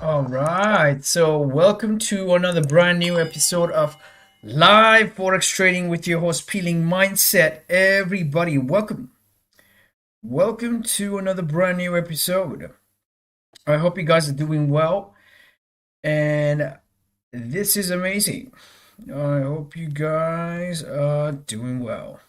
All right, so welcome to another brand new episode of live Forex trading with your host Peeling Mindset. Everybody, welcome to another brand new episode. I hope you guys are doing well, and this is amazing. I hope you guys are doing well.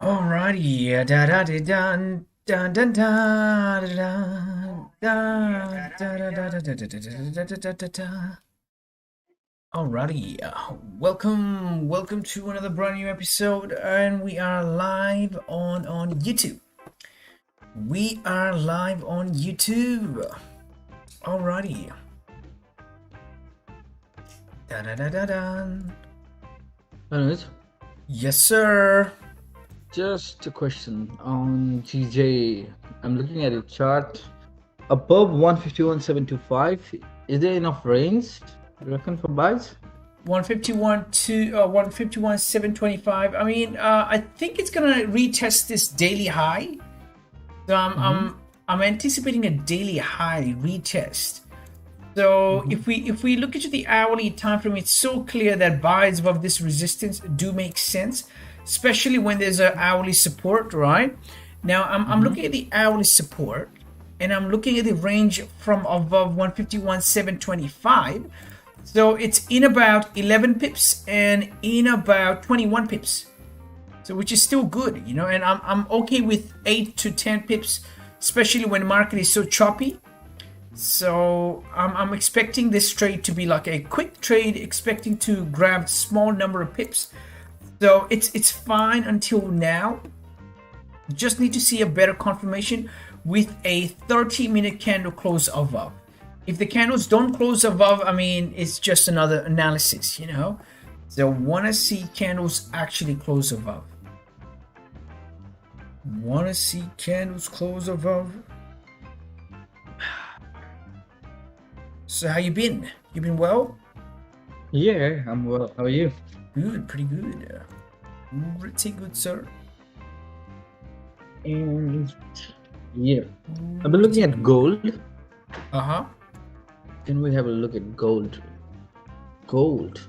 Alrighty, da da da dun dun dun da da da da da da da da da da da. Alrighty, welcome to another brand new episode, and we are live on YouTube. We are live on YouTube. Alrighty. Da da da da da. Anuj, Yes, sir. just a question on GJ. I'm looking at a chart above 151.725. Is there enough range, you reckon, for buys? 151 to 151 725. I mean, I think it's gonna retest this daily high. So I'm anticipating a daily high retest. So if we look into the hourly time frame, it's so clear that buys above this resistance do make sense, especially when there's an hourly support, right? Now I'm looking at the hourly support, and I'm looking at the range from above 151 725. So it's in about 11 pips and in about 21 pips. So which is still good, you know, and I'm okay with 8 to 10 pips, especially when the market is so choppy. So I'm expecting this trade to be like a quick trade, expecting to grab small number of pips. So it's fine until now. Just need to see a better confirmation with a 30-minute candle close above. If the candles don't close above, I mean, it's just another analysis, you know. So want to see candles actually close above. Want to see candles close above. So how you been? You been well? Yeah, I'm well. How are you? Good, pretty good. Pretty good, sir. And yeah, I've been looking at gold. Uh-huh. Can we have a look at gold? Gold.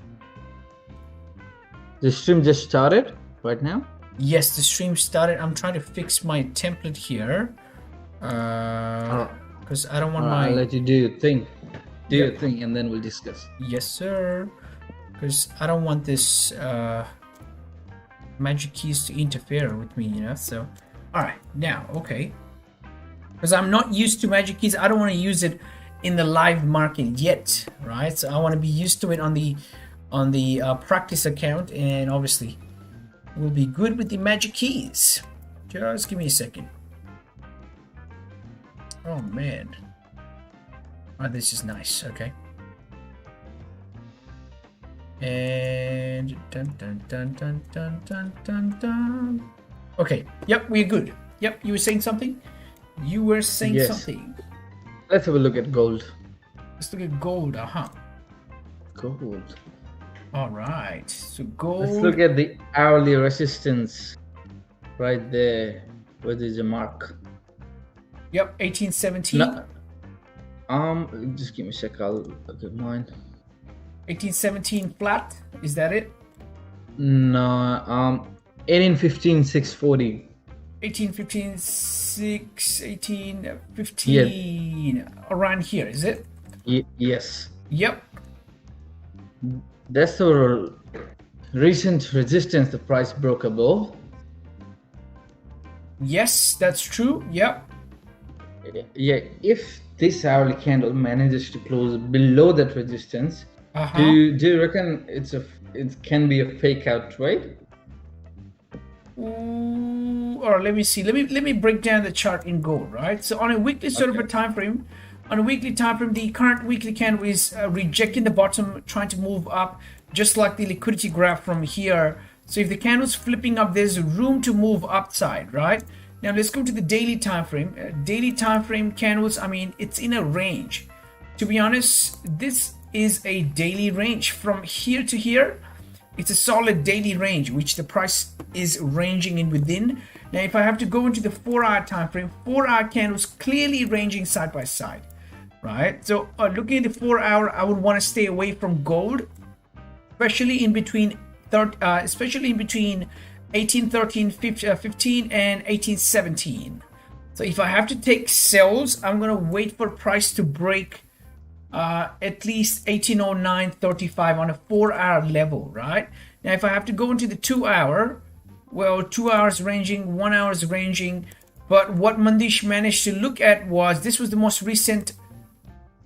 The stream just started right now. Yes, the stream started. I'm trying to fix my template here. Because I don't want my... I'll let you do your thing. Do your thing, and then we'll discuss. Yes, sir. Because I don't want this magic keys to interfere with me, you know. So, all right, now, okay. Because I'm not used to magic keys. I don't want to use it in the live market yet, right? So I want to be used to it on the practice account, and obviously we'll be good with the magic keys. Just give me a second. Oh man. Oh, this is nice. Okay. And dun dun dun dun dun dun dun dun. Okay. Yep, we're good. Yep, you were saying something? You were saying something. Let's have a look at gold. Let's look at gold. Gold. All right. So gold. Let's look at the hourly resistance right there. Where there's a mark. Yep, 1817. No. Just give me a sec. I'll look at mine. 1817 flat. Is that it? No. 1815 640. 1815 6 1815. Yes. Around here, is it? Yes. Yep. That's the recent resistance the price broke above. Yes, that's true. Yep. Yeah, if this hourly candle manages to close below that resistance, do you reckon it can be a fake out trade? Or let me see. Let me break down the chart in gold, right? So on a weekly sort of a time frame, the current weekly candle is rejecting the bottom, trying to move up, just like the liquidity graph from here. So if the candle's flipping up, there's room to move upside, right? Now let's go to the daily time frame. Daily time frame candles, I mean, it's in a range. to be honest, this is a daily range from here to here. It's a solid daily range which the price is ranging in within. Now if I have to go into the 4-hour time frame, 4-hour candles clearly ranging side by side, right? So looking at the 4-hour, I would want to stay away from gold, especially in between 1813 15 and 1817. So if I have to take sells, I'm going to wait for price to break at least 1809.35 on a 4-hour level, right? Now if I have to go into the 2-hour, well, 2 hours ranging, 1 hour is ranging, but what Mandish managed to look at was this was the most recent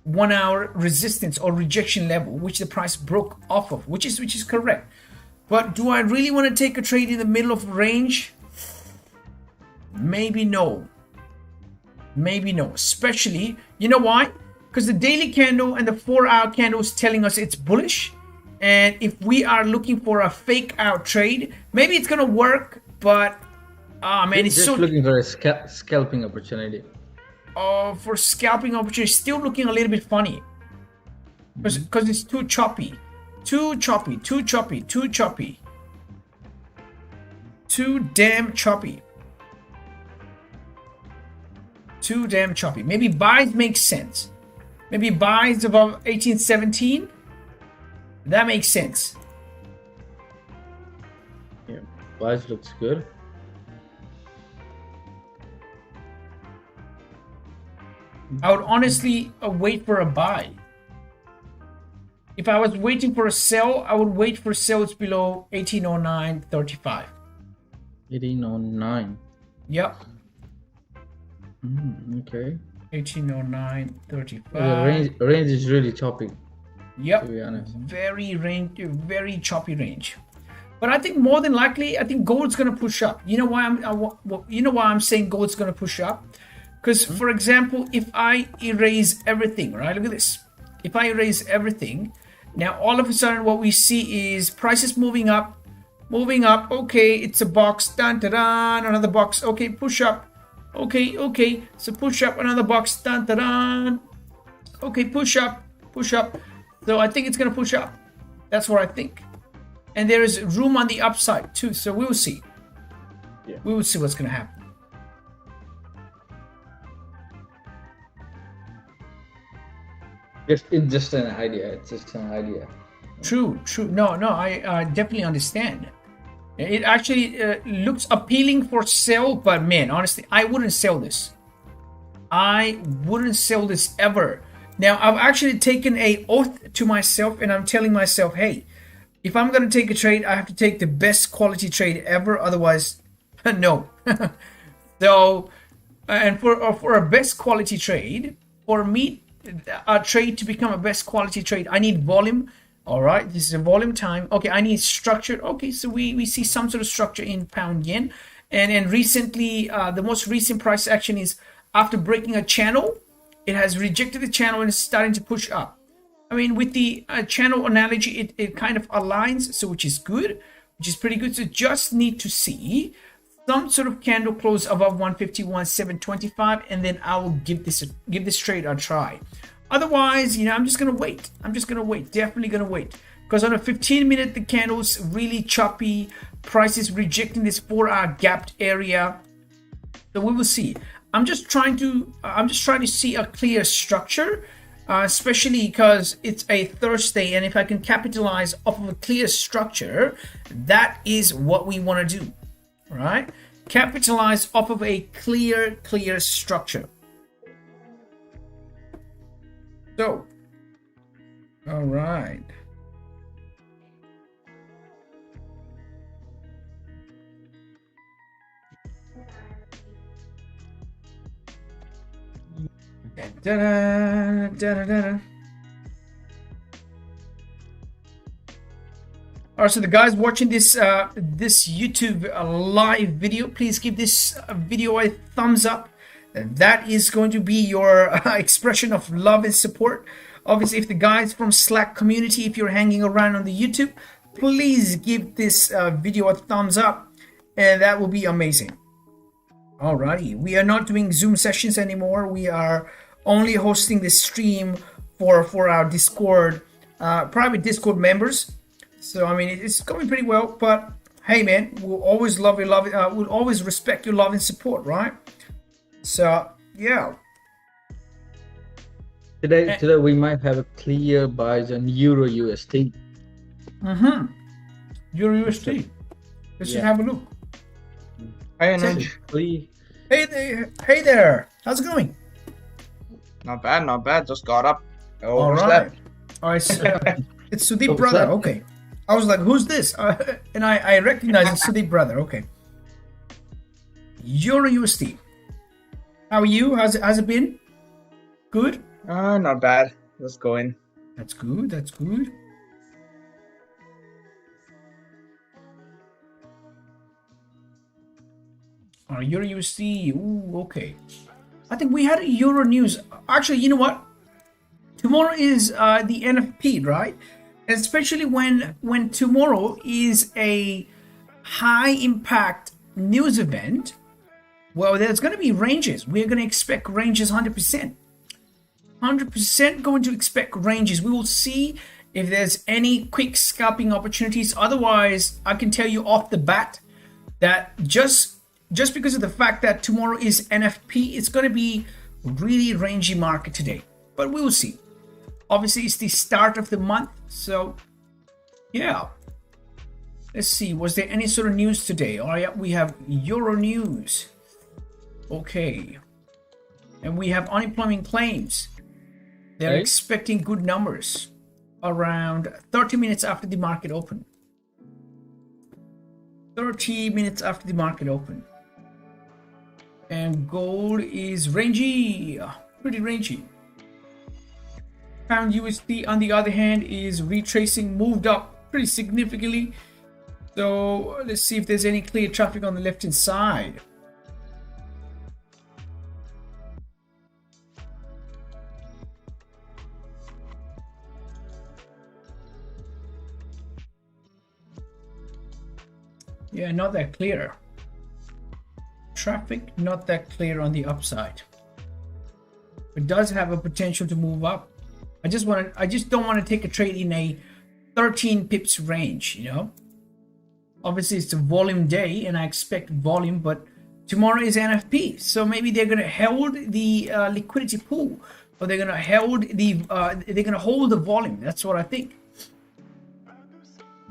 1-hour resistance or rejection level which the price broke off of, which is correct. But do I really want to take a trade in the middle of range? Maybe no. Maybe no. Especially, you know why? Because the daily candle and the 4-hour candle is telling us it's bullish. And if we are looking for a fake out trade, maybe it's going to work, but man, it's just so looking for a scalping opportunity. For scalping opportunity, still looking a little bit funny. Because it's too choppy. Too choppy, too choppy, too choppy. Too damn choppy. Too damn choppy. Maybe buys make sense. Maybe buys above 1817. That makes sense. Yeah, buys looks good. I would honestly wait for a buy. If I was waiting for a sell, I would wait for sales below 1809.35. 1809. Yep. Okay. 1809.35. The range is really choppy. Yep. To be honest. Very choppy range. But I think more than likely, I think gold's going to push up. You know why I'm saying gold's going to push up? Because for example, if I erase everything, right? Look at this. If I erase everything, now all of a sudden what we see is prices moving up. Okay, it's a box. Dun, dun, dun, another box. Okay, push up. Okay. So push up, another box. Dun, dun, dun. Okay, push up. So I think it's going to push up. That's what I think. And there is room on the upside too. So we will see. Yeah. We will see what's going to happen. It's just an idea. It's just an idea. True. No, I definitely understand. It actually looks appealing for sale, but man, honestly, I wouldn't sell this. I wouldn't sell this ever. Now, I've actually taken an oath to myself, and I'm telling myself, hey, if I'm going to take a trade, I have to take the best quality trade ever. Otherwise, no. So, and for a best quality trade, for me, a trade to become a best quality trade, I need volume. All right, this is a volume time. Okay, I need structure. Okay, so we see some sort of structure in pound yen. And recently, the most recent price action is after breaking a channel, it has rejected the channel and is starting to push up. I mean, with the channel analogy, it kind of aligns, so which is good, which is pretty good. So just need to see some sort of candle close above 151.725, and then I will give this trade a try. Otherwise, I'm just gonna wait. Definitely gonna wait, because on a 15-minute, the candle's really choppy. Price is rejecting this 4-hour gapped area. So we will see. I'm just trying to see a clear structure, especially because it's a Thursday, and if I can capitalize off of a clear structure, that is what we want to do. Right? Capitalize off of a clear structure. So, all right. All right, so the guys watching this this YouTube live video, please give this video a thumbs up. That is going to be your expression of love and support. Obviously, if the guys from Slack community, if you're hanging around on the YouTube, please give this video a thumbs up, and that will be amazing. Alrighty, we are not doing Zoom sessions anymore. We are only hosting this stream for our Discord, private Discord members. So I mean, it's going pretty well. But hey, man, we'll always love your love. We'll always respect your love and support, right? So yeah. Today we might have a clear buys on Euro USD. Euro USD. Let's just have a look. Hey, Anuj. Hey there. How's it going? Not bad, not bad. Just got up. All right. It's Sudeep brother. Okay. I was like, who's this? And I recognize it's Sudeep brother. Okay. Euro USD. How are you? How's it been? Good? Not bad. Just going. That's good. That's good. Euro USD. Ooh, okay. I think we had a Euro news. Actually, you know what? Tomorrow is the NFP, right? Especially when tomorrow is a high impact news event. Well, there's going to be ranges. We're going to expect ranges 100%. 100% going to expect ranges. We will see if there's any quick scalping opportunities. Otherwise, I can tell you off the bat that just because of the fact that tomorrow is NFP, it's going to be really rangy market today. But we will see. Obviously, it's the start of the month. So, yeah. Let's see. Was there any sort of news today? Oh, yeah, we have Euro news. Okay. And we have unemployment claims. They're expecting good numbers around 30 minutes after the market open. 30 minutes after the market open. And gold is rangy, pretty rangy. Pound USD, on the other hand, is retracing, moved up pretty significantly. So let's see if there's any clear traffic on the left hand side. Yeah, not that clear. Traffic not that clear on the upside. It does have a potential to move up. I just don't want to take a trade in a 13 pips range, you know. Obviously it's a volume day and I expect volume, but tomorrow is NFP, so maybe they're gonna hold the liquidity pool, or they're gonna hold the volume. That's what I think.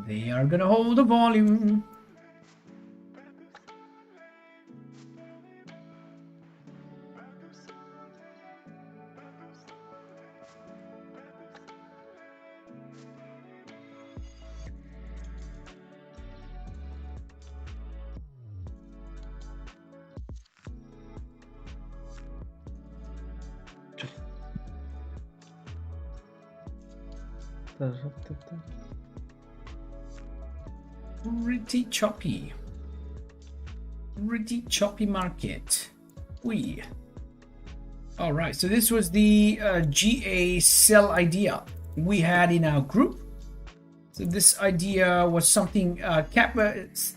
They are gonna hold the volume. Pretty choppy market. All right, so this was the GA sell idea we had in our group. So this idea was something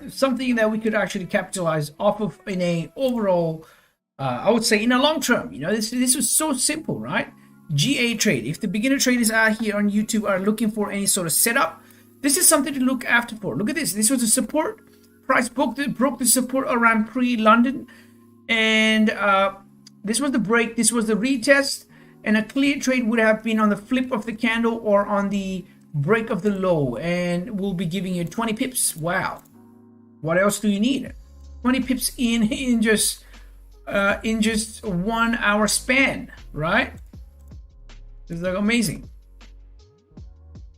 something that we could actually capitalize off of in a overall, I would say in a long term. You know, this was so simple, right? GA trade. If the beginner traders out here on YouTube are looking for any sort of setup, this is something to look after for. Look at this. This was a support. Price broke the support around pre-London. And this was the break. This was the retest. And a clear trade would have been on the flip of the candle or on the break of the low. And we'll be giving you 20 pips. Wow. What else do you need? 20 pips in just 1 hour span, right? It's like amazing.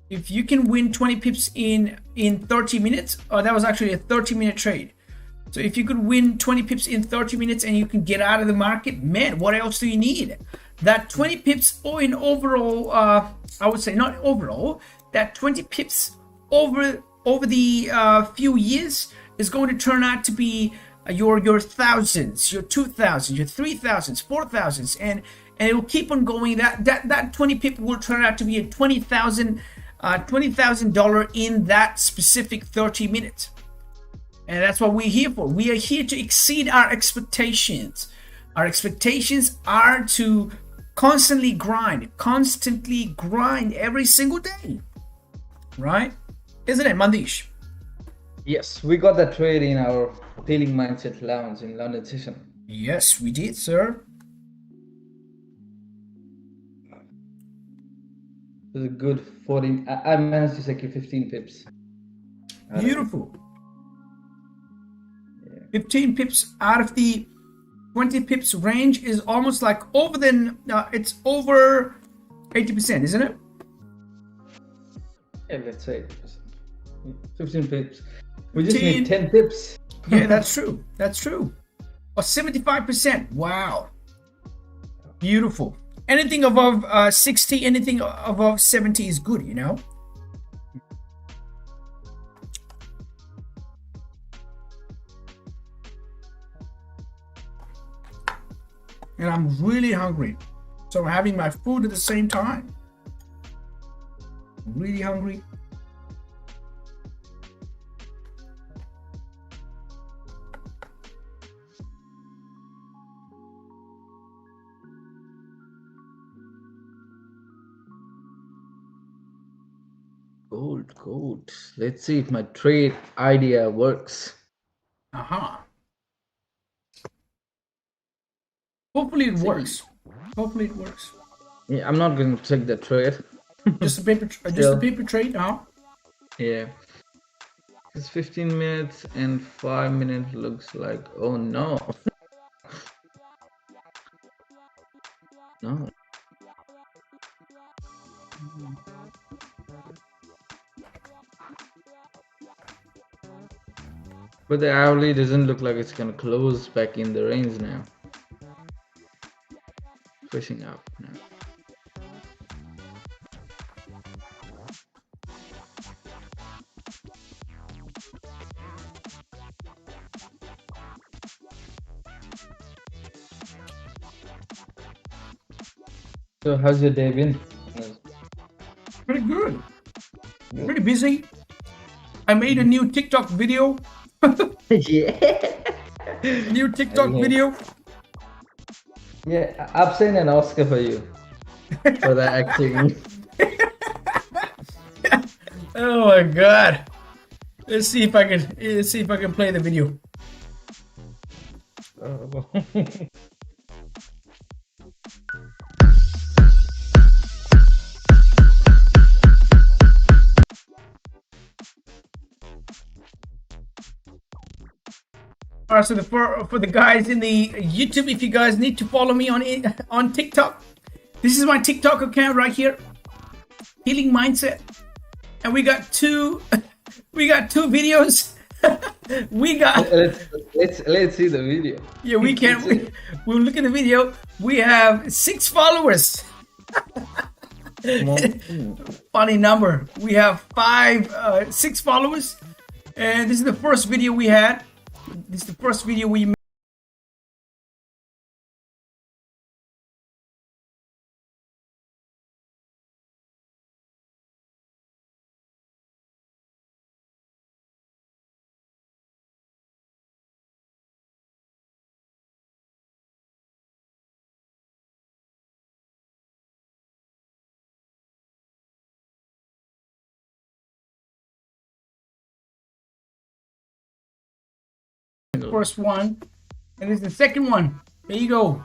If you can win 20 pips in 30 minutes, that was actually a 30-minute trade. So if you could win 20 pips in 30 minutes and you can get out of the market, man, what else do you need? That 20 pips in overall, I would say not overall, that 20 pips over the few years is going to turn out to be your thousands, your 2,000, your 3,000s, 4,000s, and it will keep on going. That 20 pip will turn out to be a $20,000 in that specific 30 minutes. And that's what we're here for. We are here to exceed our expectations. Our expectations are to constantly grind every single day, right? Isn't it, Mandish? Yes, we got that trade in our Peeling Mindset Lounge in London session. Yes, we did, sir. It was a good 14. I managed to secure 15 pips. Beautiful. 15 pips out of the 20 pips range is almost like over then. It's over 80%, isn't it? Yeah, let's say 80%. 15 pips. We just need 10 pips. Yeah, that's true. That's true. Or 75%. Wow. Beautiful. Anything above 60, anything above 70 is good, you know? And I'm really hungry. So I'm having my food at the same time. Really hungry. Gold. Let's see if my trade idea works. Hopefully it works. Hopefully it works. Yeah, I'm not going to check the trade. Just a paper trade, huh? Yeah. It's 15 minutes and 5 minutes looks like, oh no. No. But the hourly doesn't look like it's gonna close back in the range now. Pushing up now. So how's your day been? Pretty good. Pretty busy. I made a new TikTok video. Yeah. New TikTok video. Yeah, I've seen an Oscar for you for the acting. Oh my god. Let's see if I can play the video. Oh. All right, so for the guys in the YouTube, if you guys need to follow me on TikTok, this is my TikTok account right here, Peeling Mindset, and we got two videos. We got. Let's see the video. Yeah, we can. We'll look at the video. We have 6 followers. Funny number. We have 6 followers, and this is the first video we had. This is the first video we made. The first one, and this is the second one. There you go.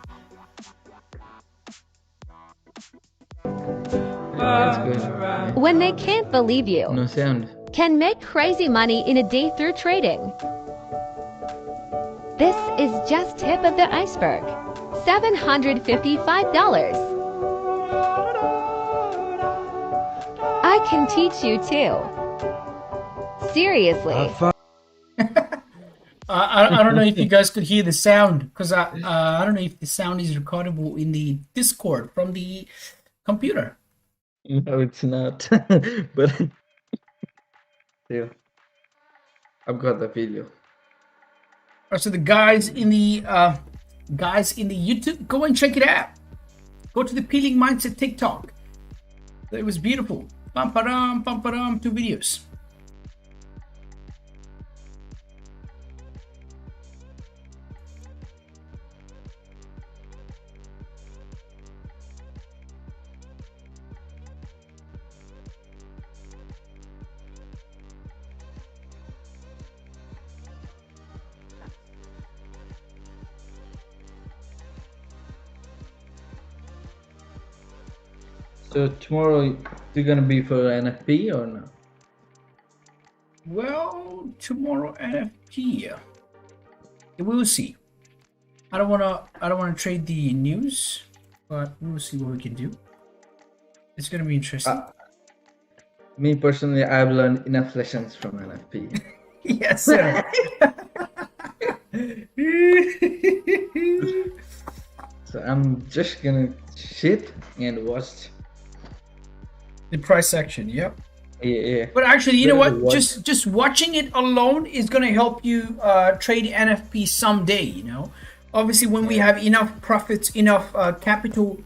That's good. When they can't believe you, No sound. can make crazy money in a day through trading. This is just tip of the iceberg. $755. I can teach you too. Seriously. I don't know if you guys could hear the sound, because I don't know if the sound is recordable in the Discord from the computer. No, it's not. But yeah, I've got the video. So the guys in the YouTube, go and check it out. Go to the Peeling Mindset TikTok. It was beautiful. Pam param, 2 videos. So tomorrow you're gonna be for NFP or no? Well, tomorrow NFP. We will see. I don't wanna trade the news, but we will see what we can do. It's gonna be interesting. Me personally, I've learned enough lessons from NFP. Yes, sir. So I'm just gonna sit and watch. The price action, yep. Yeah. But actually, you know what? Watch. Just watching it alone is gonna help you trade NFP someday. You know, obviously when we have enough profits, enough capital,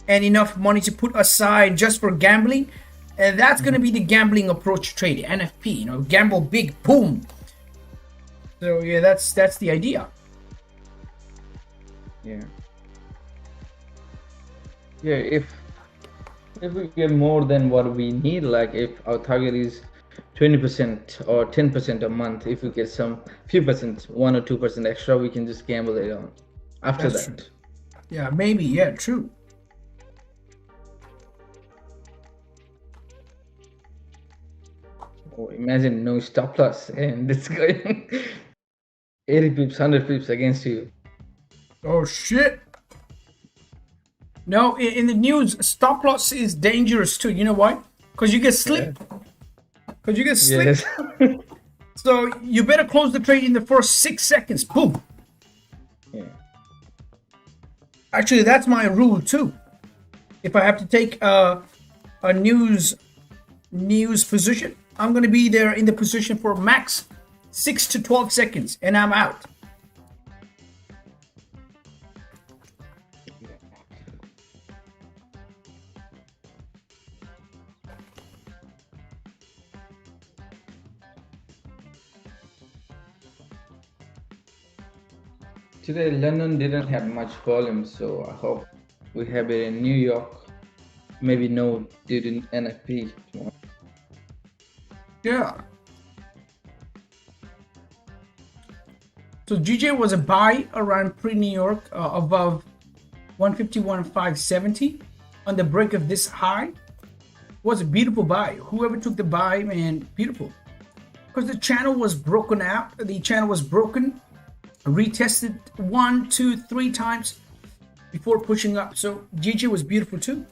and enough money to put aside just for gambling, and that's gonna be the gambling approach to trade NFP. You know, gamble big, boom. So yeah, that's the idea. Yeah. Yeah, if we get more than what we need, like if our target is 20% or 10% a month, if we get some few percent, 1 or 2% extra, we can just gamble it on after That's that. true. Yeah, maybe. Yeah, true. Oh, imagine no stop loss and it's going 80 pips, 100 pips against you. Oh shit. No, in the news, stop loss is dangerous too. You know why? Because you get slipped. Because you get slipped. Yes. So you better close the trade in the first 6 seconds. Boom. Yeah. Actually, that's my rule too. If I have to take a news position, I'm going to be there in the position for max 6 to 12 seconds, and I'm out. Today, London didn't have much volume, so I hope we have it in New York. Maybe no due to NFP. Yeah. So GJ was a buy around pre-New York above 151.570 on the break of this high. Was a beautiful buy. Whoever took the buy, man, beautiful. Because the channel was broken out. The channel was broken, retested 1, 2, 3 times before pushing up. So GJ was beautiful too.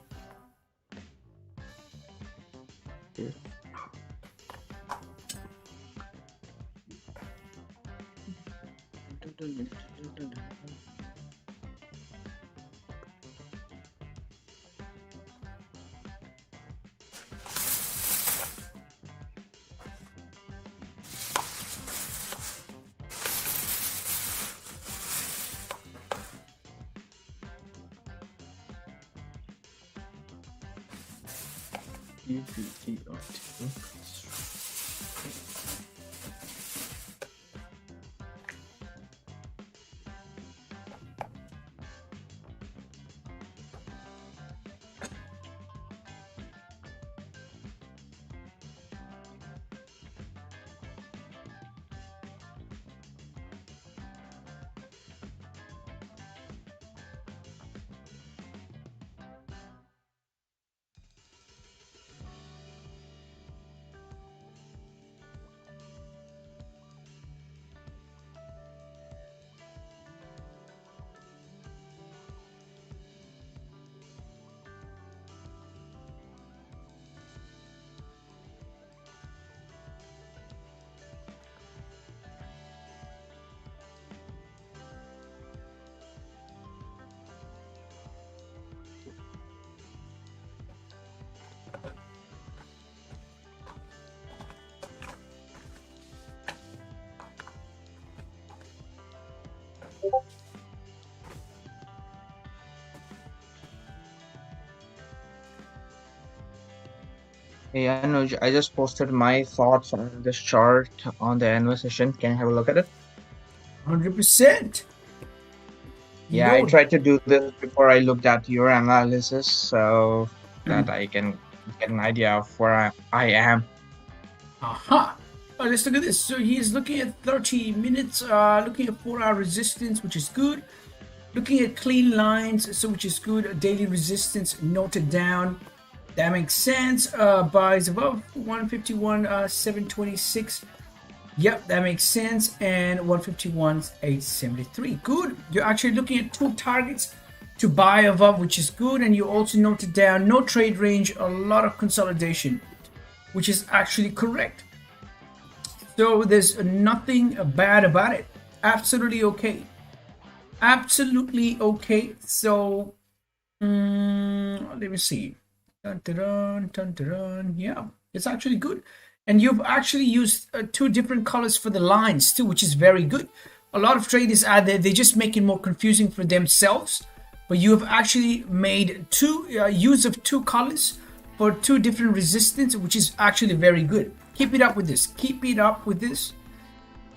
Hey, Anuj, I just posted my thoughts on this chart on the annual session. Can you have a look at it? 100%. Yeah, I tried to do this before I looked at your analysis so that I can get an idea of where I am. Aha. Oh, let's look at this. So he's looking at 30 minutes, looking at 4-hour resistance, which is good. Looking at clean lines, so which is good. Daily resistance noted down. That makes sense. Buys above 151.726. Yep, that makes sense. And 151.873. Good. You're actually looking at 2 targets to buy above, which is good. And you also noted down no trade range, a lot of consolidation, which is actually correct. So there's nothing bad about it. Absolutely okay. Absolutely okay. So let me see. Dun, dun, dun, dun, dun. Yeah, it's actually good. And you've actually used 2 different colors for the lines too, which is very good. A lot of traders out there, they just make it more confusing for themselves. But you have actually made use of 2 colors for 2 different resistance, which is actually very good. Keep it up with this. Keep it up with this.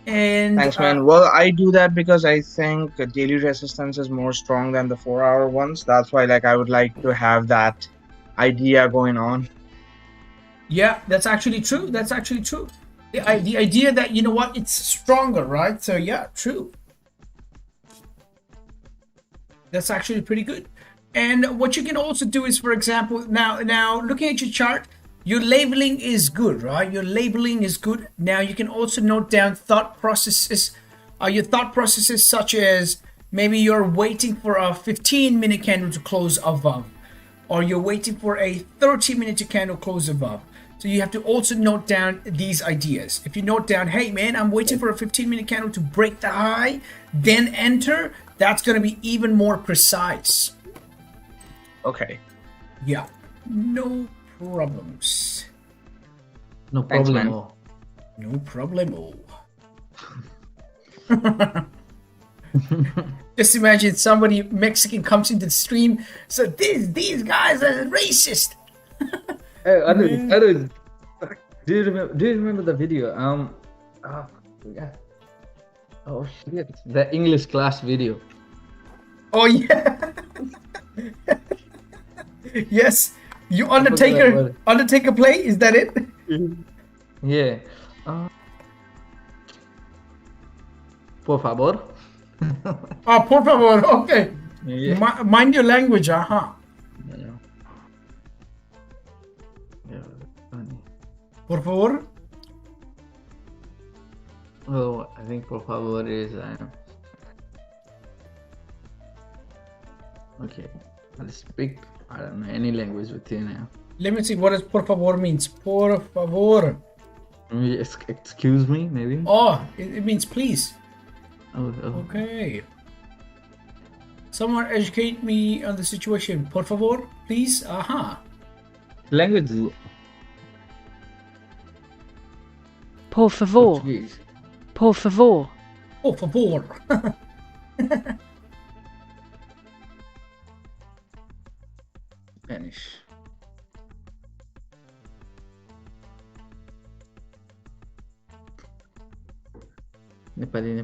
And thanks, man. Well, I do that because I think daily resistance is more strong than the 4-hour ones. That's why, like, I would like to have that idea going on. Yeah, that's actually true. That's actually true. The idea that, you know what, it's stronger, right? So yeah, true. That's actually pretty good. And what you can also do is, for example, now looking at your chart, your labeling is good, right? Your labeling is good. Now you can also note down thought processes. Your thought processes such as maybe you're waiting for a 15-minute candle to close above, or you're waiting for a 30-minute candle close above. So you have to also note down these ideas. If you note down, hey man, I'm waiting for a 15-minute candle to break the high, then enter, that's going to be even more precise. Okay. Yeah. No problems. No Thanks, man. problem. No problemo. Just imagine somebody Mexican comes into the stream. So these guys are racist. Hey, Arun, do you remember the video? Yeah. Oh shit, the English class video. Oh yeah. Yes. You Undertaker play? Is that it? Yeah. Por favor. Oh, por favor. Okay. Yeah. Mind your language. Yeah. Funny. Por favor. Oh, I think por favor is okay. I'll speak, I don't know, any language with you now. Let me see what does por favor means. Por favor. Excuse me, maybe. Oh, it means please. Oh. Okay. Someone educate me on the situation. Por favor, please. Aha. Language. Por favor. Portuguese. Por favor. Por favor. Spanish. Nepali.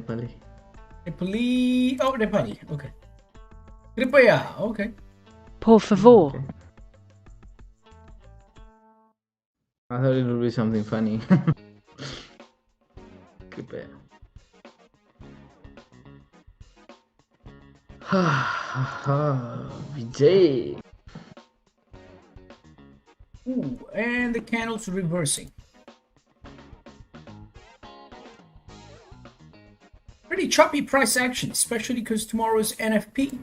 Nepali. Oh, Nepali. Okay. Kripaya. Okay. Por favor. Okay. I thought it would be something funny. Kripaya. Vijay. Ooh, and the candles reversing. Pretty choppy price action, especially because tomorrow's NFP.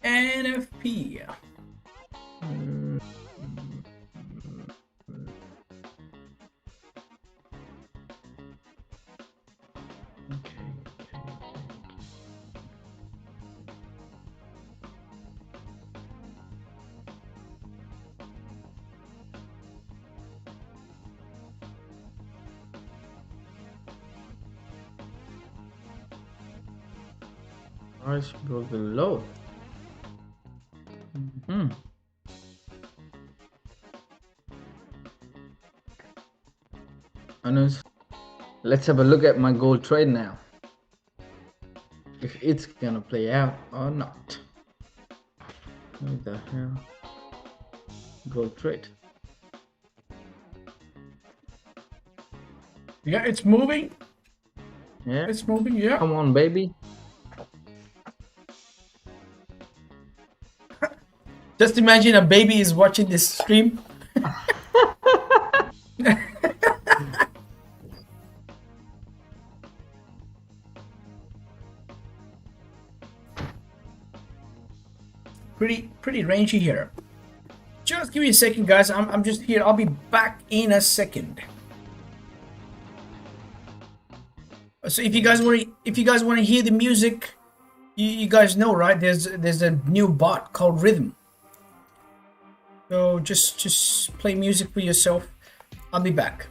NFP. Price broke the low. Anus, let's have a look at my gold trade now. If it's gonna play out or not. What the hell? Gold trade. Yeah, it's moving. Yeah. It's moving, yeah. Come on, baby. Just imagine a baby is watching this stream. Pretty rangy here. Just give me a second, guys. I'm just here. I'll be back in a second. So if you guys want to hear the music, you guys know, right? There's a new bot called Rhythm. So just play music for yourself. I'll be back.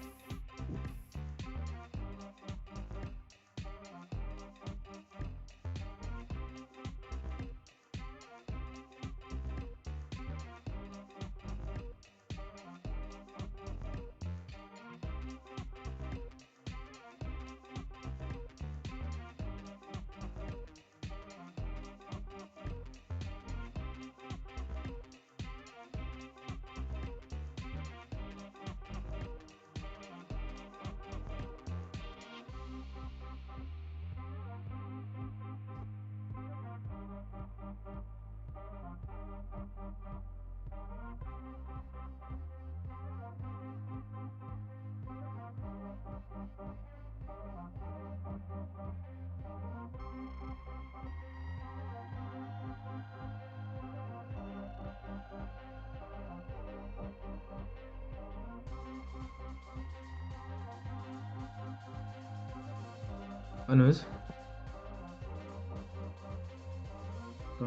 Anuj? Huh?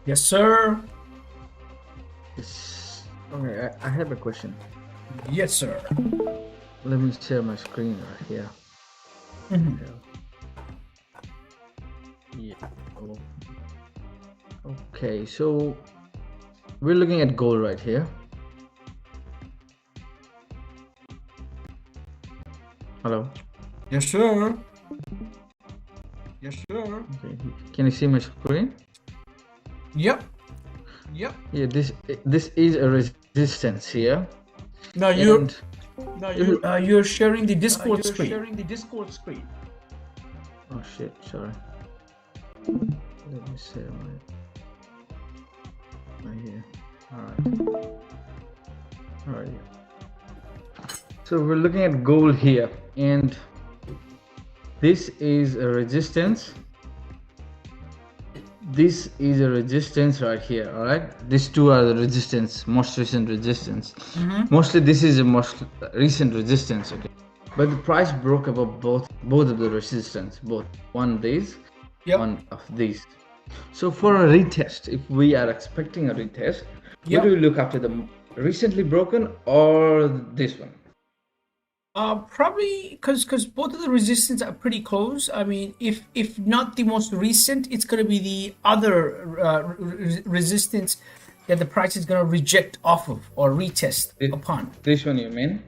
Yes, sir. Yes. Okay, I have a question. Yes, sir. Let me share my screen right here. Yeah. Oh. Okay, so we're looking at gold right here. Hello. Yes, sir. Yes, sir. Okay. Can you see my screen? Yep. Yeah, this is a resistance here. Now you're sharing the Discord screen. Oh shit, sorry. Let me share my here. Alright. So we're looking at gold here, and this is a resistance. This is a resistance right here. All right, these two are the resistance, most recent resistance. Mostly this is a most recent resistance. Okay, but the price broke above both of the resistance, both one of these, one of these. So for a retest, if we are expecting a retest, what do we look after, the recently broken or this one? Probably because both of the resistance are pretty close. I mean, if not the most recent, it's going to be the other resistance that the price is going to reject off of or retest upon. This one, you mean?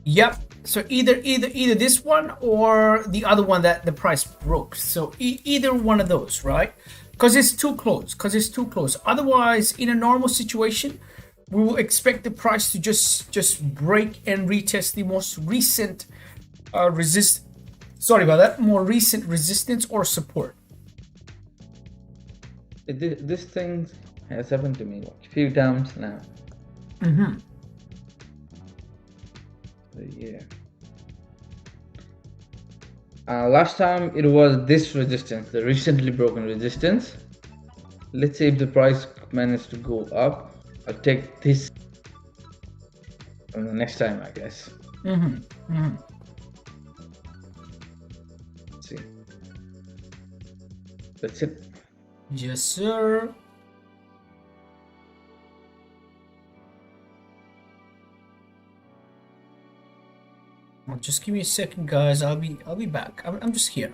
Yep. So either this one or the other one that the price broke. So either one of those, right? Because it's too close. Otherwise, in a normal situation, we will expect the price to just break and retest the most recent more recent resistance or support. This thing has happened to me a few times now. So, yeah. Last time it was this resistance, the recently broken resistance. Let's say if the price managed to go up, I'll take this on the next time, I guess. Let's see. That's it. Yes, sir. Well, just give me a second, guys. I'll be back. I'm just here.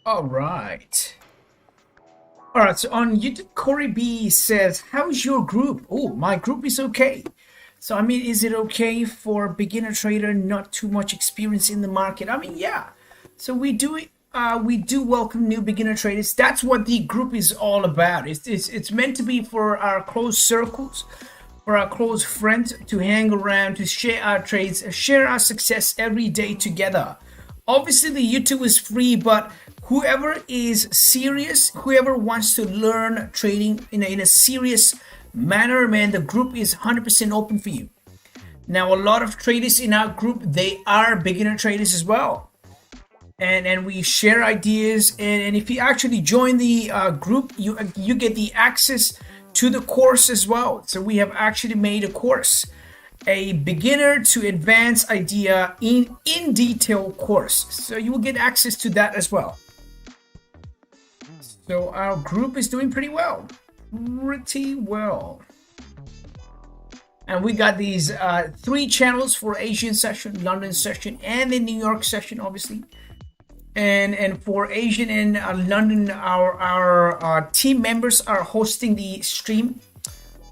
All right. All right, so on YouTube, Corey B says, how's your group? Oh, my group is okay. So, I mean, is it okay for a beginner trader, not too much experience in the market? I mean, yeah. So we do welcome new beginner traders. That's what the group is all about. It's meant to be for our close circles, for our close friends to hang around, to share our trades, share our success every day together. Obviously, the YouTube is free, but whoever is serious, whoever wants to learn trading in a serious manner, man, the group is 100% open for you. Now, a lot of traders in our group, they are beginner traders as well. And we share ideas. And if you actually join the group, you get the access to the course as well. So we have actually made a course, a beginner to advanced idea in detail course. So you will get access to that as well. So our group is doing pretty well. And we got these 3 channels for Asian session, London session, and the New York session, obviously. And for Asian and London, our team members are hosting the stream.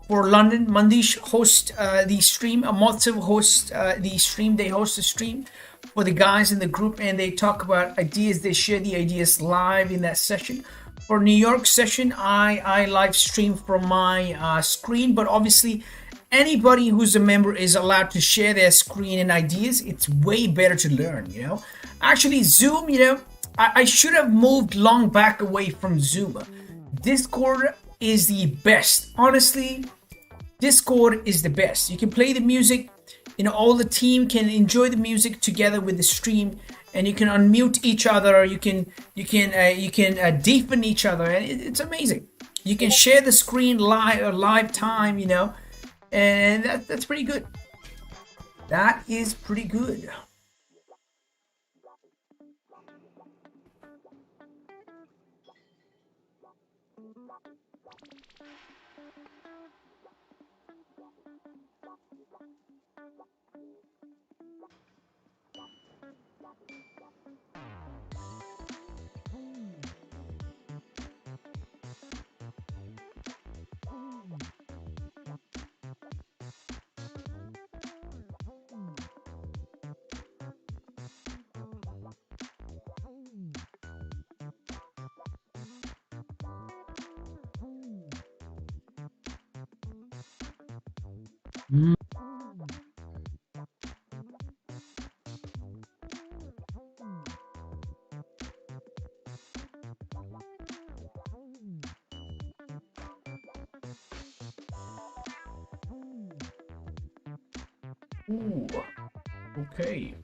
For London, Mandish hosts the stream. Amotsev hosts the stream. They host the stream for the guys in the group, and they talk about ideas. They share the ideas live in that session. For New York session, I live stream from my screen, but obviously anybody who's a member is allowed to share their screen and ideas. It's way better to learn, you know. Actually, Zoom, you know, I should have moved long back away from Zoom. Discord is the best. Honestly, Discord is the best. You can play the music, you know, all the team can enjoy the music together with the stream, and you can unmute each other. You can deepen each other, and it's amazing. You can share the screen live time, you know, and that's pretty good. That is pretty good. Ooh, okay.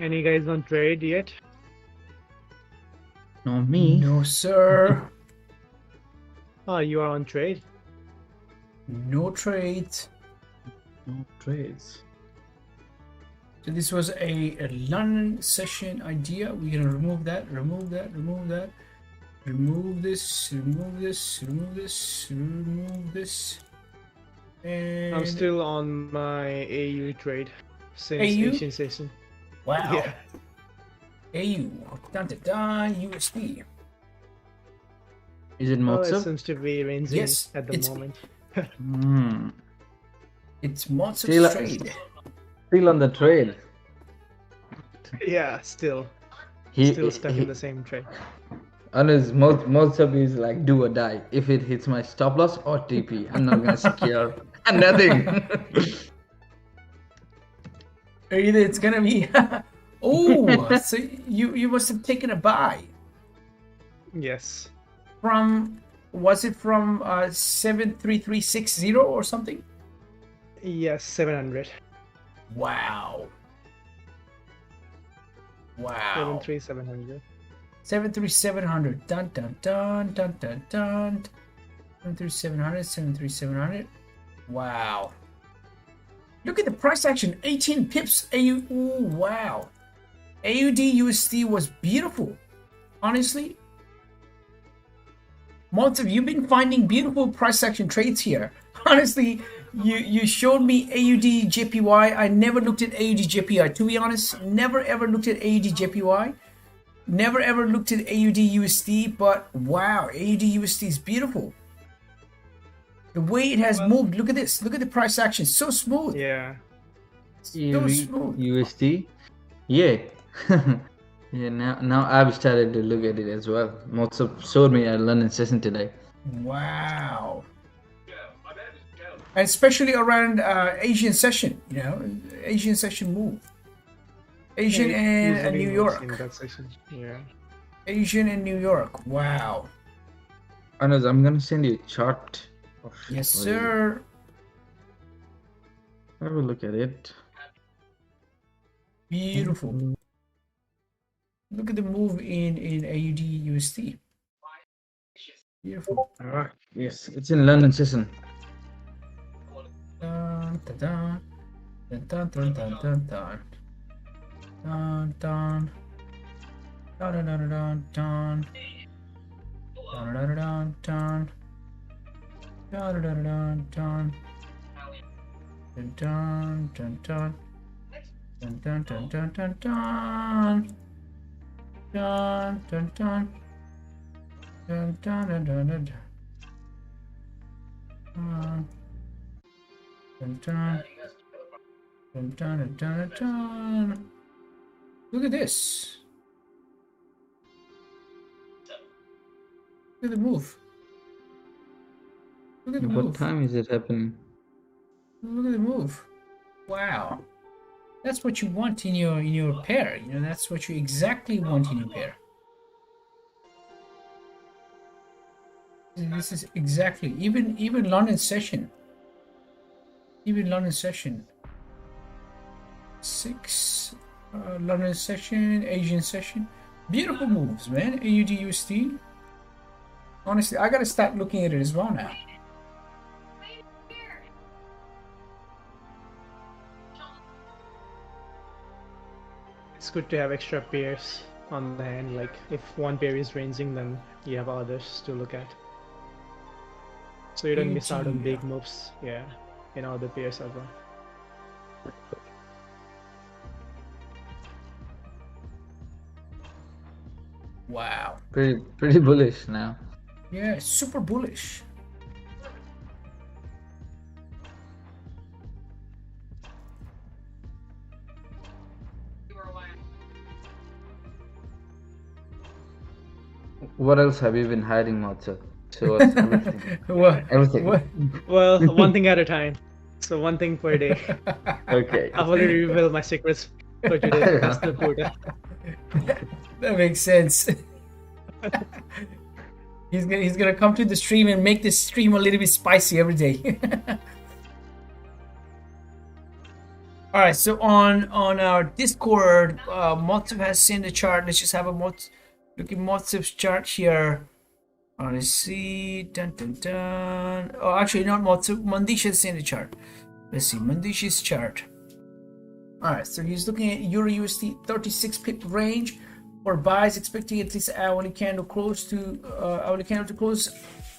Any guys on trade yet? No, me. No, sir. Oh, you are on trade? No trades. No trades. So this was a London session idea. We're gonna remove that, remove that, remove that, remove this, remove this, remove this, remove this. And I'm still on my AU trade since AU? Asian session. wow. Yeah. AU, dun, dun, dun, USD. Is it Well, it Motsub? seems to be ranging Yes, at the it's- moment. It's Motsub's Still, trade. still on the trade. Yeah, still He, stuck in the same trade. Honest, Motsub is like do or die. If it hits my stop loss or TP, I'm not gonna secure nothing. Either it's gonna be. Oh, so you must have taken a buy Yes. from. Was it from 73360 or something? Yes, 700. Wow. Wow. 700. 73700. Dun dun dun dun dun dun. 73700. 73700. Wow. Look at the price action. 18 pips. Ooh, wow. AUD USD was beautiful. Honestly. Motsub, you've been finding beautiful price action trades here. Honestly, you showed me AUD JPY. I never looked at AUD JPY. To be honest, never ever looked at AUD JPY. Never ever looked at AUD USD. But wow, AUD USD is beautiful. The way it has moved. Look at this. Look at the price action. So smooth. Yeah. So smooth. USD. Yeah. Yeah, now I've started to look at it as well. Motsub showed me at London session today. Wow. And especially around Asian session, Asian session move. Asian and Usually New moves in York. that section. Yeah. Asian and New York. Wow. Anas, I'm gonna send you a chart. Yes, sir. Have a look at it. Beautiful. Look at the move in AUD USD. Beautiful. Alright. Yes, it's in London session. Dun, dun, dun. Dun, dun, dun, dun, dun, dun. Dun, dun. Dun, dun, dun, dun, dun. Dun, dun, dun, dun. Dun, dun, dun, dun, dun. Dun, dun, dun, dun. Dun, dun, dun, dun, dun, dun. Dun, dun, dun. Dun, dun, dun, dun, dun. Dun, dun. Dun, dun, dun, dun, dun. Look at this. Look at the move. Look at the What move. time is it happening? Look at the move. Wow. That's what you want in your pair. That's what you exactly want in your pair. This is exactly even London session. Even London session. 6 London session, Asian session. Beautiful moves, man. AUD USD. Honestly, I gotta start looking at it as well now. It's good to have extra pairs on the hand. Like if one pair is ranging, then you have others to look at. So you don't miss out on big moves. Yeah, in other pairs as well. Wow. Pretty bullish now. Yeah, super bullish. What else have you been hiding, Motsub? Show us everything. What? Everything. What? Well, one thing at a time. So one thing per day. Okay. I've already revealed my secrets for today. That's the quota. That makes sense. He's gonna come to the stream and make this stream a little bit spicy every day. All right, so on our Discord, Motsub has sent a chart. Let's just have a look at Motsub's chart here. Let's see. Dun dun dun. Oh, actually, not Motsub. Mandish has sent a chart. Let's see Mandish's chart. All right, so he's looking at Euro USD 36 pip range. For buys, expecting at least hourly candle to close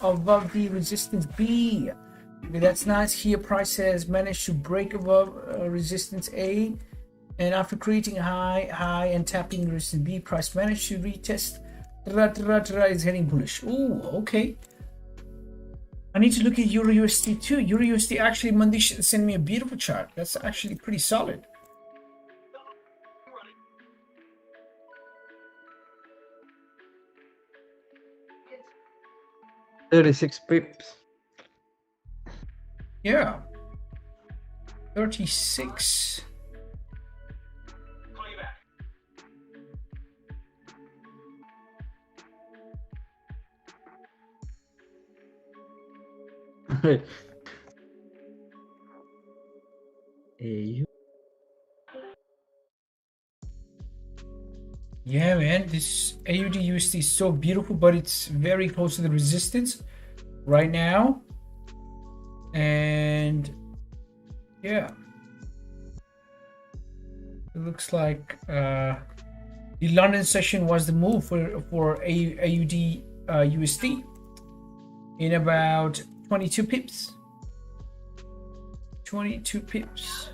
above the resistance B. Okay, that's nice. Here, price has managed to break above resistance A, and after creating a high and tapping resistance B, price managed to retest Is heading bullish. Ooh, okay. I need to look at Euro USD too. Euro USD actually, Mandish sent me a beautiful chart. That's actually pretty solid. $36 pips. Yeah. 36. AU. Yeah, man, this AUD USD is so beautiful, but it's very close to the resistance right now. And yeah, it looks like the London session was the move for AUD USD in about 22 pips. 22 pips.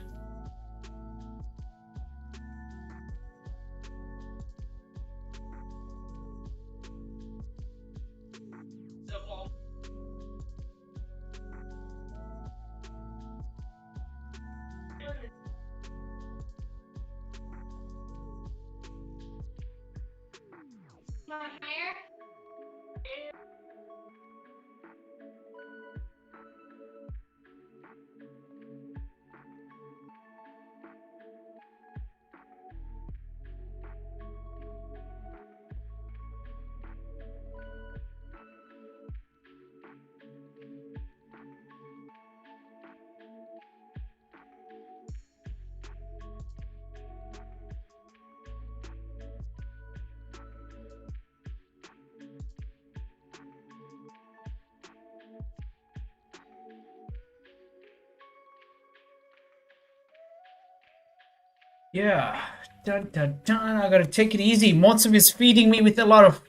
Yeah, dun, dun, dun. I gotta take it easy. Monsom is feeding me with a lot of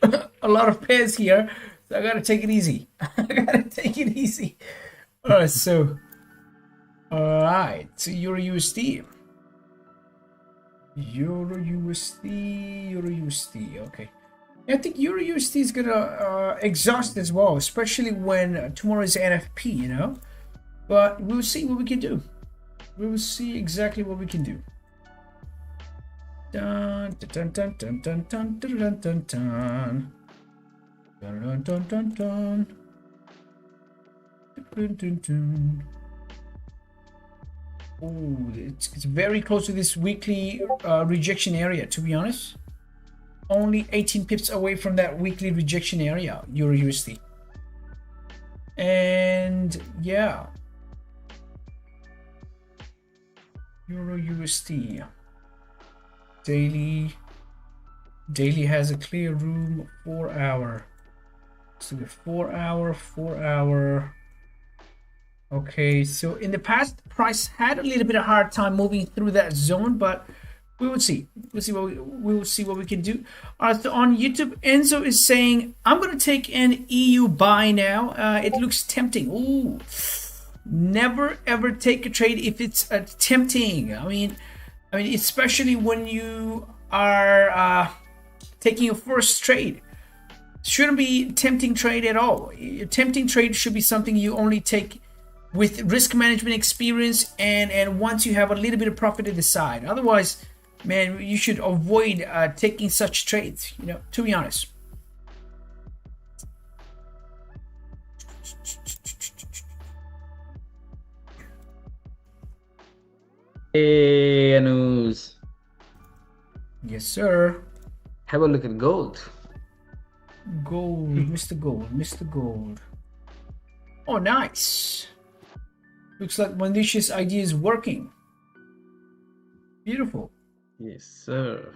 a lot of pairs here, so I gotta take it easy. I gotta take it easy. All right, so Euro USD, Euro USD, Euro USD. Okay, I think Euro USD is gonna exhaust as well, especially when tomorrow is NFP. You know, but we'll see what we can do. We will see exactly what we can do. Dun dun dun dun dun dun dun dun dun dun dun dun dun dun dun. Oh, it's very close to this weekly rejection area, to be honest. Only 18 pips away from that weekly rejection area, Euro USD. And yeah, Euro USD. Daily has a clear room 4 hour. So the 4 hour. Okay, so in the past, price had a little bit of hard time moving through that zone, but we will see. We will see what we can do. So on YouTube, Enzo is saying, "I'm going to take an EU buy now. It looks tempting." Ooh, never ever take a trade if it's tempting. I mean, especially when you are taking your first trade. Shouldn't be tempting trade at all. A tempting trade should be something you only take with risk management experience and once you have a little bit of profit to the side. Otherwise, man, you should avoid taking such trades, you know, to be honest. Hey, Anus. Yes, sir. Have a look at gold. Gold, Mr. Gold. Oh, nice. Looks like Mandish's idea is working. Beautiful. Yes, sir.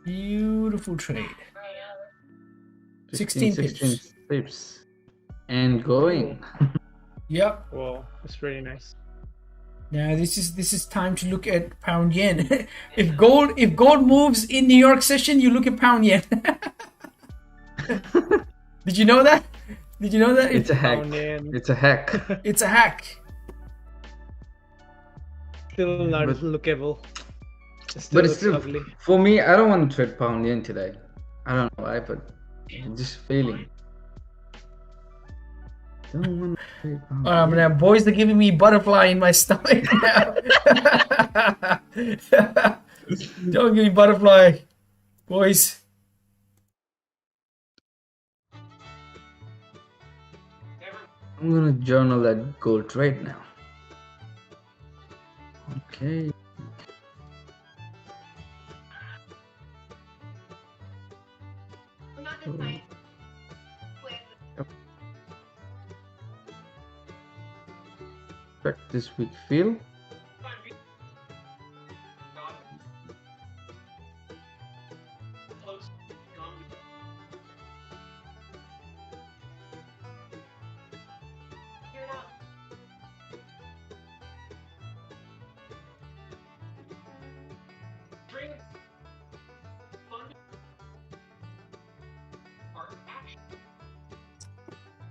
Beautiful trade. 16 pips. And going. Yep. Wow, that's pretty nice. Now this is time to look at pound yen. if gold moves in New York session, you look at pound yen. Did you know that? It's a hack. It's a hack. It's a hack. Still not lookable. But it's still ugly. For me, I don't want to trade pound yen today. I don't know why, but Just failing. Don't want Now boys are giving me butterfly in my stomach now. Don't give me butterfly, boys. I'm gonna journal that gold right now. Okay. Check this week fill.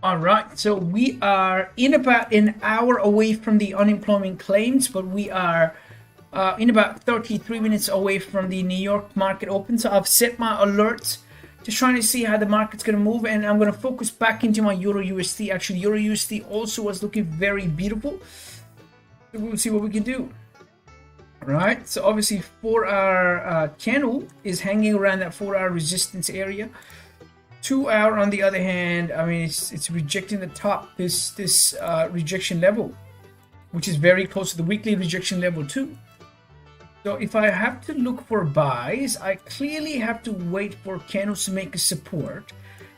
All right, so we are in about an hour away from the unemployment claims, but we are in about 33 minutes away from the New York market open. So I've set my alerts, just trying to see how the market's going to move, and I'm going to focus back into my Euro USD. Actually, Euro USD also was looking very beautiful. So we'll see what we can do. All right, so obviously 4-hour candle is hanging around that 4-hour resistance area. 2-hour on the other hand, I mean, it's rejecting the top, this rejection level, which is very close to the weekly rejection level too. So if I have to look for buys, I clearly have to wait for candles to make a support.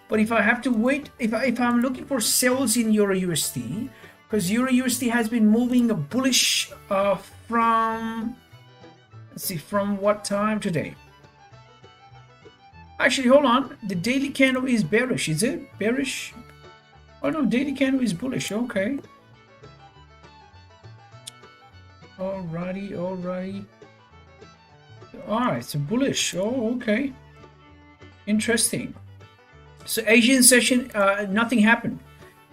But if I have to wait, if I'm looking for sells in Euro USD, because Euro USD has been moving bullish from, let's see, from what time today? Actually, hold on. The daily candle is bearish. Is it bearish? Oh no, daily candle is bullish. Okay. Alrighty. Alright, so bullish. Oh, okay. Interesting. So Asian session, nothing happened.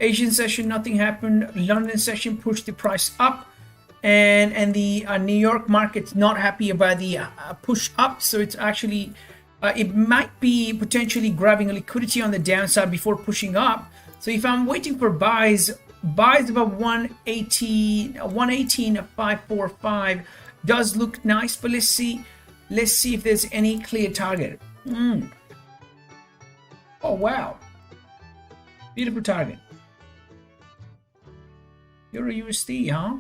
Asian session, nothing happened. London session pushed the price up, and the New York market's not happy about the push up. So it's actually. It might be potentially grabbing a liquidity on the downside before pushing up. So if I'm waiting for buys about 118.545 does look nice, but let's see if there's any clear target. Oh wow, beautiful target. Euro USD, huh?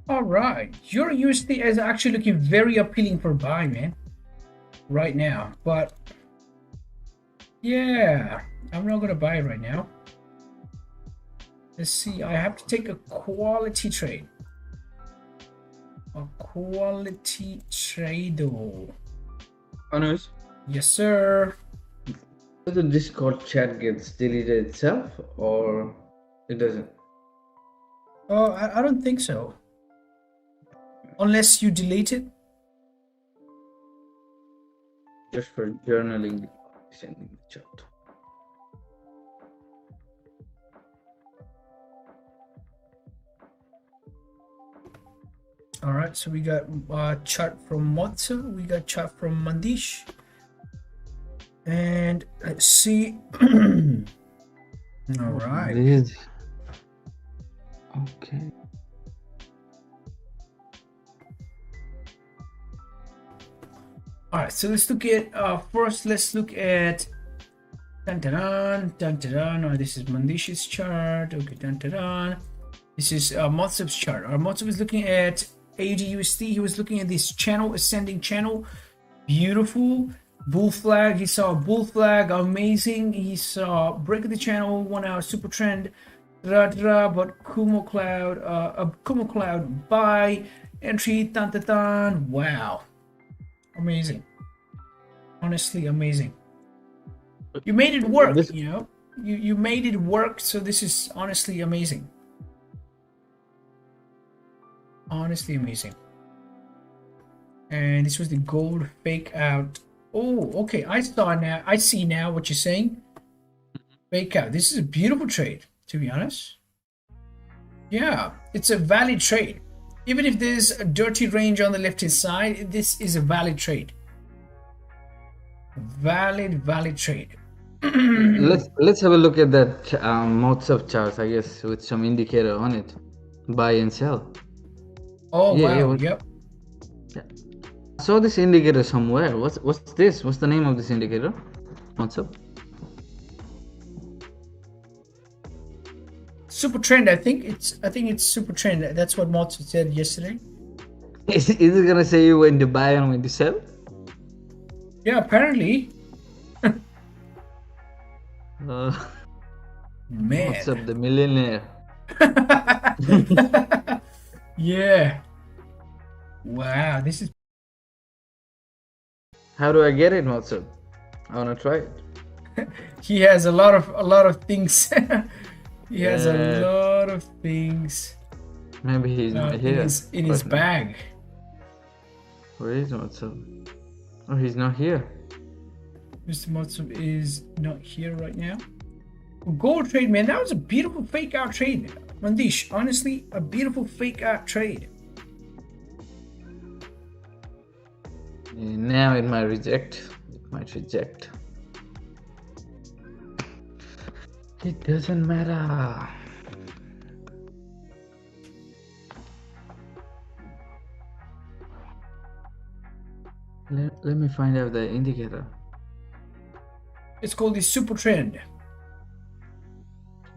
All right, your USD is actually looking very appealing for buy, man, right now. But yeah, I'm not gonna buy it right now. Let's see. I have to take a quality trade. A quality trade, though. Anush? Yes, sir. Does the Discord chat gets deleted itself, or it doesn't? Oh, I don't think so. Unless you delete it. Just for journaling, sending the chat. All right, so we got chart from Motsa, we got chart from Mandish, and let's see. All right. Okay. All right, so let's look at first. Let's look at dun dun dun dun dun. Oh, this is Mandish's chart. Okay, dun dun dun. This is Motsub's chart. Motsub is looking at AUD/USD. He was looking at this channel, ascending channel, beautiful bull flag. He saw a bull flag, amazing. He saw break of the channel, 1 hour super trend, but Kumo cloud buy entry, dun dun dun. Wow. Amazing. honestly amazing. You made it work, This- you know. You made it work, so this is honestly amazing. Honestly amazing. And this was the gold fake out. Oh, okay. I see now what you're saying. Fake out. This is a beautiful trade, to be honest. Yeah, it's a valid trade. Even if there's a dirty range on the left-hand side, this is a valid trade. Valid trade. let's have a look at that modes of charts, I guess, with some indicator on it. Buy and sell. Oh, Yeah, wow. yeah, Yep. I saw this indicator somewhere. What's this? What's the name of this indicator? What's up? Super trend. I think it's super trend. That's what Motsu said yesterday. Is it gonna say you when to buy and when to sell? Yeah, apparently. Man. What's up, the millionaire? Yeah. Wow, this is. How do I get it? What's up? I wanna try it. He has a lot of things. He has a Yeah. lot of things Maybe he's not here. in his right now. bag. Where is what's up? Oh, he's not here. Mr. Motsu is not here right now. Gold trade, man. That was a beautiful fake out trade. Mandish, honestly, a beautiful fake out trade. Now it might reject. It might reject. It doesn't matter. Let me find out the indicator. It's called the super trend.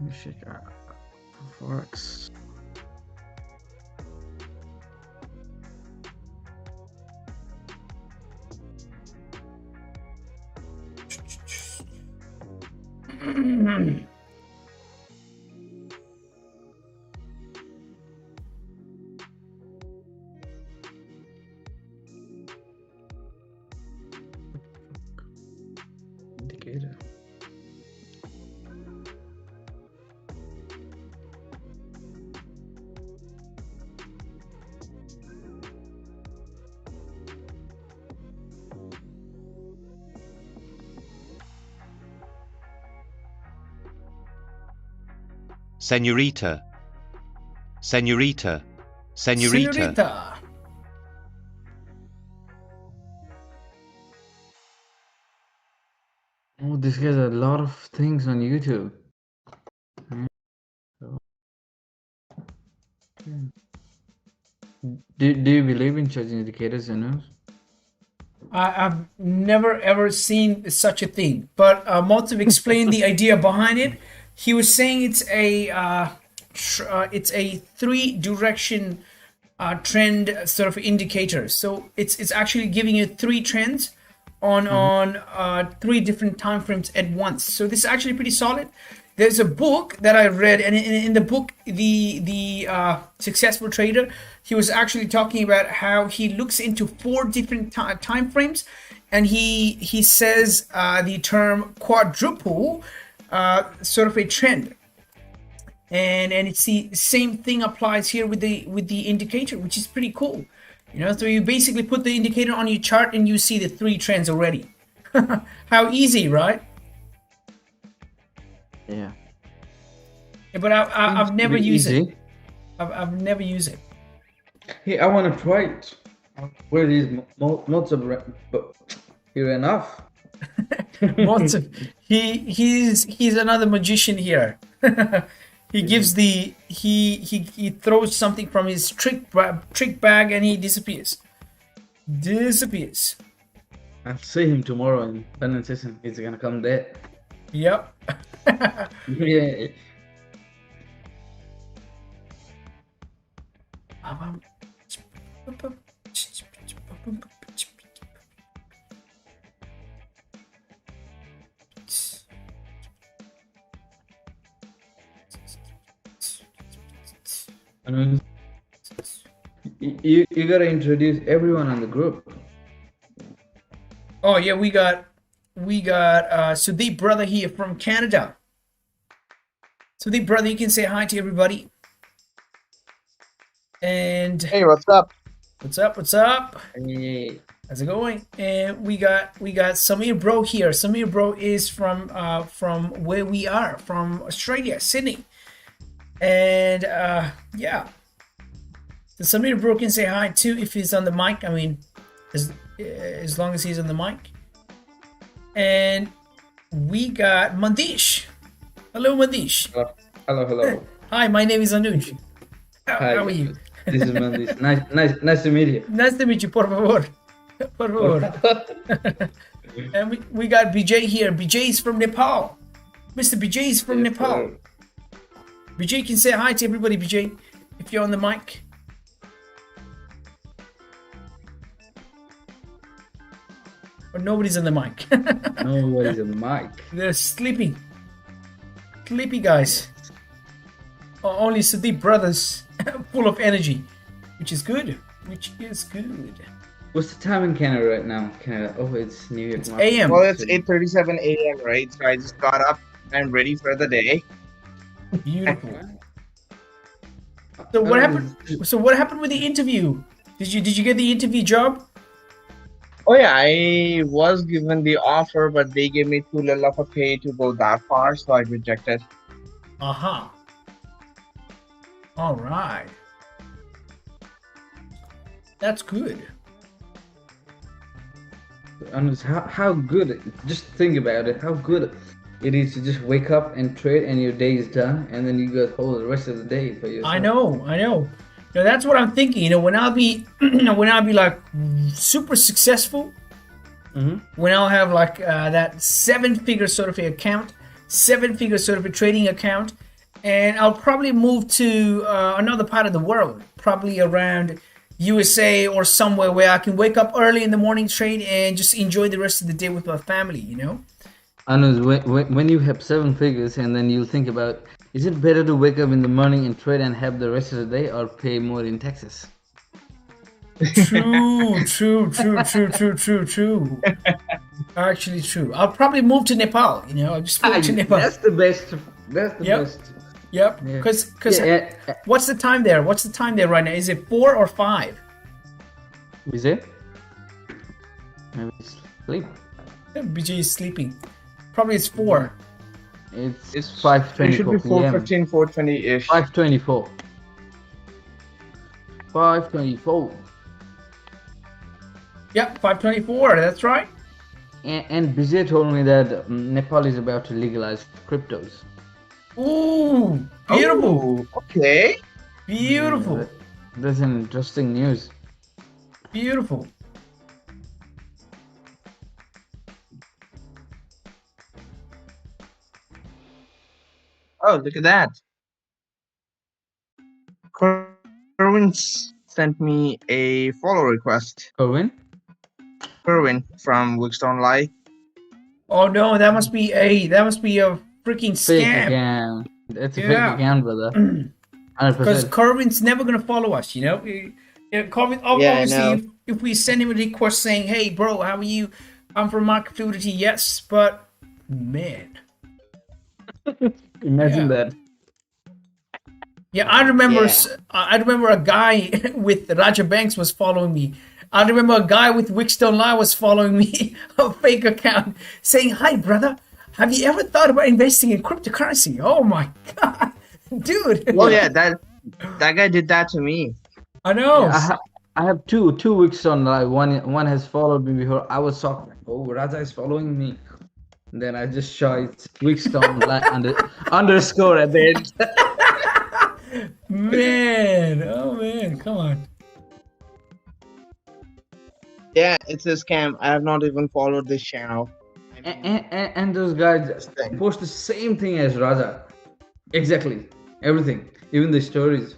Let me check out Forex. Indicator. Senorita. Senorita. Senorita. Senorita. Oh, this guy's a lot of things on YouTube. Do you believe in charging indicators and news? I've never ever seen such a thing, but Motsu explained the idea behind it. He was saying it's a three-direction trend sort of indicator. So it's actually giving you three trends on three different time frames at once. So this is actually pretty solid. There's a book that I read, and in the book, the successful trader, he was actually talking about how he looks into four different time frames, and he says the term quadruple sort of a trend, and it's the same thing applies here with the indicator, which is pretty cool. You know, so you basically put the indicator on your chart and you see the three trends already. How easy, right? Yeah. Yeah, but I've never Pretty used it. easy. I've never used it. Hey, I want to try it. Where is modes of but he ran off. He's another magician here. He gives he throws something from his trick bag and he disappears. I'll see him tomorrow in London session. He's gonna come there. Yep. Yeah. I mean, you gotta introduce everyone on the group. Oh yeah, we got Sudeep brother here from Canada. Sudeep brother, you can say hi to everybody. And Hey, what's up? what's up? What's up? Hey. How's it going? And we got Samir bro here. Samir bro is from where we are, from Australia, Sydney. And yeah. So Samir bro can say hi too if he's on the mic. I mean, as long as he's on the mic. And we got Mandish. Hello, Mandish. Hello. Hi, my name is Anuj. Hi. How are you? This is Mandish. Nice to meet you. Nice to meet you, por favor. Por favor. And we got BJ here. BJ is from Nepal. Mr. BJ is from Nepal. BJ can say hi to everybody, BJ, if you're on the mic. Or nobody's on the mic. Nobody's on the mic. They're sleeping. Sleepy guys. Only Sudeep brothers full of energy, which is good. What's the time in Canada right now? Canada. Oh, it's New York. It's AM. Well, it's 8:37 a.m. right? So I just got up and ready for the day. Beautiful. So what happened? So what happened with the interview? Did you get the interview job? Oh yeah, I was given the offer, but they gave me too little of a pay to go that far, so I rejected. All right. That's good. And how good, just think about it, how good it is to just wake up and trade and your day is done, and then you got the rest of the day for yourself. I know. Now that's what I'm thinking. You know, when I'll be, when I'll be like super successful, when I'll have like that 7-figure sort of a account, 7-figure sort of a trading account, and I'll probably move to another part of the world, probably around USA or somewhere where I can wake up early in the morning, trade, and just enjoy the rest of the day with my family. You know. I know when you have 7 figures, and then you think about, is it better to wake up in the morning and trade and have the rest of the day, or pay more in taxes? True. Actually, true. I'll probably move to Nepal. You know, I'll just move to Nepal. That's the best. That's the best. Yep. Because what's the time there? What's the time there right now? Is it 4 or 5? Is it? Maybe sleep. BJ is sleeping. Probably it's 4. It's 5:24. It should be 4:15, 4:20-ish. 5:24. 5:24. Yep, 5:24. That's right. And Vijay told me that Nepal is about to legalize cryptos. Ooh, beautiful. Oh, okay. Beautiful. That's an interesting news. Beautiful. Oh, look at that. Kerwin sent me a follow request. Kerwin from Wickstone Live. Oh no, that must be a freaking fake scam. account. That's a fake account, brother. 100%. Because Kerwin's never gonna follow us, you know. Kerwin, obviously, if we send him a request saying, "Hey, bro, how are you? I'm from Market Fluidity," yes, but man. Imagine that. Yeah, I remember a guy with Raja Banks was following me. I remember a guy with Wickstone Live was following me, a fake account, saying, "Hi, brother. Have you ever thought about investing in cryptocurrency?" Oh my god, dude. Well, yeah, that guy did that to me. I know. Yeah, I have two Wickstone Live. One has followed me before. I was shocked. Oh, Raja is following me. And then I just saw it's Wickstone Live underscore at the end. Man, oh man, come on. Yeah, it's a scam. I have not even followed this channel. And those guys post the same thing as Raja. Exactly. Everything. Even the stories.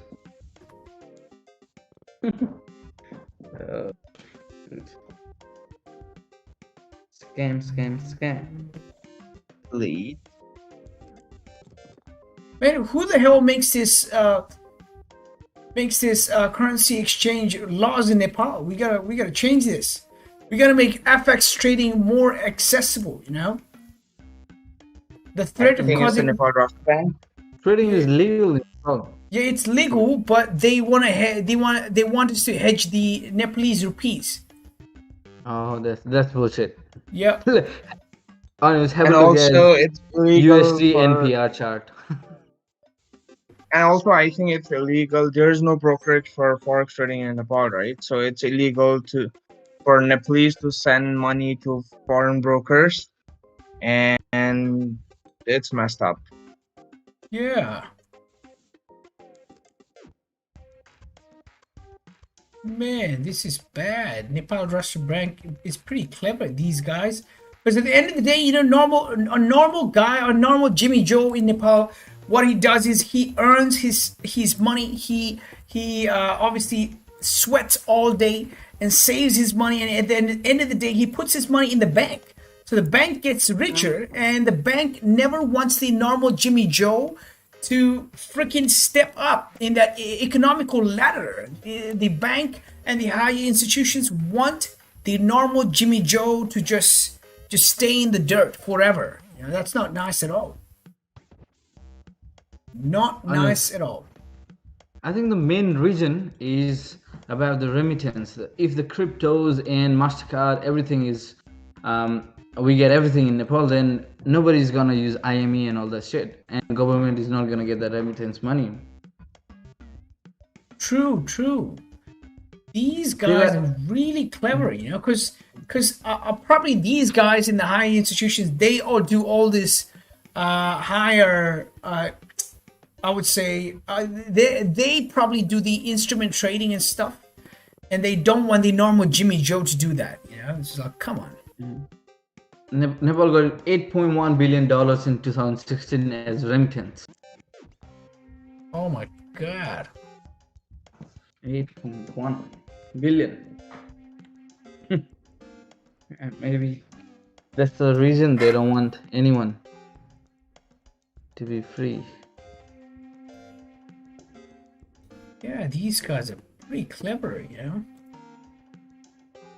Scam. Lead. Man, who the hell makes this currency exchange laws in Nepal? We gotta change this. We gotta make FX trading more accessible. You know, the threat I of think it's the causing Nepal Trust Bank. Trading is legal in Nepal. yeah, it's legal, but they want us to hedge the Nepalese rupees. Oh, that's bullshit. Yeah, Anyways, have And a look also, at it's illegal USD for. NPR chart. And also, I think it's illegal. There is no brokerage for forex trading in Nepal, right? So it's illegal for Nepalese to send money to foreign brokers, and it's messed up. yeah. Man, this is bad. Nepal Russian Bank is pretty clever, these guys. Because at the end of the day, you know, a normal guy, a normal Jimmy Joe in Nepal, what he does is he earns his money. He obviously sweats all day and saves his money, and at the end of the day, he puts his money in the bank. So the bank gets richer, and the bank never wants the normal Jimmy Joe to freaking step up in that economical ladder. The bank and the higher institutions want the normal Jimmy Joe to just stay in the dirt forever. You know, that's not nice at all. Not nice at all. I think the main reason is about the remittance. If the cryptos and MasterCard, everything is, we get everything in Nepal, then nobody's gonna use IME and all that shit, and government is not gonna get that remittance money. True. These guys are really clever, you know, because probably these guys in the higher institutions, they all do all this higher. I would say they probably do the instrument trading and stuff, and they don't want the normal Jimmy Joe to do that. You know, it's like, come on. Nepal got $8.1 billion in 2016 as remittance. Oh my god. 8.1 billion. And maybe that's the reason they don't want anyone to be free. Yeah, these guys are pretty clever, you know.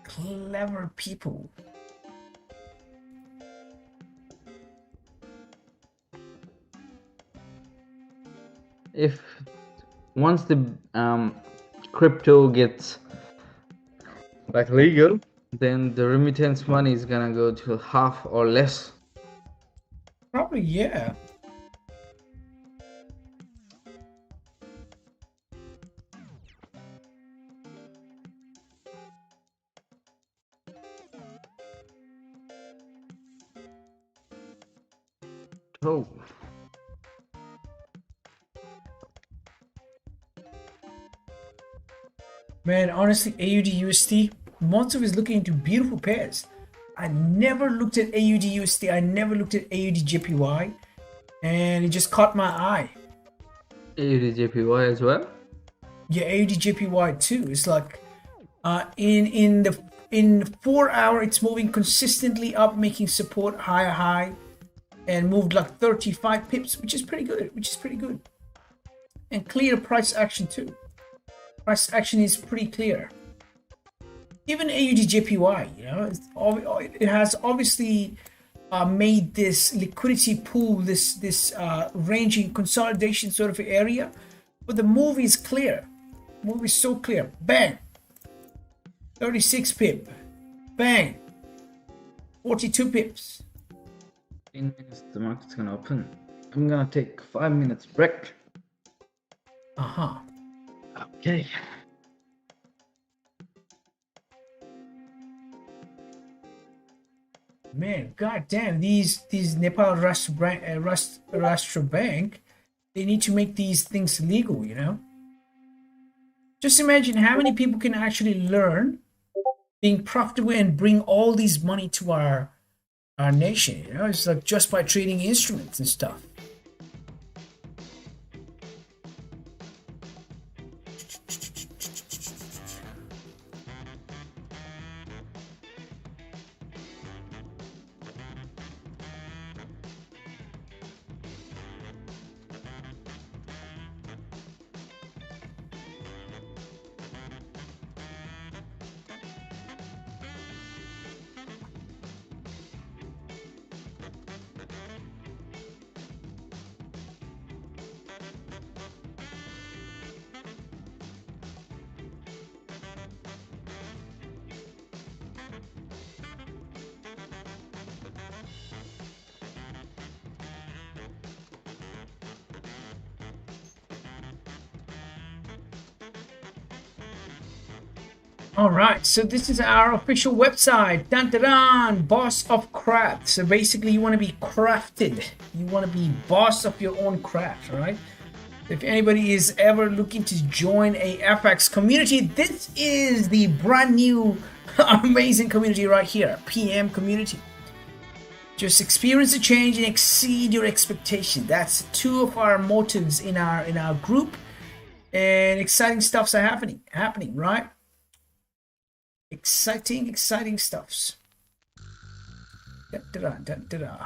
Clever people. If once the crypto gets like legal, then the remittance money is gonna go to half or less. Probably, yeah. Oh. Man, honestly, AUD USD, Monster is looking into beautiful pairs. I never looked at AUD USD, I never looked at AUD JPY, and it just caught my eye. AUD JPY as well? Yeah, AUD JPY too. It's like in 4 hour, it's moving consistently up, making support high, and moved like 35 pips, which is pretty good. And clear price action too. Price action is pretty clear. Even AUD JPY, you know, it has obviously made this liquidity pool, this ranging consolidation sort of area, but the move is clear. Move is so clear. Bang, 36 pip. Bang, 42 pips. In minutes, the market's gonna open. I'm gonna take 5 minutes break. Okay. Man, goddamn, these Nepal Rashtra Bank, they need to make these things legal, you know. Just imagine how many people can actually learn being profitable and bring all these money to our nation. You know, it's like just by trading instruments and stuff. All right, so this is our official website. Dun, dun, dun, boss of craft. So basically, you want to be crafted. You want to be boss of your own craft, all right? If anybody is ever looking to join a FX community, this is the brand new, amazing community right here, PM community. Just experience a change and exceed your expectation. That's two of our motives in our group, and exciting stuffs are happening, right? Exciting stuffs. Da, da, da, da, da.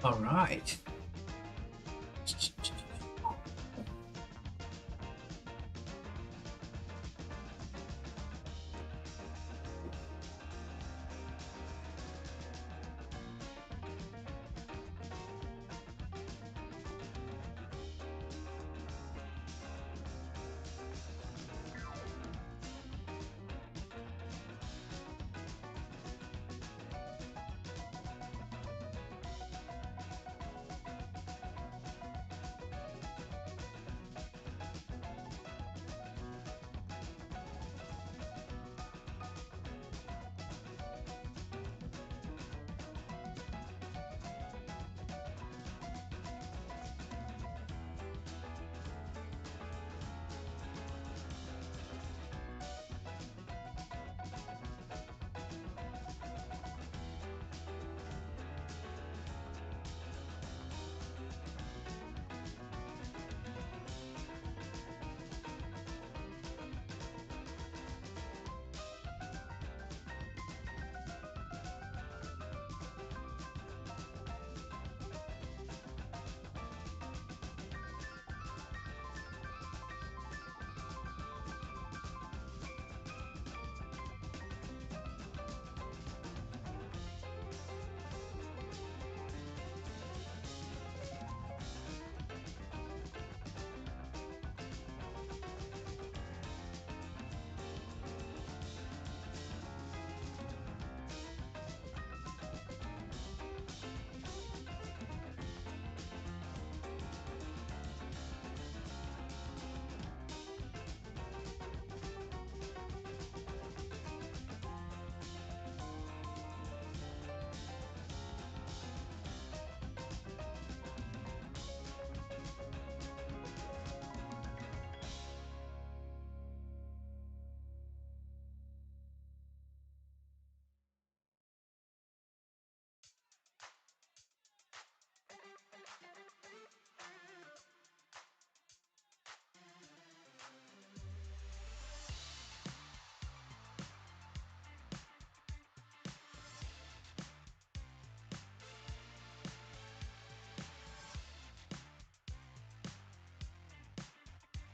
All right.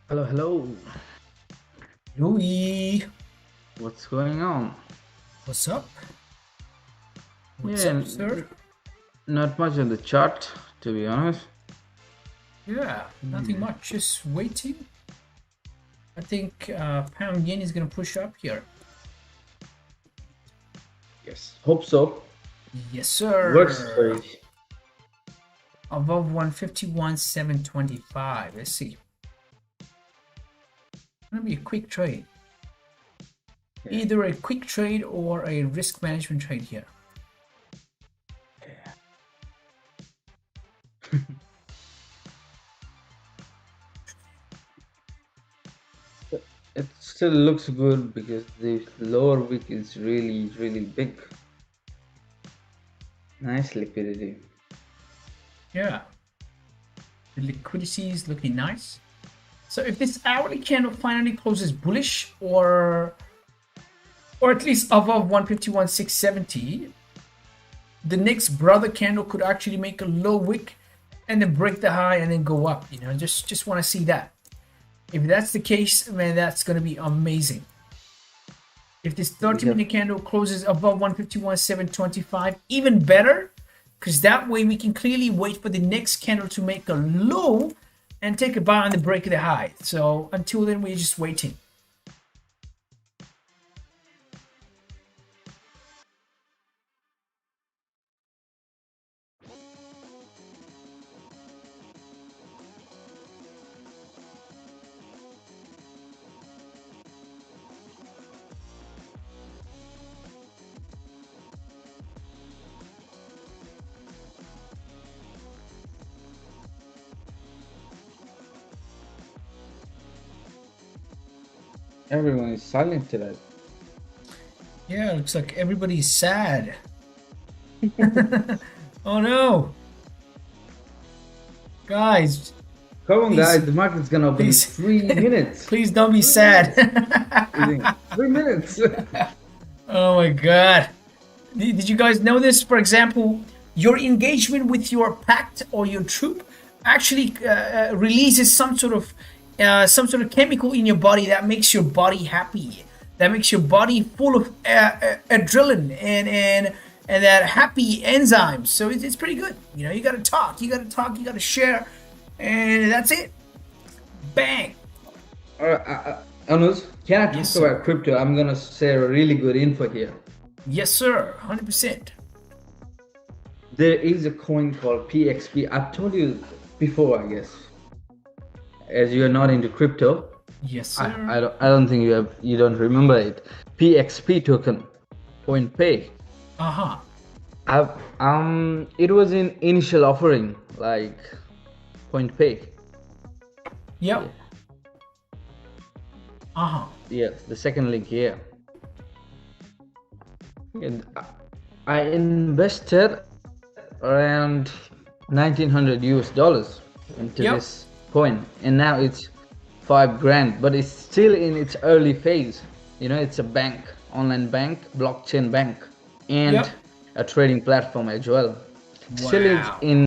Hello, hello. Louis, What's going on? what's up? What's Yeah, up, sir? Not much on the chart, to be honest. Yeah, nothing much. Just waiting. I think pound yen is going to push up here. Yes. Hope so. Yes, sir. Works for you. Above 151,725. Let's see. Gonna be a quick trade. Yeah. Either a quick trade or a risk management trade here. It still looks good because the lower wick is really, really big. Nice liquidity. Yeah. The liquidity is looking nice. So if this hourly candle finally closes bullish or at least above 151,670, the next brother candle could actually make a low wick and then break the high and then go up. You know, just want to see that. If that's the case, man, that's going to be amazing. If this 30-minute candle closes above 151,725, even better, because that way we can clearly wait for the next candle to make a low and take a buy on the break of the high. So until then, we're just waiting. Everyone is silent today. Yeah, looks like everybody's sad. Oh no. Guys, Come on, Please. guys. The market's gonna open in Please. 3 minutes. please don't be sad. 3 minutes. Oh my god. Did you guys know this? For example, your engagement with your pact or your troop actually releases some sort of chemical in your body that makes your body happy, that makes your body full of adrenaline and that happy enzymes. So it's pretty good. You know, you gotta talk, you gotta share, and that's it. Bang. Anuj, can I talk Yes, sir. about crypto? I'm gonna share a really good info here. Yes, sir. 100%. There is a coin called PXP. I've told you before, I guess. As you are not into crypto, Yes, sir. I don't think you don't remember it. PXP token, Point Pay. It was in initial offering, like Point Pay. Yep. Yeah, the second link here. And I invested around $1,900 into Yep. this coin, and now it's $5 grand, but it's still in its early phase. You know, it's a bank, online bank, blockchain bank, and Yep. a trading platform as well. Still it's Wow. in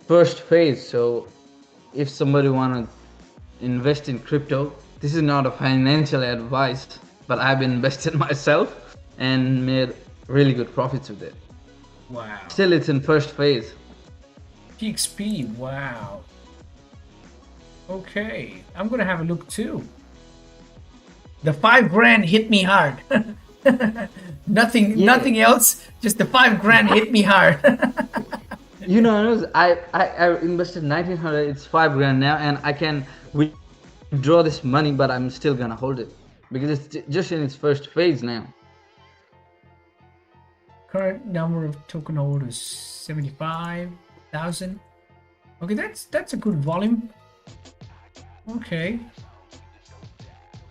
first phase. So if somebody wanna invest in crypto, this is not a financial advice, but I've invested myself and made really good profits with it. Wow. Still it's in first phase. PXP. Wow. Okay, I'm gonna have a look too. The $5 grand hit me hard. Nothing else. Just the $5 grand hit me hard. You know, I invested 1,900. It's $5 grand now, and I can withdraw this money, but I'm still gonna hold it because it's just in its first phase now. Current number of token holders 75,000. Okay, that's a good volume. Okay.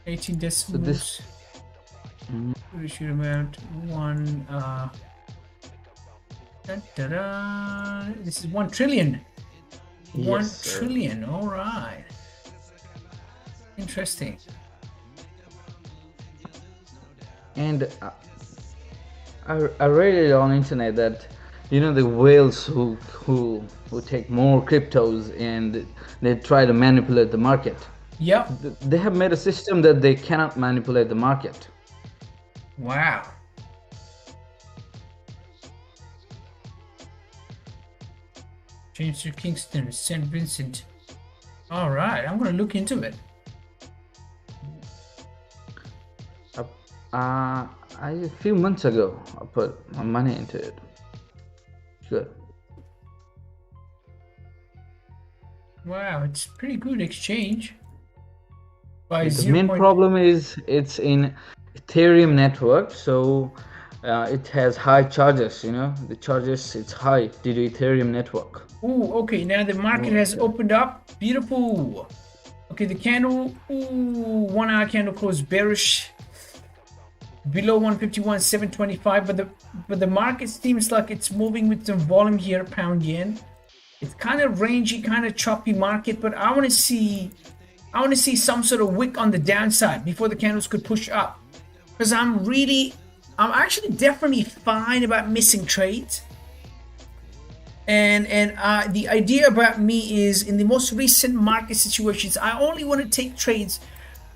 18 decimals. Issue amount 1. This is 1 trillion. Yes, 1 sir. trillion. All right. Interesting. And I read it on internet that, you know, the whales who take more cryptos and they try to manipulate the market. Yep. They have made a system that they cannot manipulate the market. Wow. James to Kingston, St. Vincent. All right, I'm gonna look into it. A few months ago, I put my money into it. Good. Wow, it's pretty good exchange. By The main problem is it's in Ethereum network, so it has high charges. You know, the charges, it's high due to Ethereum network. Ooh, okay, now the market has opened up. Beautiful. Okay, the candle, 1 hour candle closed bearish below 151.725, but the market seems like it's moving with some volume here, pound yen. It's kind of rangy, kind of choppy market, but I want to see some sort of wick on the downside before the candles could push up, because I'm actually definitely fine about missing trades. And the idea about me is, in the most recent market situations, I only want to take trades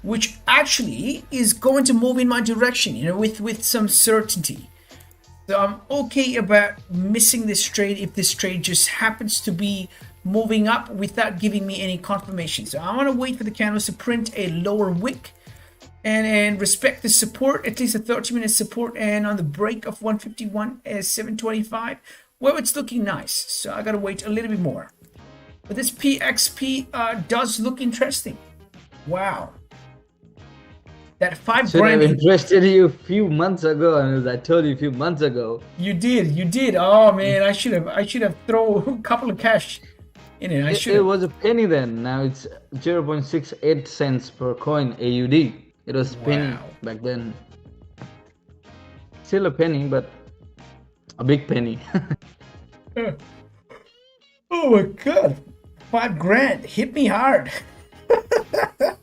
which actually is going to move in my direction, you know, with some certainty. So I'm okay about missing this trade if this trade just happens to be moving up without giving me any confirmation. So I want to wait for the candles to print a lower wick and respect the support, at least a 30-minute support, and on the break of 151.725, well, it's looking nice. So I gotta wait a little bit more. But this PXP does look interesting. Wow. That $5 Should grand. have interested you a few months ago, and I told you a few months ago. You did. Oh man, I should have thrown a couple of cash in it. It was a penny then. Now it's 0.68 cents per coin AUD. It was penny back then. Still a penny, but a big penny. Oh my god, $5 grand hit me hard.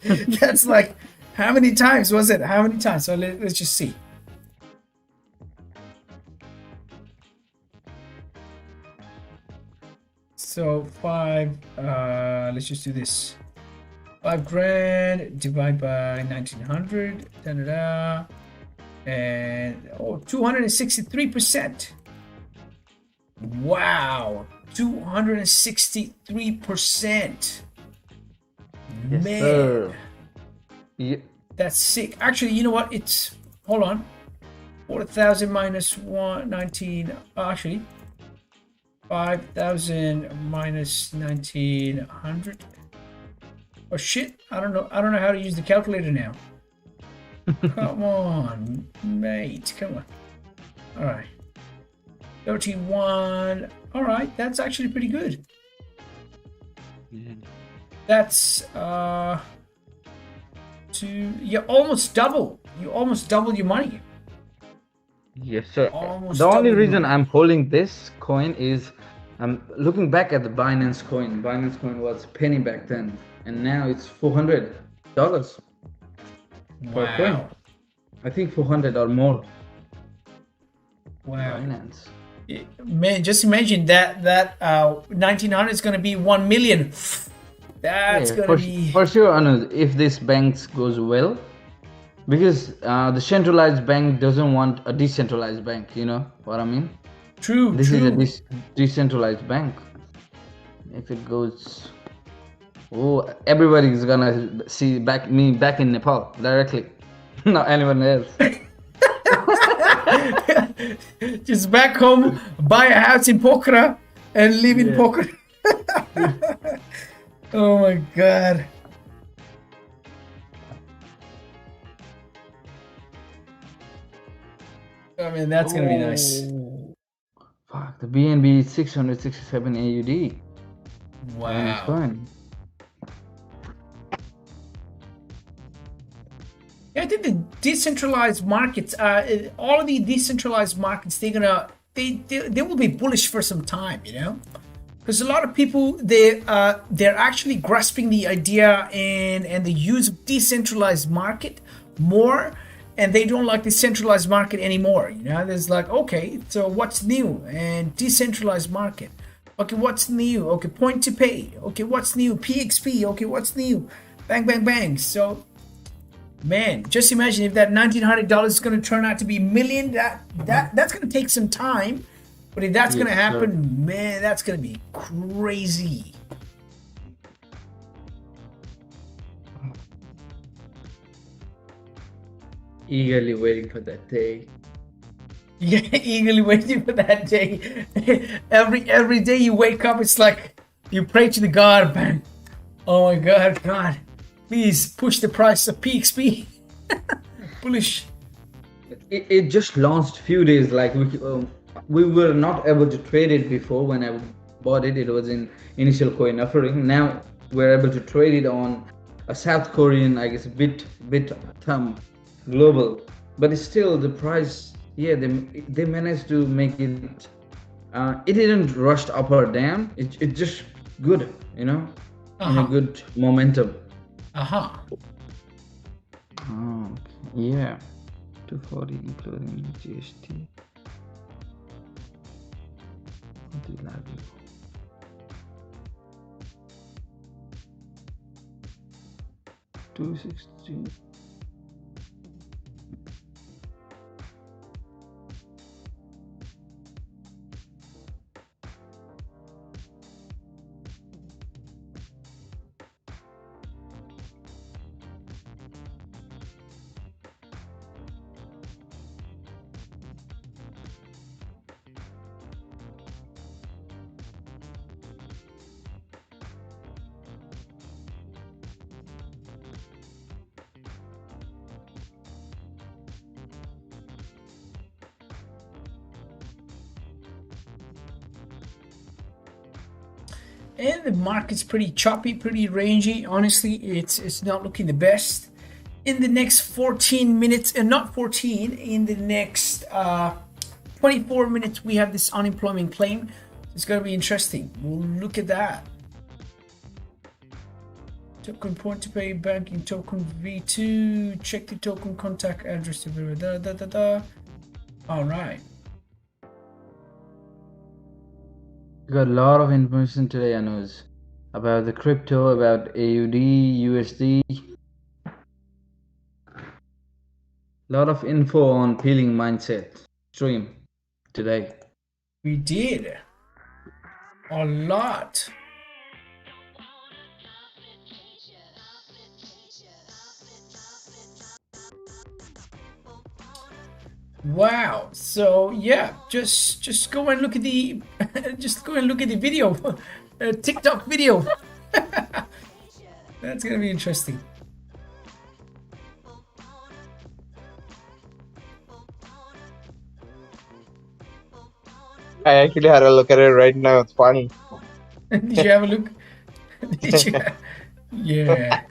That's like, how many times was it? How many times? So let's just see. So 5, let's just do this. 5 grand divided by 1900, da da da, and 263%. Wow, 263%. Yes, Man, sir. Yeah. that's sick. Actually, you know what? It's, hold on, 4,000 minus 119. Actually, 5,000 minus 1900. Oh shit! I don't know how to use the calculator now. Come on, mate. Come on. All right. 31. All right, that's actually pretty good. Yeah. That's you almost double. You almost double your money. Yes, sir. Almost The only double reason money. I'm holding this coin is I'm looking back at the Binance coin. Binance coin was penny back then, and now it's $400 per coin. Wow. I think 400 or more. Wow. Binance. Man, just imagine that 1900 is going to be 1 million. That's Yeah, going for, to be for sure, Anuj, if this banks goes well, because the centralized bank doesn't want a decentralized bank. You know what I mean? true. This is a True. decentralized bank. If it goes, oh, everybody is gonna see me back in Nepal directly, not anyone else. Just back home, buy a house in Pokhara and live in Yeah. Pokhara. Oh my god. I mean, that's gonna be nice. Oh, fuck, the BNB 667 AUD. Binance Wow. coin. Yeah, I think the decentralized markets, all of the decentralized markets, they will be bullish for some time, you know, because a lot of people they're actually grasping the idea and the use of decentralized market more, and they don't like the centralized market anymore. You know, there's like, okay, so what's new? And decentralized market. Okay, what's new? Okay, point to pay. Okay, what's new? PXP. Okay, what's new? Bang, bang, bang. So, man, just imagine if that $1,900 is going to turn out to be million. That's going to take some time, but if that's going to Yes, sir. happen, man, that's going to be crazy. Eagerly waiting for that day. Yeah, eagerly waiting for that day. Every day you wake up, it's like you pray to the God, man. Oh my God, God, please push the price of PXP. Bullish. It just launched few days. Like we were not able to trade it before. When I bought it, it was in initial coin offering. Now we're able to trade it on a South Korean, I guess, bit global. But it's still the price. Yeah, they managed to make it. It didn't rush up or down. It just good, you know, in a good momentum. Uh-huh. Oh, yeah. 240 including GST. Multi-level. $260. And the market's pretty choppy, pretty rangy. Honestly, it's not looking the best. In the next 14 minutes, and not 14, in the next 24 minutes, we have this unemployment claim. It's going to be interesting. We'll look at that. Token point to pay, banking token V2. Check the token contact address. All right. We got a lot of information today, Anuj, about the crypto, about AUD, USD. Lot of info on peeling mindset stream today. We did a lot. Wow. So yeah, just go and look at the just go and look at the video, TikTok video. That's gonna be interesting. I actually had a look at it right now. It's funny. Did you have a look? Did you? Yeah.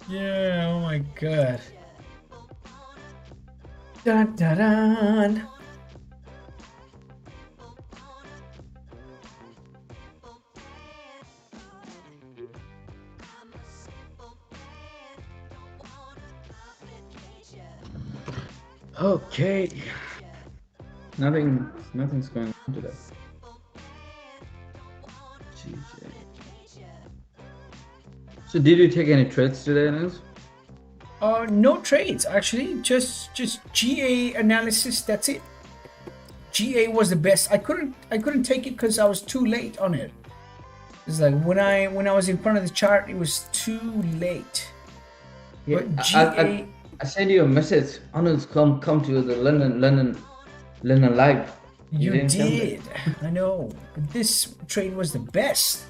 Yeah. Oh my god. Dun dun dun. Okay. Nothing's going on today. GJ. So did you take any trades today, Anuj? No trades actually. Just GA analysis. That's it. GA was the best. I couldn't take it because I was too late on it. It's like when I was in front of the chart, it was too late. Yeah, But GA. I sent you a message. Anuj, come to the London live. You didn't come there. did. I know. But this trade was the best.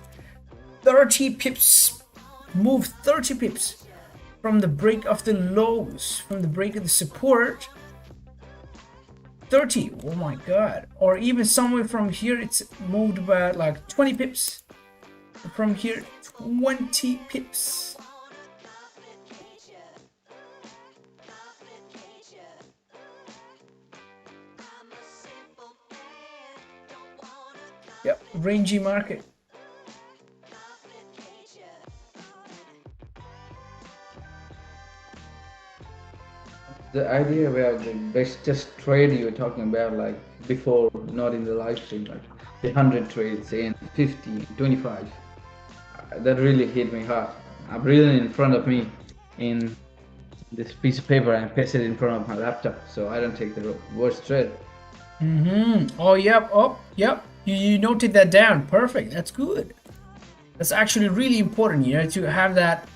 30 pips. Moved 30 pips from the break of the lows, from the break of the support. 30. Oh my god. Or even somewhere from here, it's moved about like 20 pips. From here, 20 pips. Yep, rangy market. The idea about the bestest trade you were talking about, like before, not in the live stream, like the 100 trades and 50, 25, that really hit me hard. I've written in front of me in this piece of paper and pasted it in front of my laptop, so I don't take the worst trade. Oh, yep. Oh, yep. You noted that down. Perfect. That's good. That's actually really important, to have that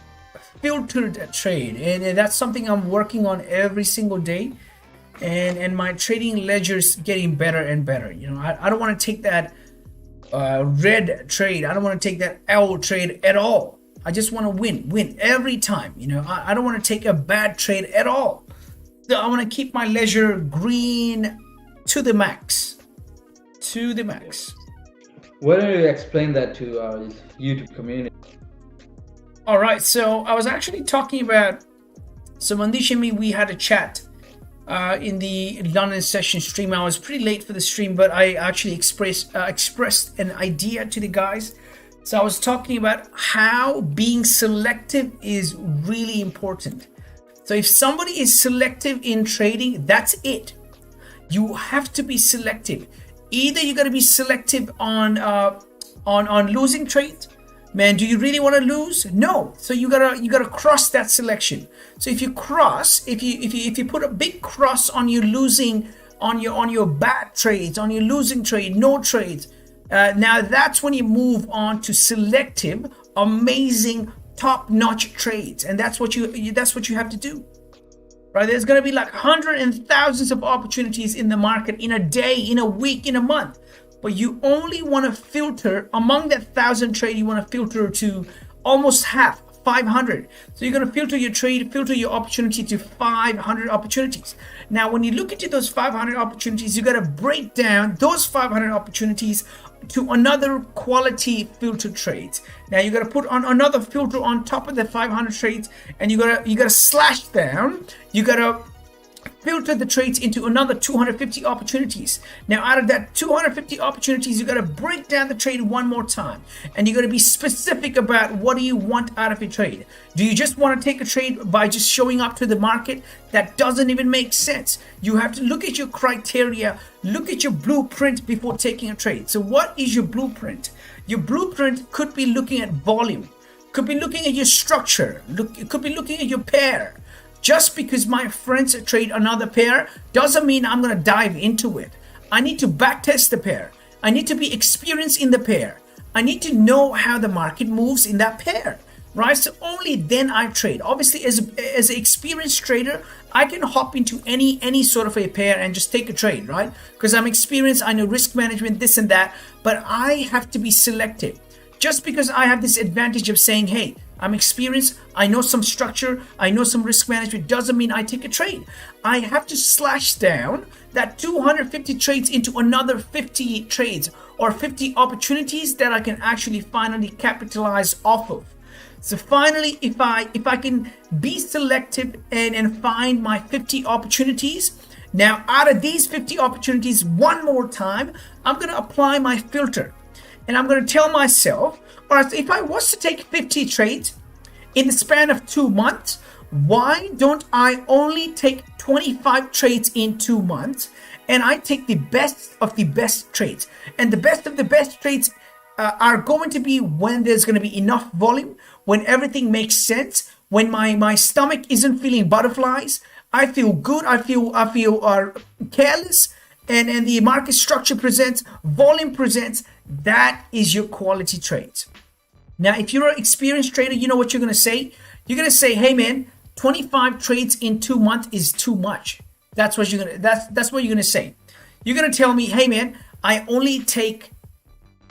filtered trade, and that's something I'm working on every single day. And my trading ledger's getting better and better. I don't want to take that red trade. I don't want to take that L trade at all. I just want to win every time. I don't want to take a bad trade at all. So I want to keep my ledger green to the max. Why don't you explain that to our YouTube community? All right, so I was actually talking about, so Mandish and me, we had a chat in the London session stream. I was pretty late for the stream, but I actually expressed an idea to the guys. So I was talking about how being selective is really important. So if somebody is selective in trading, that's it. You have to be selective. Either you got to be selective on losing trades. Man, do you really want to lose? No. So you gotta cross that selection. So if you put a big cross on you losing, on your bad trades, on your losing trade, no trades. Now that's when you move on to selective, amazing, top-notch trades, and that's what you have to do. Right? There's gonna be like hundreds and thousands of opportunities in the market in a day, in a week, in a month. But you only want to filter among that 1,000 trade. You want to filter to almost half, 500. So you're going to filter your trade, filter your opportunity to 500 opportunities. Now, when you look into those 500 opportunities, you got to break down those 500 opportunities to another quality filter trades. Now you got to put on another filter on top of the 500 trades, and you got to slash down. You got to filter the trades into another 250 opportunities. Now, out of that 250 opportunities, you got to break down the trade one more time, and you got to be specific about what do you want out of a trade. Do you just want to take a trade by just showing up to the market? That doesn't even make sense. You have to look at your criteria, look at your blueprint before taking a trade. So what is your blueprint? Your blueprint could be looking at volume, could be looking at your structure, it could be looking at your pair. Just because my friends trade another pair doesn't mean I'm going to dive into it. I need to backtest the pair. I need to be experienced in the pair. I need to know how the market moves in that pair, right? So only then I trade. Obviously, as an experienced trader, I can hop into any sort of a pair and just take a trade, right? Because I'm experienced, I know risk management, this and that, but I have to be selective. Just because I have this advantage of saying, hey, I'm experienced, I know some structure, I know some risk management, doesn't mean I take a trade. I have to slash down that 250 trades into another 50 trades or 50 opportunities that I can actually finally capitalize off of. So finally, if I can be selective and find my 50 opportunities, now out of these 50 opportunities, one more time, I'm going to apply my filter. And I'm going to tell myself, all right, if I was to take 50 trades in the span of 2 months, why don't I only take 25 trades in 2 months and I take the best of the best trades? And the best of the best trades are going to be when there's going to be enough volume, when everything makes sense, when my stomach isn't feeling butterflies, I feel good, I feel careless, and the market structure presents, volume presents. That is your quality trades. Now, if you're an experienced trader, you know what you're going to say. You're going to say, hey man, 25 trades in 2 months is too much. That's what you're going to, that's what you're going to say. You're going to tell me, hey man, I only take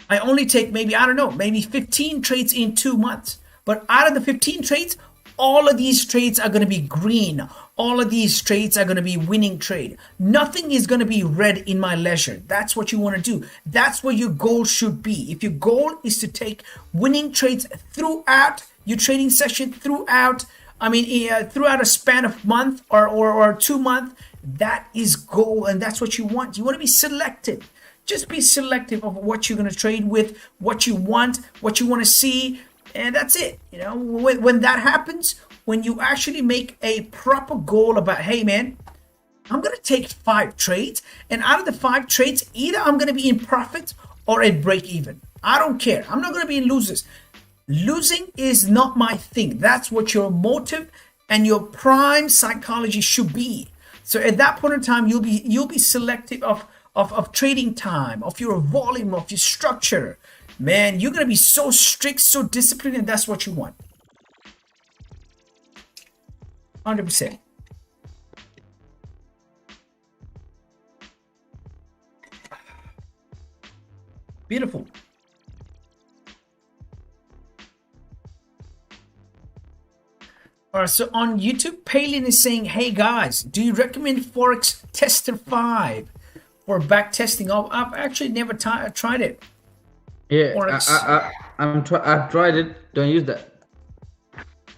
maybe, I don't know, maybe 15 trades in 2 months. But out of the 15 trades, all of these trades are going to be green. All of these trades are going to be winning trade. Nothing is going to be red in my leisure. That's what you want to do. That's what your goal should be. If your goal is to take winning trades throughout your trading session, throughout a span of month or 2 months, that is goal, and that's what you want. You want to be selective. Just be selective of what you're going to trade with, what you want to see, and that's it. You know, when that happens, when you actually make a proper goal about, hey man, I'm going to take 5 trades, and out of the 5 trades, either I'm going to be in profit or at break even. I don't care. I'm not going to be in losers. Losing is not my thing. That's what your motive and your prime psychology should be. So at that point in time, you'll be selective of trading time, of your volume, of your structure. Man, you're going to be so strict, so disciplined, and that's what you want. 100%. Beautiful. All right, so on YouTube, Palin is saying, hey guys, do you recommend Forex Tester 5 for back testing? I've actually never tried it. Yeah, I've tried it. Don't use that.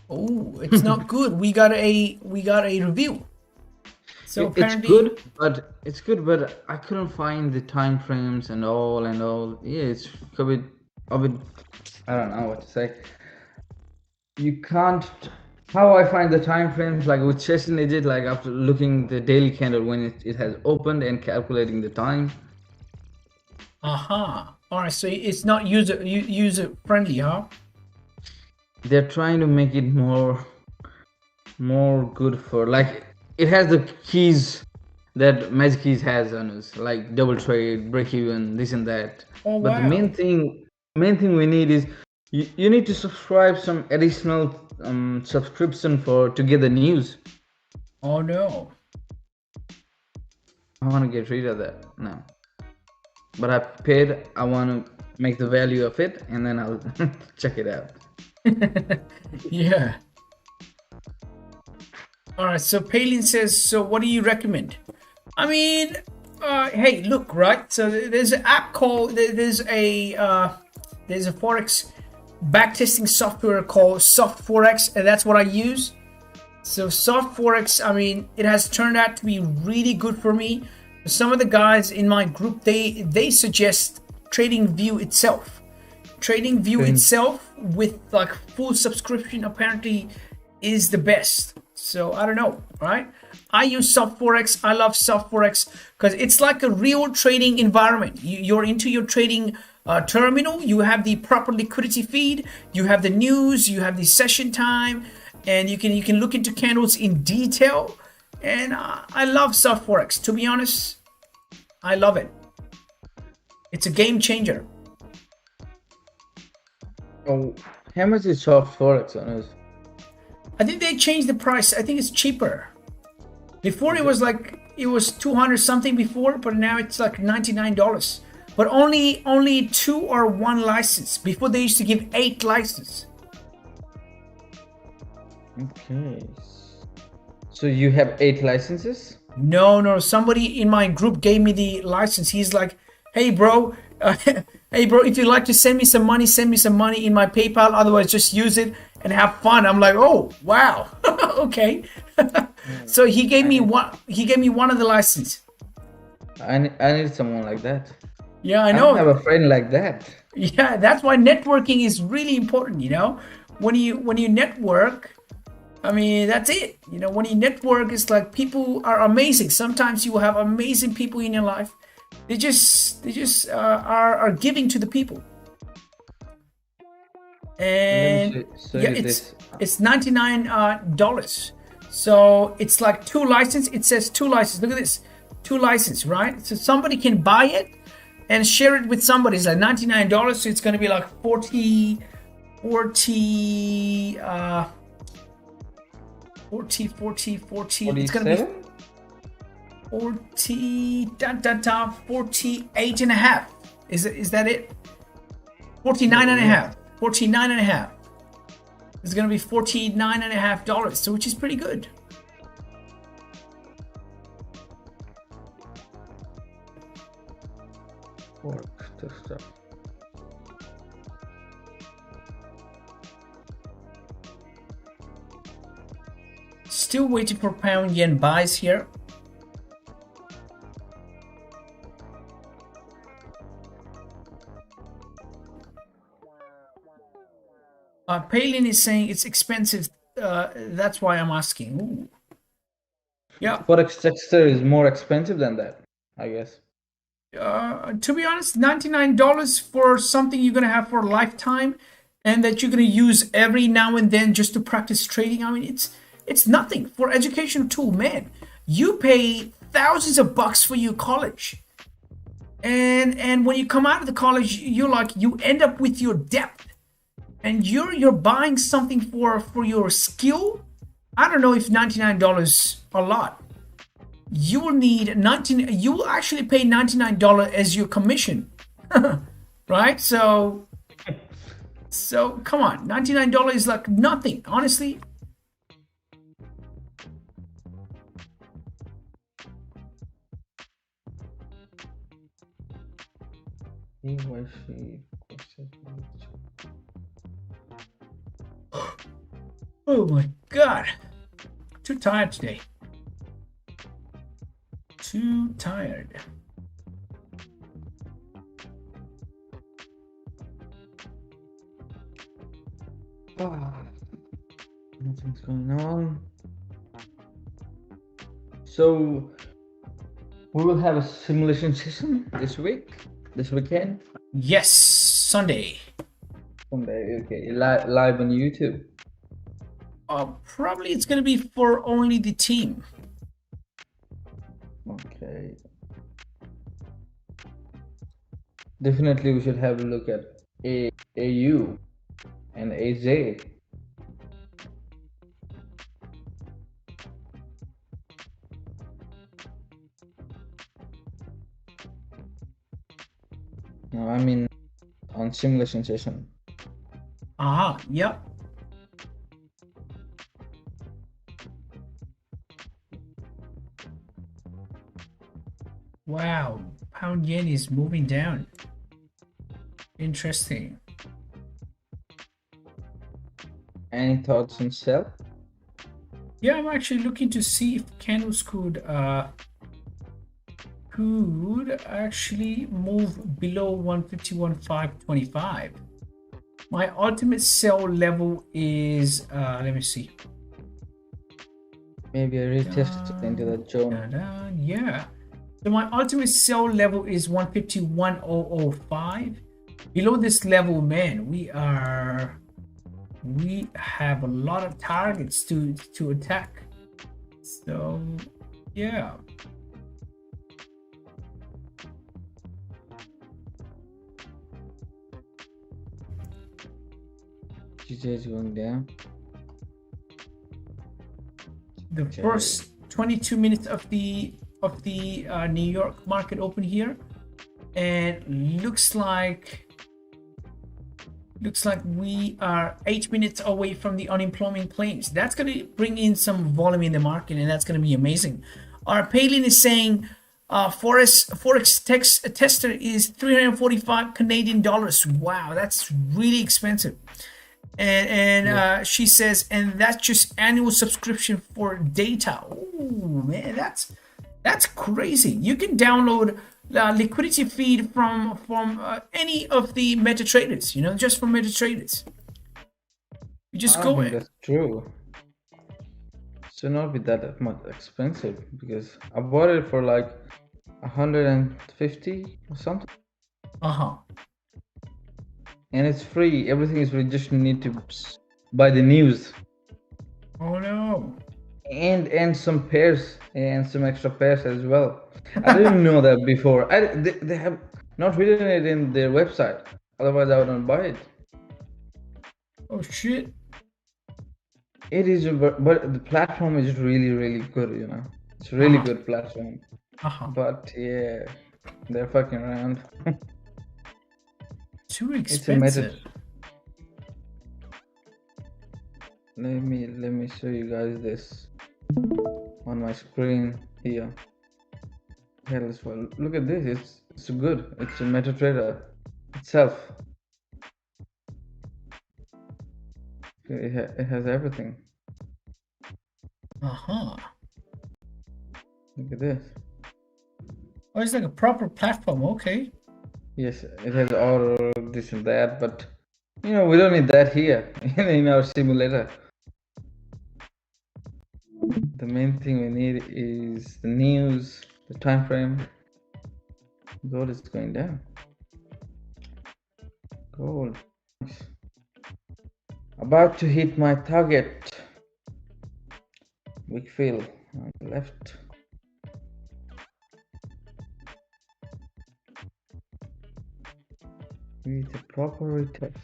Oh, it's not good. We got a review. So apparently, it's good, but I couldn't find the time frames and all. Yeah, it's a bit, I don't know what to say. You can't. How I find the time frames, like with Session Edit, like after looking the daily candle when it has opened and calculating the time. All right, so it's not user friendly, huh? They're trying to make it more good for, like, it has the keys that Magic Keys has on us, like double trade, break even, this and that. Oh, but wow. The main thing we need is you need to subscribe some additional subscription to get the news. Oh no. I want to get rid of that now. But I paid, I want to make the value of it, and then I'll check it out. Yeah. All right, so Palin says, so what do you recommend? I mean, hey, look, right? So there's an app called, there's a Forex backtesting software called Soft Forex, and that's what I use. So soft forex, I mean, it has turned out to be really good for me. Some of the guys in my group, they suggest TradingView itself. TradingView itself with like full subscription apparently is the best. So I don't know, right? I use soft forex. I love soft forex because it's like a real trading environment. You're into your trading terminal. You have the proper liquidity feed. You have the news. You have the session time, and you can look into candles in detail. And I love soft forex. To be honest, I love it. It's a game changer. Oh, how much is soft forex on us? I think they changed the price. I think it's cheaper. Before it was like, it was 200 something before, but now it's like $99. But only 2 or 1 license. Before they used to give 8 licenses. Okay. So you have 8 licenses? No. Somebody in my group gave me the license. He's like, hey bro, if you'd like to send me some money in my PayPal. Otherwise, just use it and have fun. I'm like, oh wow, okay. So he gave me one. He gave me one of the license. I need someone like that. Yeah, I I know. don't have a friend like that. Yeah, that's why networking is really important. You know, when you network, I mean, that's it. You know, when you network, it's like people are amazing. Sometimes you will have amazing people in your life. They just are giving to the people. And yeah, it's $99. So it's like 2 license. It says 2 license. Look at this, 2 license, right? So somebody can buy it and share it with somebody. It's like $99. So it's going to be like 40. It's going to be 48 and a half. Is that it? 49 and a half. 49 and a half. It's going to be $49 and a half, so which is pretty good. Still waiting for pound yen buys here. Palin is saying it's expensive. That's why I'm asking. Ooh. Yeah. Forex sector is more expensive than that, I guess. To be honest, $99 for something you're gonna have for a lifetime, and that you're gonna use every now and then just to practice trading. I mean, it's nothing for educational tool, man. You pay thousands of bucks for your college, and when you come out of the college, you end up with your debt. And you're buying something for your skill. I don't know if $99 a lot. You will need you will actually pay $99 as your commission. Right? So come on, $99 is like nothing, honestly. Oh my god. Too tired today. Too tired. Nothing's going on. So we will have a simulation session this weekend. Yes, Sunday. Okay, live on YouTube. Probably it's gonna be for only the team. Okay. Definitely we should have a look at AU and AJ. No, I mean on simulation session. Yep. Wow, pound yen is moving down. Interesting. Any thoughts on sell? Yeah, I'm actually looking to see if candles could actually move below 151.525. My ultimate sell level is let me see. Maybe I retest into that zone. Yeah. So my ultimate sell level is 151.005. Below this level, man, we have a lot of targets to attack. So yeah. GJ is going down. The first 22 minutes of the New York market open here, and looks like we are 8 minutes away from the unemployment claims. That's going to bring in some volume in the market, and that's going to be amazing. Our Palin is saying Forex tester is 345 Canadian dollars. Wow, that's really expensive. And she says, and that's just annual subscription for data. Oh man, that's crazy. You can download liquidity feed from any of the MetaTraders, just from MetaTraders. You just go in. That's true. Should not be that much expensive, because I bought it for like 150 or something. And it's free. Everything is free. Just need to buy the news. Oh no. And some pairs and some extra pairs as well. I didn't know that before. They have not written it in their website. Otherwise, I wouldn't buy it. Oh shit. It is, but the platform is really, really good. It's a really good platform. But yeah, they're fucking around. Too expensive. Let me show you guys this on my screen here. Hell as well. Look at this. It's good. It's a MetaTrader itself. It has everything. Look at this. Oh, it's like a proper platform. Okay. Yes, it has all this and that, but we don't need that here in our simulator. The main thing we need is the news, the time frame. Gold is going down. Gold. About to hit my target. Weak fill on the left. With a proper retest.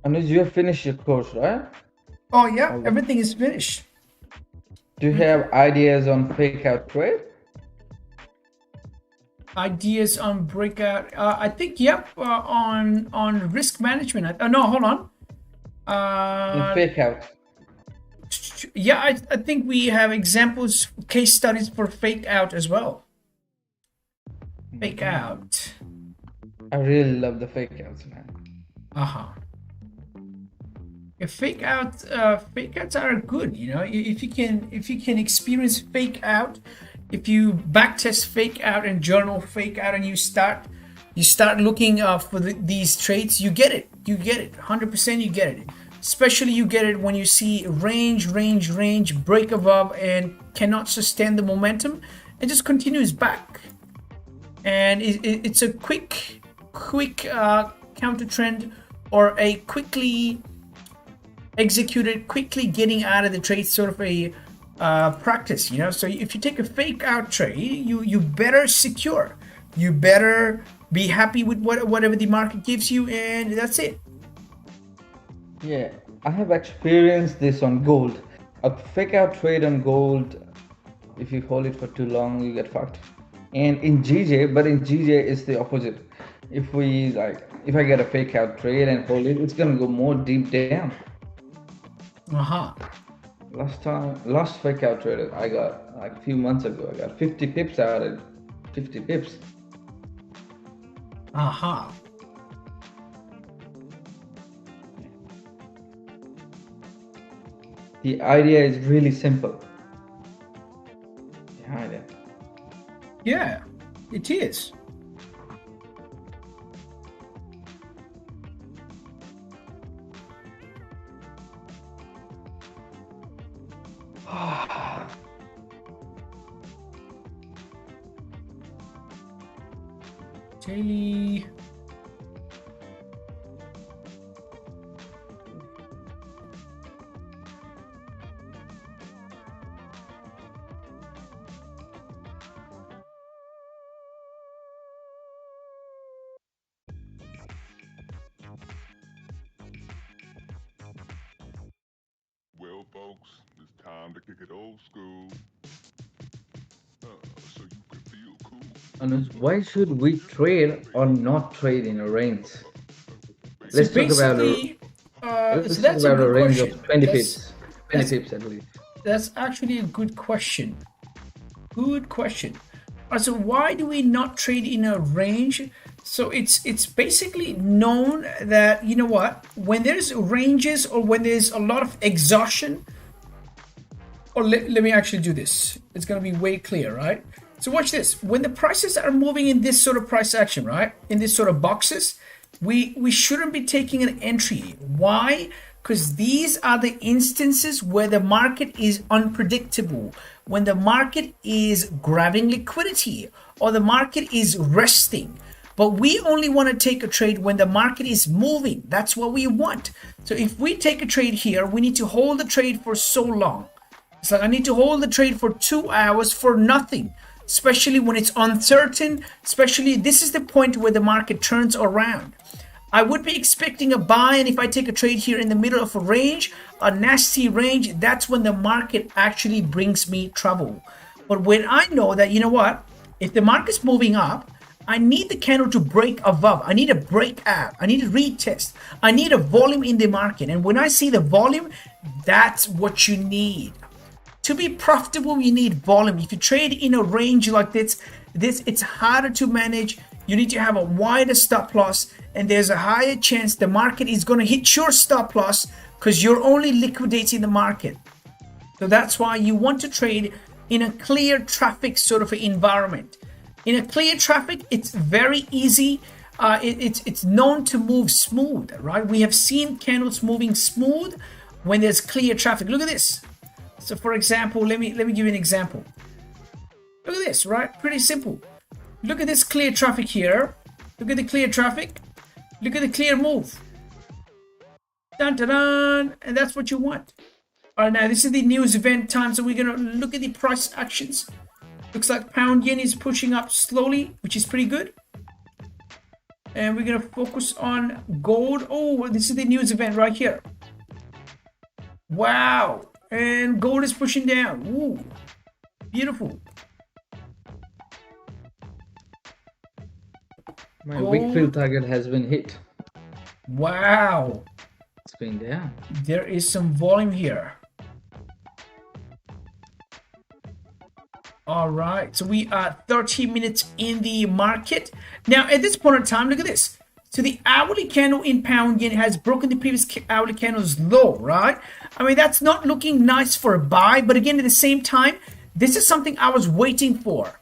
Anuj, you have finished your course, right? Oh yeah, everything is finished. Do you have ideas on fake out trade? Ideas on breakout? I think on risk management. No, hold on. Fake out. Yeah, I think we have examples, case studies for fake out as well. Fake out. I really love the fake outs, man. Fake outs are good. If you can experience fake out, if you backtest fake out and journal fake out, and you start looking for these trades, you get it 100%. You get it. Especially you get it when you see range break above and cannot sustain the momentum, it just continues back, and it's a quick counter trend, or a quickly executed, quickly getting out of the trade sort of a practice. So if you take a fake out trade, you better secure, you better be happy with whatever the market gives you, and that's it. Yeah, I have experienced this on gold. A fake out trade on gold, if you hold it for too long, you get fucked. And in GJ, it's the opposite. If I get a fake out trade and hold it, it's gonna go more deep down. last fake out trade I got like a few months ago, I got 50 pips out of 50 pips. Aha. The idea is really simple behind it. Yeah, it is. Daily. Well, folks, it's time to kick it old school. So you can feel cool. Anuj, why should we trade or not trade in a range? So Let's talk about basically, let's so talk that's a about a good range of question. 20 That's, pips. 20 pips at least. that's actually a good question. Good question. So why do we not trade in a range? So it's basically known that, you know what, when there's ranges or when there's a lot of exhaustion, or let me actually do this. It's going to be way clear, right? So watch this. When the prices are moving in this sort of price action, right, in this sort of boxes, we shouldn't be taking an entry. Why? Because these are the instances where the market is unpredictable, when the market is grabbing liquidity or the market is resting. But we only want to take a trade when the market is moving. That's what we want. So if we take a trade here, we need to hold the trade for so long. It's like I need to hold the trade for 2 hours for nothing, especially when it's uncertain, especially this is the point where the market turns around. I would be expecting a buy, and if I take a trade here in the middle of a range, a nasty range, that's when the market actually brings me trouble. But when I know that, you know what, if the market's moving up, I need the candle to break above. I need a breakout. I need a retest. I need a volume in the market. And when I see the volume, that's what you need. To be profitable, you need volume. If you trade in a range like this, it's harder to manage. You need to have a wider stop loss, and there's a higher chance the market is going to hit your stop loss because you're only liquidating the market. So that's why you want to trade in a clear traffic sort of environment. In a clear traffic, it's very easy. It's known to move smooth, right? We have seen candles moving smooth when there's clear traffic. Look at this. So for example, let me give you an example. Look at this, right? Pretty simple. Look at this clear traffic here. Look at the clear traffic. Look at the clear move. Dun dun dun. And that's what you want. All right, now this is the news event time, so we're gonna look at the price actions. Looks like pound yen is pushing up slowly, which is pretty good. And we're gonna focus on gold. Oh, this is the news event right here. Wow. And gold is pushing down. Ooh, beautiful. My weak fill target has been hit. Wow. It's been down. There is some volume here. All right, so we are 30 minutes in the market. Now, at this point in time, look at this. So the hourly candle in pound yen has broken the previous hourly candle's low, right? I mean, that's not looking nice for a buy, but again, at the same time, this is something I was waiting for.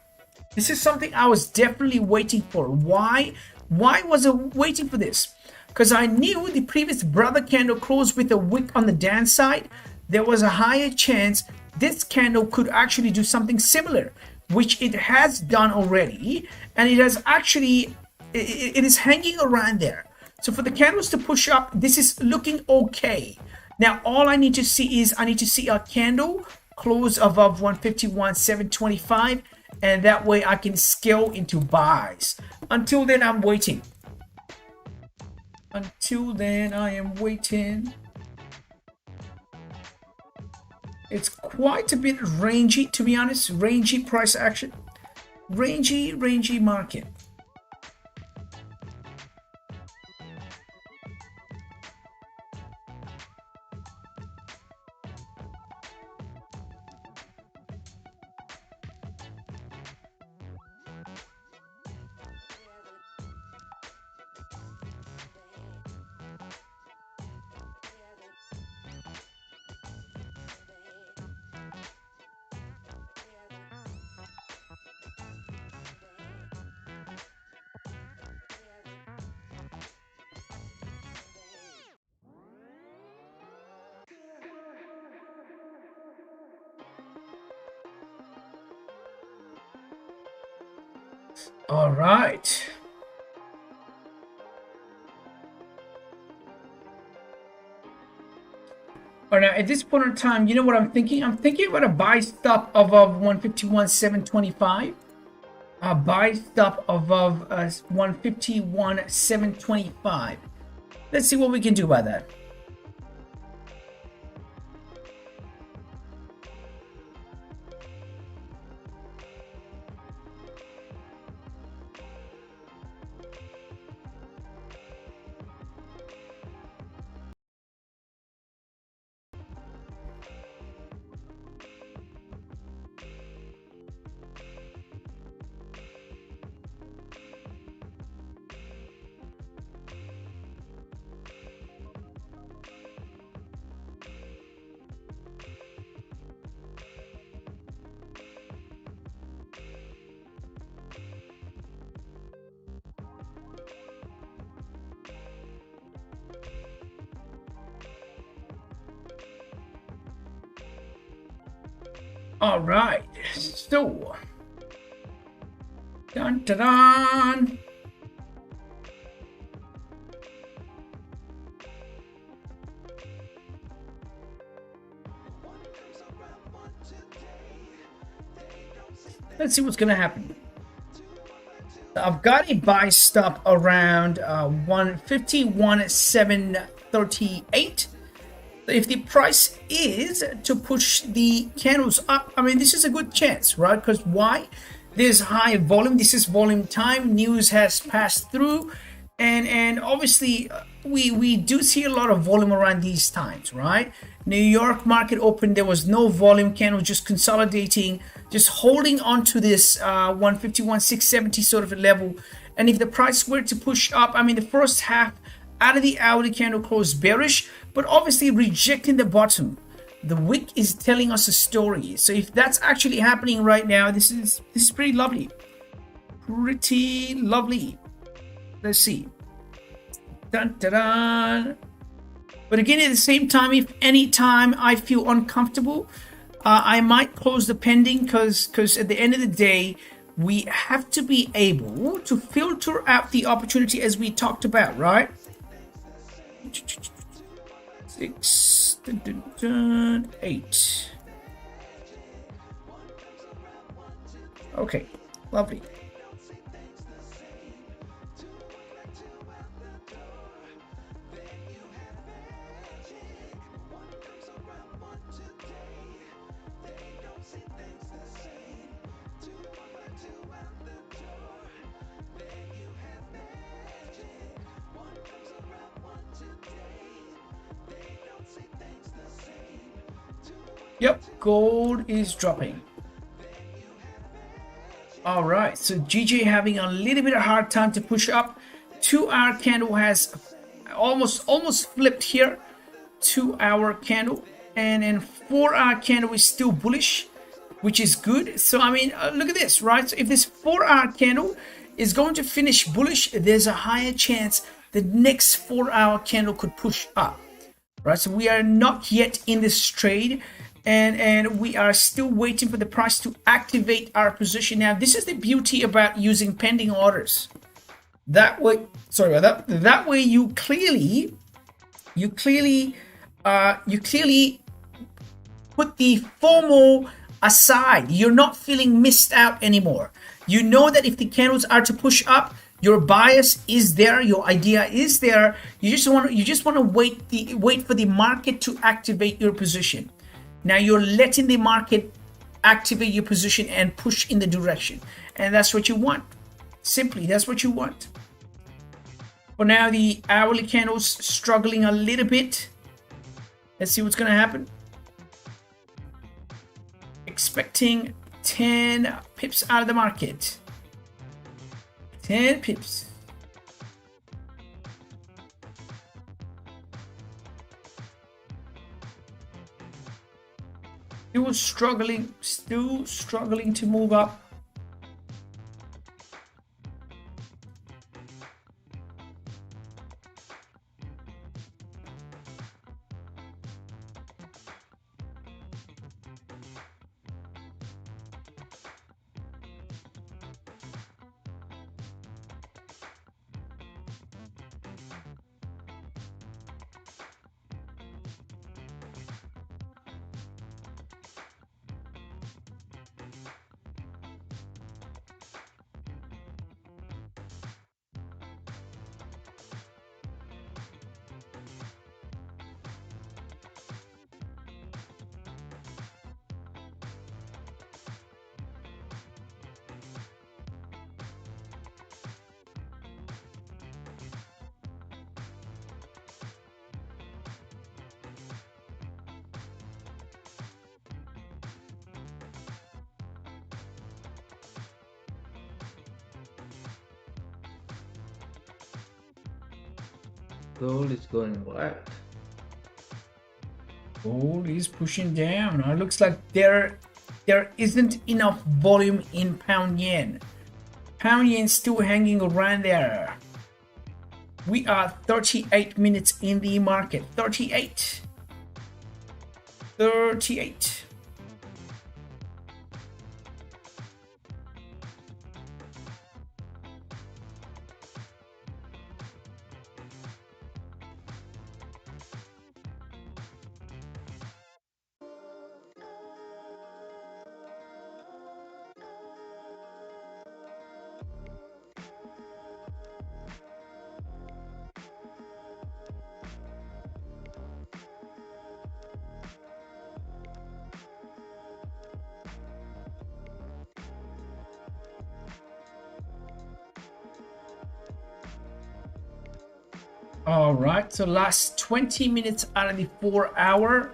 This is something I was definitely waiting for. Why? Why was I waiting for this? Because I knew the previous brother candle closed with a wick on the downside. There was a higher chance this candle could actually do something similar, which it has done already, and it has actually, it is hanging around there. So for the candles to push up, this is looking okay. Now all I need to see is I need to see a candle close above 151.725, and that way I can scale into buys. Until then, I'm waiting. Until then, I am waiting. It's quite a bit rangy, to be honest. Rangy price action. Rangy market. All right. All right, now at this point in time, you know what I'm thinking? I'm thinking about a buy stop above 151,725. A buy stop above 151,725. Let's see what we can do about that. All right, so dun dun dun. Let's see what's gonna happen. I've got a buy stop around 151,738. If the price is to push the candles up, I mean, this is a good chance, right? Because why? There's high volume. This is volume time. News has passed through, and obviously we do see a lot of volume around these times, right? New York market open, there was no volume, candle just consolidating, just holding on to this 151,670 sort of a level. And if the price were to push up, I mean, the first half out of the hourly candle closed bearish, but obviously rejecting the bottom. The wick is telling us a story. So if that's actually happening right now, this is pretty lovely. Pretty lovely. Let's see. Dun, dun, dun. But again, at the same time, if any time I feel uncomfortable, I might close the pending, because at the end of the day, we have to be able to filter out the opportunity as we talked about, right? 6, 8. Okay, lovely. Yep, gold is dropping. All right, so GJ having a little bit of hard time to push up. 2-hour candle has almost flipped here. 2-hour candle, and then 4-hour candle is still bullish, which is good. So I mean, look at this, right? So if this 4-hour candle is going to finish bullish, there's a higher chance the next 4-hour candle could push up, right? So we are not yet in this trade, and we are still waiting for the price to activate our position. Now, this is the beauty about using pending orders. That way, sorry about that. That way, you clearly put the FOMO aside. You're not feeling missed out anymore. You know that if the candles are to push up, your bias is there, your idea is there. You just want to wait for the market to activate your position. Now you're letting the market activate your position and push in the direction, and that's what you want. Simply, that's what you want. For now, the hourly candles struggling a little bit. Let's see what's going to happen. Expecting 10 pips out of the market. 10 pips. Still struggling to move up. Gold is going left. Gold is pushing down. It looks like there isn't enough volume in pound yen. Pound yen still hanging around there. We are 38 minutes in the market. 38. All right, so last 20 minutes out of the 4 hour.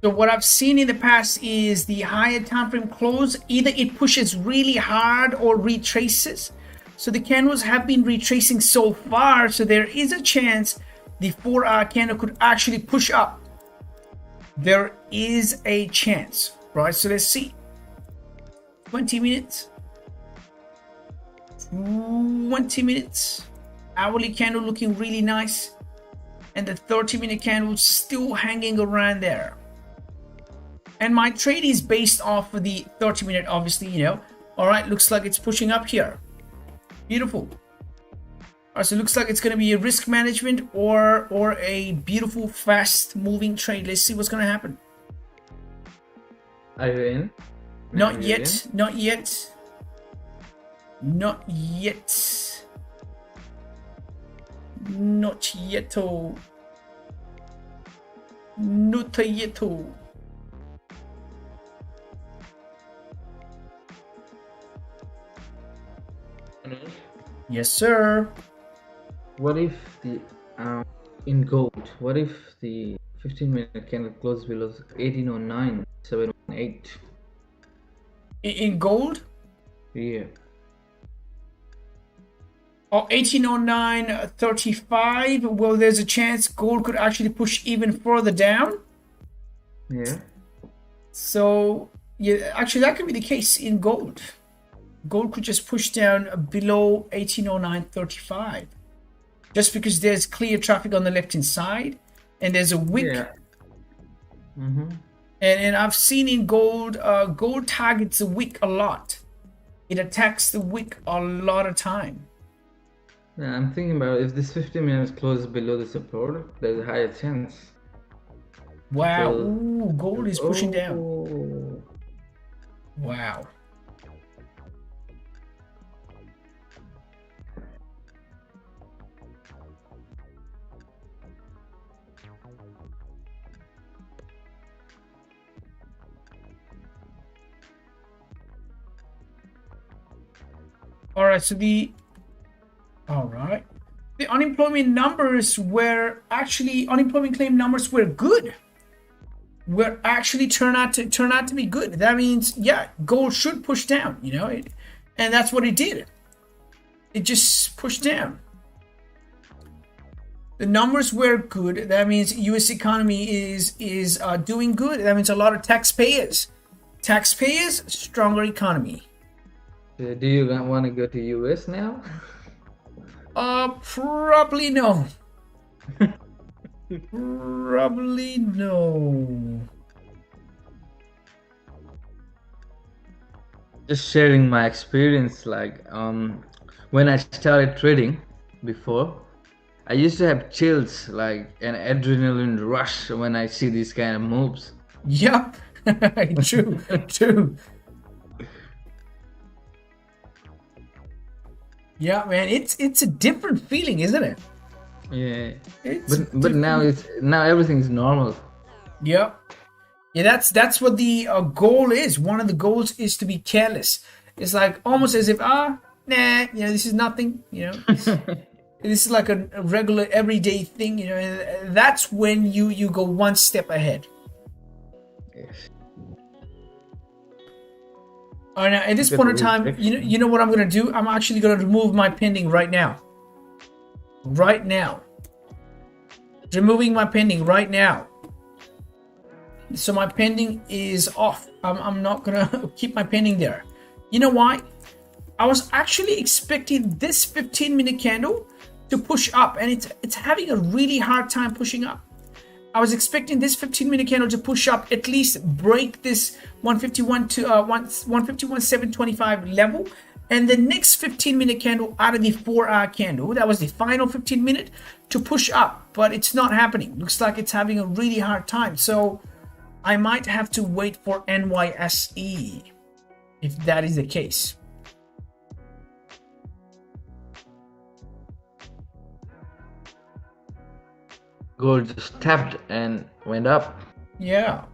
So what I've seen in the past is the higher time frame close, either it pushes really hard or retraces. So the candles have been retracing so far, so there is a chance the 4 hour candle could actually push up. There is a chance, right? So let's see. 20 minutes. 20 minutes. Hourly candle looking really nice, and the 30-minute candle still hanging around there. And my trade is based off of the 30-minute, obviously, you know. All right, looks like it's pushing up here. Beautiful. All right, so it looks like it's going to be a risk management or a beautiful fast moving trade. Let's see what's going to happen. Are you in? Not yet. Not yet. Not yet. Not yet. Not yet. Yes, sir. What if the in gold? What if the 15-minute candle closes below 1809.718? In gold? Yeah. Or 1809.35. Well, there's a chance gold could actually push even further down. Yeah. So yeah, actually that could be the case in gold. Gold could just push down below 1809.35, just because there's clear traffic on the left hand side and there's a wick. Yeah. Mm-hmm. And I've seen in gold, gold targets the wick a lot. It attacks the wick a lot of time. Yeah, I'm thinking about if this 15 minutes closes below the support, there's a higher chance. Wow. So, ooh, gold is pushing down. Oh. Wow. All right, so the unemployment numbers were actually unemployment claim numbers were good. Were actually turn out to be good. That means yeah, gold should push down, you know, and that's what it did. It just pushed down. The numbers were good. That means U.S. economy is doing good. That means a lot of taxpayers, stronger economy. Do you want to go to US now? Probably no. Probably no. Just sharing my experience, like when I started trading before, I used to have chills, like an adrenaline rush when I see these kind of moves. Yep. True. Yeah, man, it's a different feeling, isn't it? Yeah. It's But now everything's normal. Yep. Yeah, that's what the goal is. One of the goals is to be careless. It's like almost as if nah, you know, this is nothing. You know, this is like a regular everyday thing. You know, and that's when you go one step ahead. Yes. All right, now at this point in time, you know what I'm gonna do? I'm actually gonna remove my pending right now. Right now. Removing my pending right now. So my pending is off. I'm not gonna keep my pending there. You know why? I was actually expecting this 15-minute candle to push up, and it's having a really hard time pushing up. I was expecting this 15-minute candle to push up, at least break this 151 to 151.725 level, and the next 15-minute candle out of the 4-hour candle, that was the final 15-minute, to push up, but it's not happening. Looks like it's having a really hard time. So I might have to wait for NYSE if that is the case. Gold just tapped and went up. Yeah,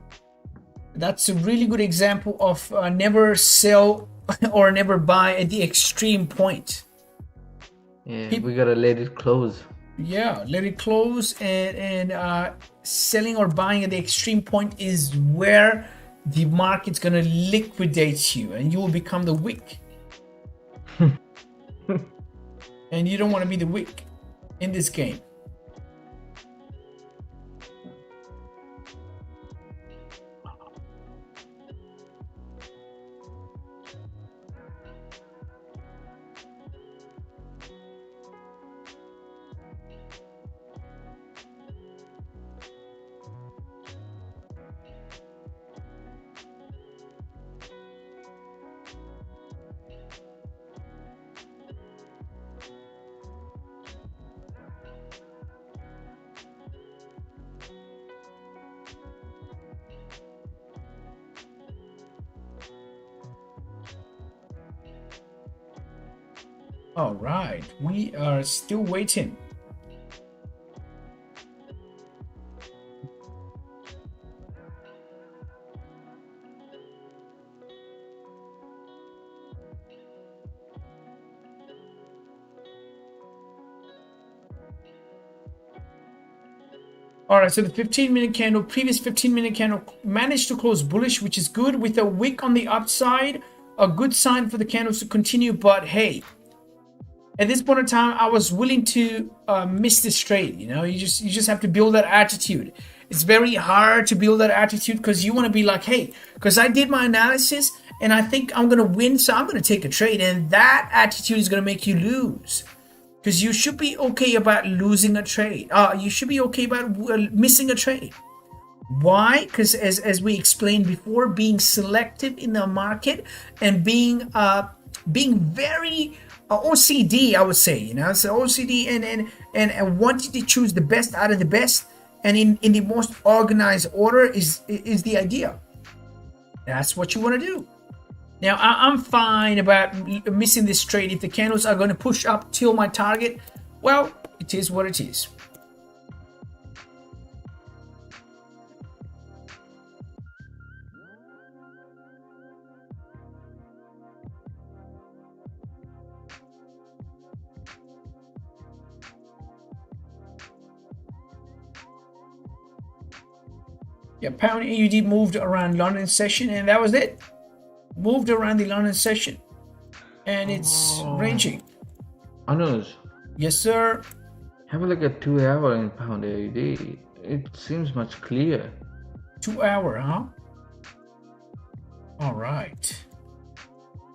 that's a really good example of never sell or never buy at the extreme point. Yeah, we gotta let it close. Yeah, let it close, and selling or buying at the extreme point is where the market's gonna liquidate you, and you will become the wick. And you don't want to be the wick in this game. All right, we are still waiting. All right, so the 15-minute candle, previous 15-minute candle managed to close bullish, which is good, with a wick on the upside, a good sign for the candles to continue. But hey, at this point in time, I was willing to miss this trade. You know, you just have to build that attitude. It's very hard to build that attitude because you want to be like, hey, because I did my analysis and I think I'm gonna win, so I'm gonna take a trade, and that attitude is gonna make you lose. Because you should be okay about losing a trade. You should be okay about missing a trade. Why? Because as we explained before, being selective in the market and being very OCD, I would say, you know, so OCD and wanting to choose the best out of the best and in the most organized order is the idea. That's what you want to do. Now, I'm fine about missing this trade if the candles are going to push up till my target. Well, it is what it is. Yeah, pound AUD moved around London session, and that was it. Moved around the London session, and it's ranging. Anuj. Yes, sir. Have a look at 2 hour in pound AUD. It seems much clearer. 2 hour, huh? All right.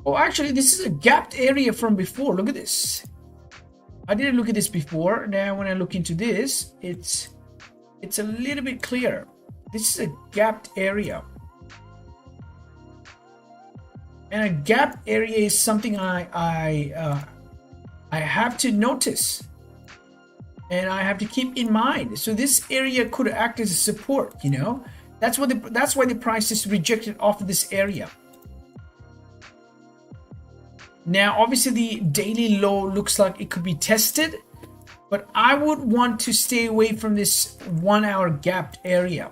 Oh, actually, this is a gapped area from before. Look at this. I didn't look at this before. Now, when I look into this, it's a little bit clearer. This is a gapped area. And a gap area is something I have to notice, and I have to keep in mind. So this area could act as a support. You know, that's why the price is rejected off of this area. Now, obviously, the daily low looks like it could be tested, but I would want to stay away from this 1 hour gapped area.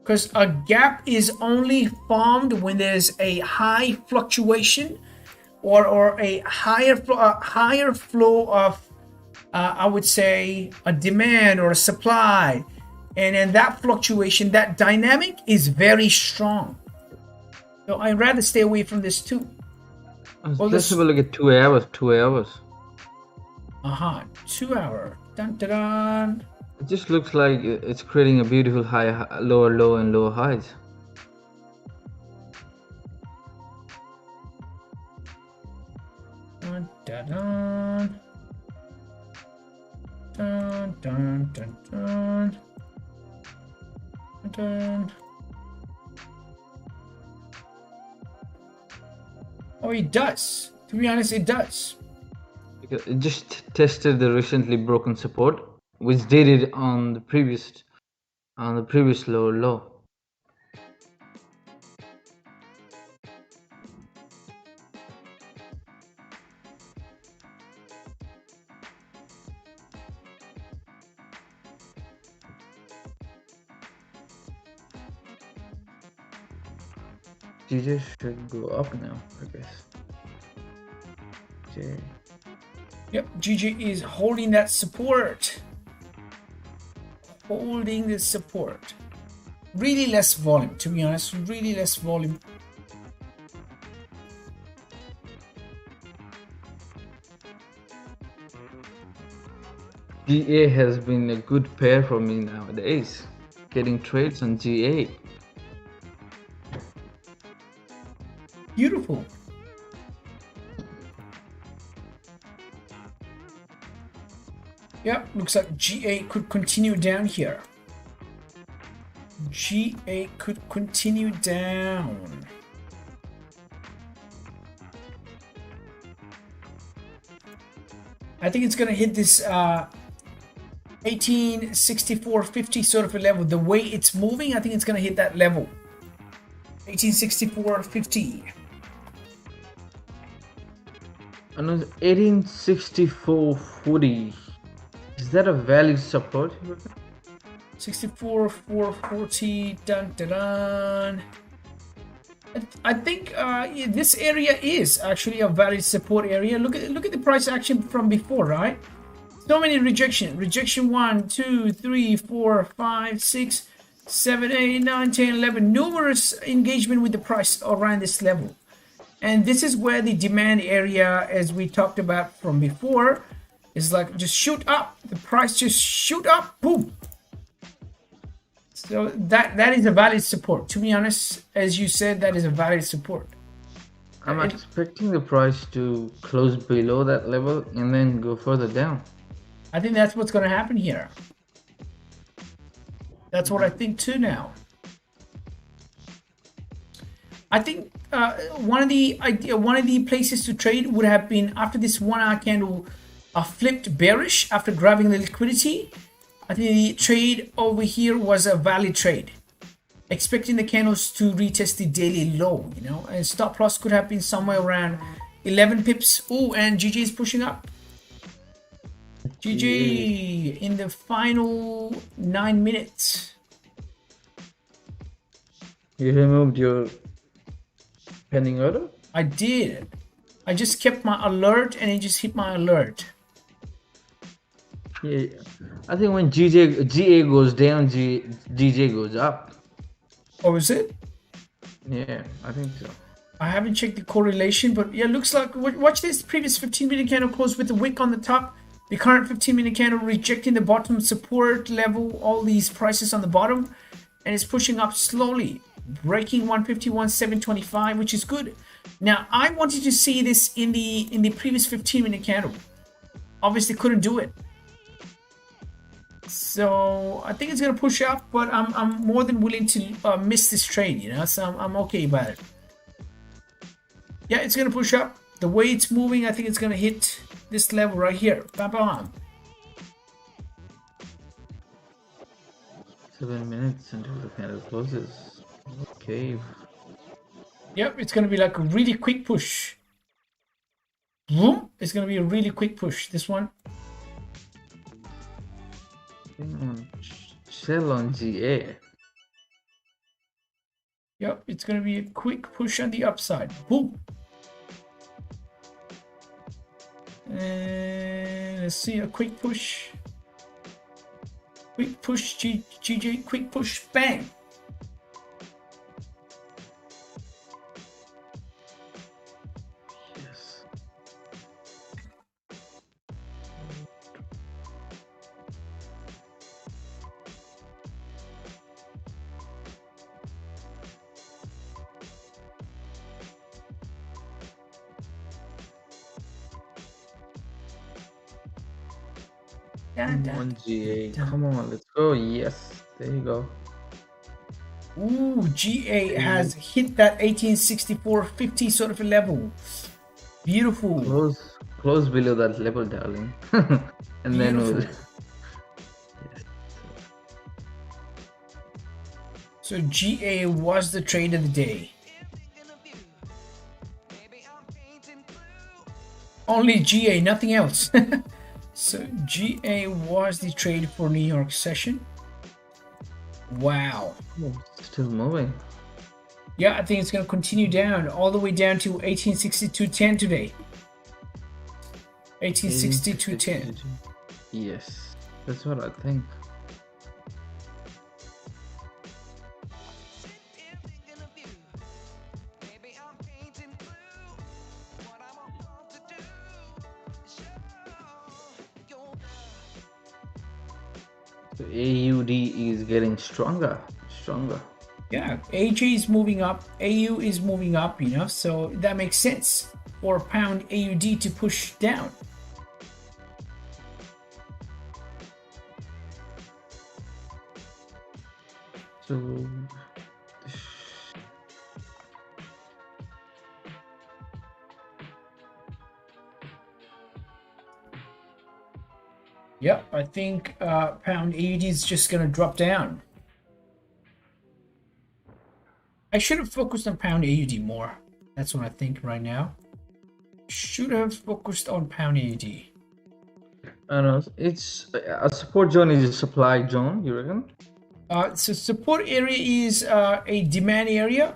Because a gap is only formed when there's a high fluctuation or a higher flow of, I would say, a demand or a supply. And then that fluctuation, that dynamic is very strong. So I'd rather stay away from this too. Let's have a look at 2 hours. 2 hours. Aha, 2 hour. Dun dun dun. It just looks like it's creating a beautiful lower low and lower highs. Dun dun dun. Dun dun dun dun. Dun, dun. Oh, it does. To be honest, it does. It just tested the recently broken support, which did it on the previous lower low. GJ should go up now, I guess. J. Yep, GG is holding that support. Holding the support. Really less volume, to be honest. Really less volume. GA has been a good pair for me nowadays. Getting trades on GA. Beautiful. Yep, looks like GA could continue down here. GA could continue down. I think it's gonna hit this 1864.50 sort of a level. The way it's moving, I think it's gonna hit that level. 1864.50. And 1864.40. Is that a valid support? 64.440. Dun dun dun. I think this area is actually a valid support area. Look at the price action from before, right? So many rejection. Rejection 1, 2, 3, 4, 5, 6, 7, 8, 9, 10, 11. Numerous engagement with the price around this level. And this is where the demand area, as we talked about from before, is like just shoot up. The price just shoot up. Boom. So that is a valid support. To be honest, as you said, that is a valid support. I'm expecting the price to close below that level and then go further down. I think that's what's going to happen here. That's what I think too now. I think one of the places to trade would have been after this 1 hour candle flipped bearish after grabbing the liquidity. I think the trade over here was a valid trade. Expecting the candles to retest the daily low, you know, and stop loss could have been somewhere around 11 pips. Oh, and GG is pushing up. GG in the final 9 minutes. You removed your pending order? I did. I just kept my alert and it just hit my alert. Yeah, I think when GA goes down, GJ goes up. Oh, is it? Yeah, I think so. I haven't checked the correlation, but yeah, looks like, watch this previous 15-minute candle close with the wick on the top. The current 15-minute candle rejecting the bottom support level, all these prices on the bottom, and it's pushing up slowly, breaking 151.725, which is good. Now, I wanted to see this in the previous 15-minute candle. Obviously, couldn't do it. So I think it's gonna push up, but I'm more than willing to miss this trade, you know. So I'm okay about it. Yeah, it's gonna push up. The way it's moving, I think it's gonna hit this level right here. Bam, bam. 7 minutes until the candle closes. Okay. Yep, it's gonna be like a really quick push. Boom! It's gonna be a really quick push. This one. Sell on GA. Yep, it's gonna be a quick push on the upside. Boom! And let's see a quick push. Quick push, GJ, quick push, bang! Yes. One GA. Come on, let's go. Yes, there you go. Ooh, GA has hit that 1864.50 sort of a level. Beautiful. Close below that level, darling. And then Beautiful. we'll. So GA was the trade of the day. Only GA, nothing else. So GA was the trade for New York session. Wow. Oh, still moving. Yeah, I think it's going to continue down all the way down to 1862.10 today. 1862.10. Yes, that's what I think. So AUD is getting stronger. Yeah, AJ is moving up, AU is moving up, you know, so that makes sense for pound AUD to push down. So Yep, I think pound AUD is just going to drop down. I should have focused on pound AUD more. That's what I think right now. Should have focused on pound AUD. I don't know. It's a support zone is a supply zone. You reckon? So support area is a demand area,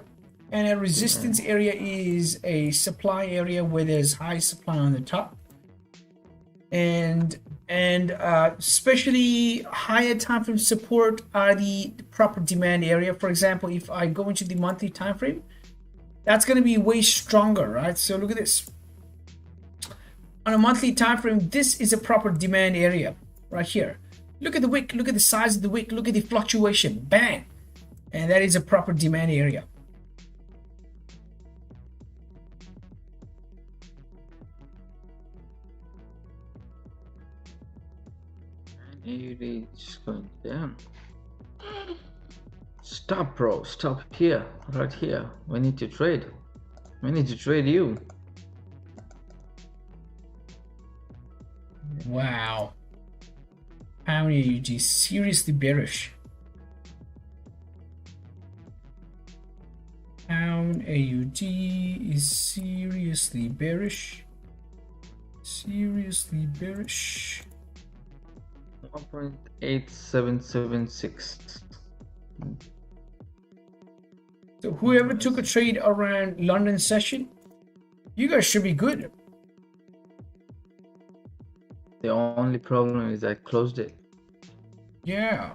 and a resistance area is a supply area where there's high supply on the top. And especially higher time frame support are the proper demand area. For example, if I go into the monthly time frame, that's going to be way stronger, right? So look at this. On a monthly time frame, this is a proper demand area right here. Look at the wick, look at the size of the wick, look at the fluctuation, bang. And that is a proper demand area. AUD is going down. Stop, bro. Stop here. Right here. We need to trade. We need to trade you. Wow. Pound AUD seriously bearish. Pound AUD is seriously bearish. Seriously bearish. 1.8776. So whoever took a trade around London session, you guys should be good. The only problem is I closed it. Yeah.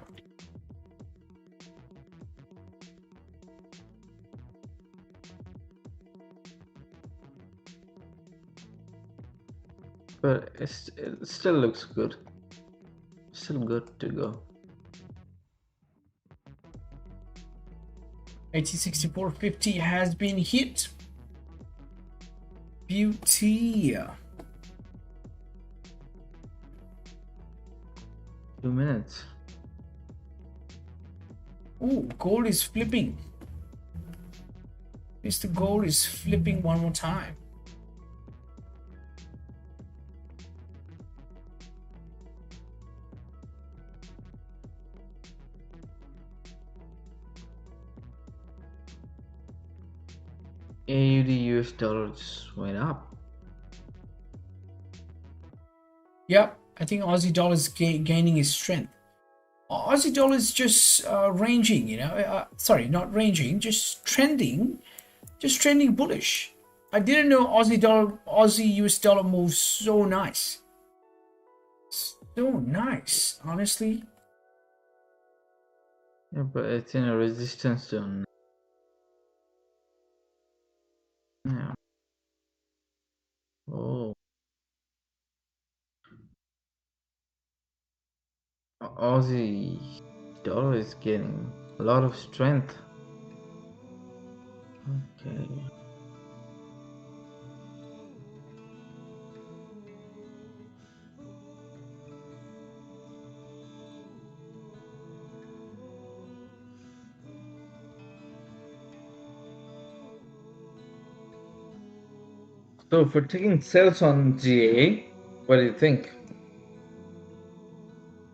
But it still looks good. Still good to go. 1864.50 has been hit. Beauty. 2 minutes. Oh, gold is flipping. Mr. Gold is flipping one more time. AUD US dollar just went up. Yep, I think Aussie dollar is gaining its strength. Aussie dollar is just ranging, you know. Sorry, not ranging, just trending bullish. I didn't know Aussie US dollar moves so nice. So nice, honestly. Yeah, but it's in a resistance zone. Yeah. Oh. Aussie dollar is getting a lot of strength. Okay. So for taking sales on GA, what do you think?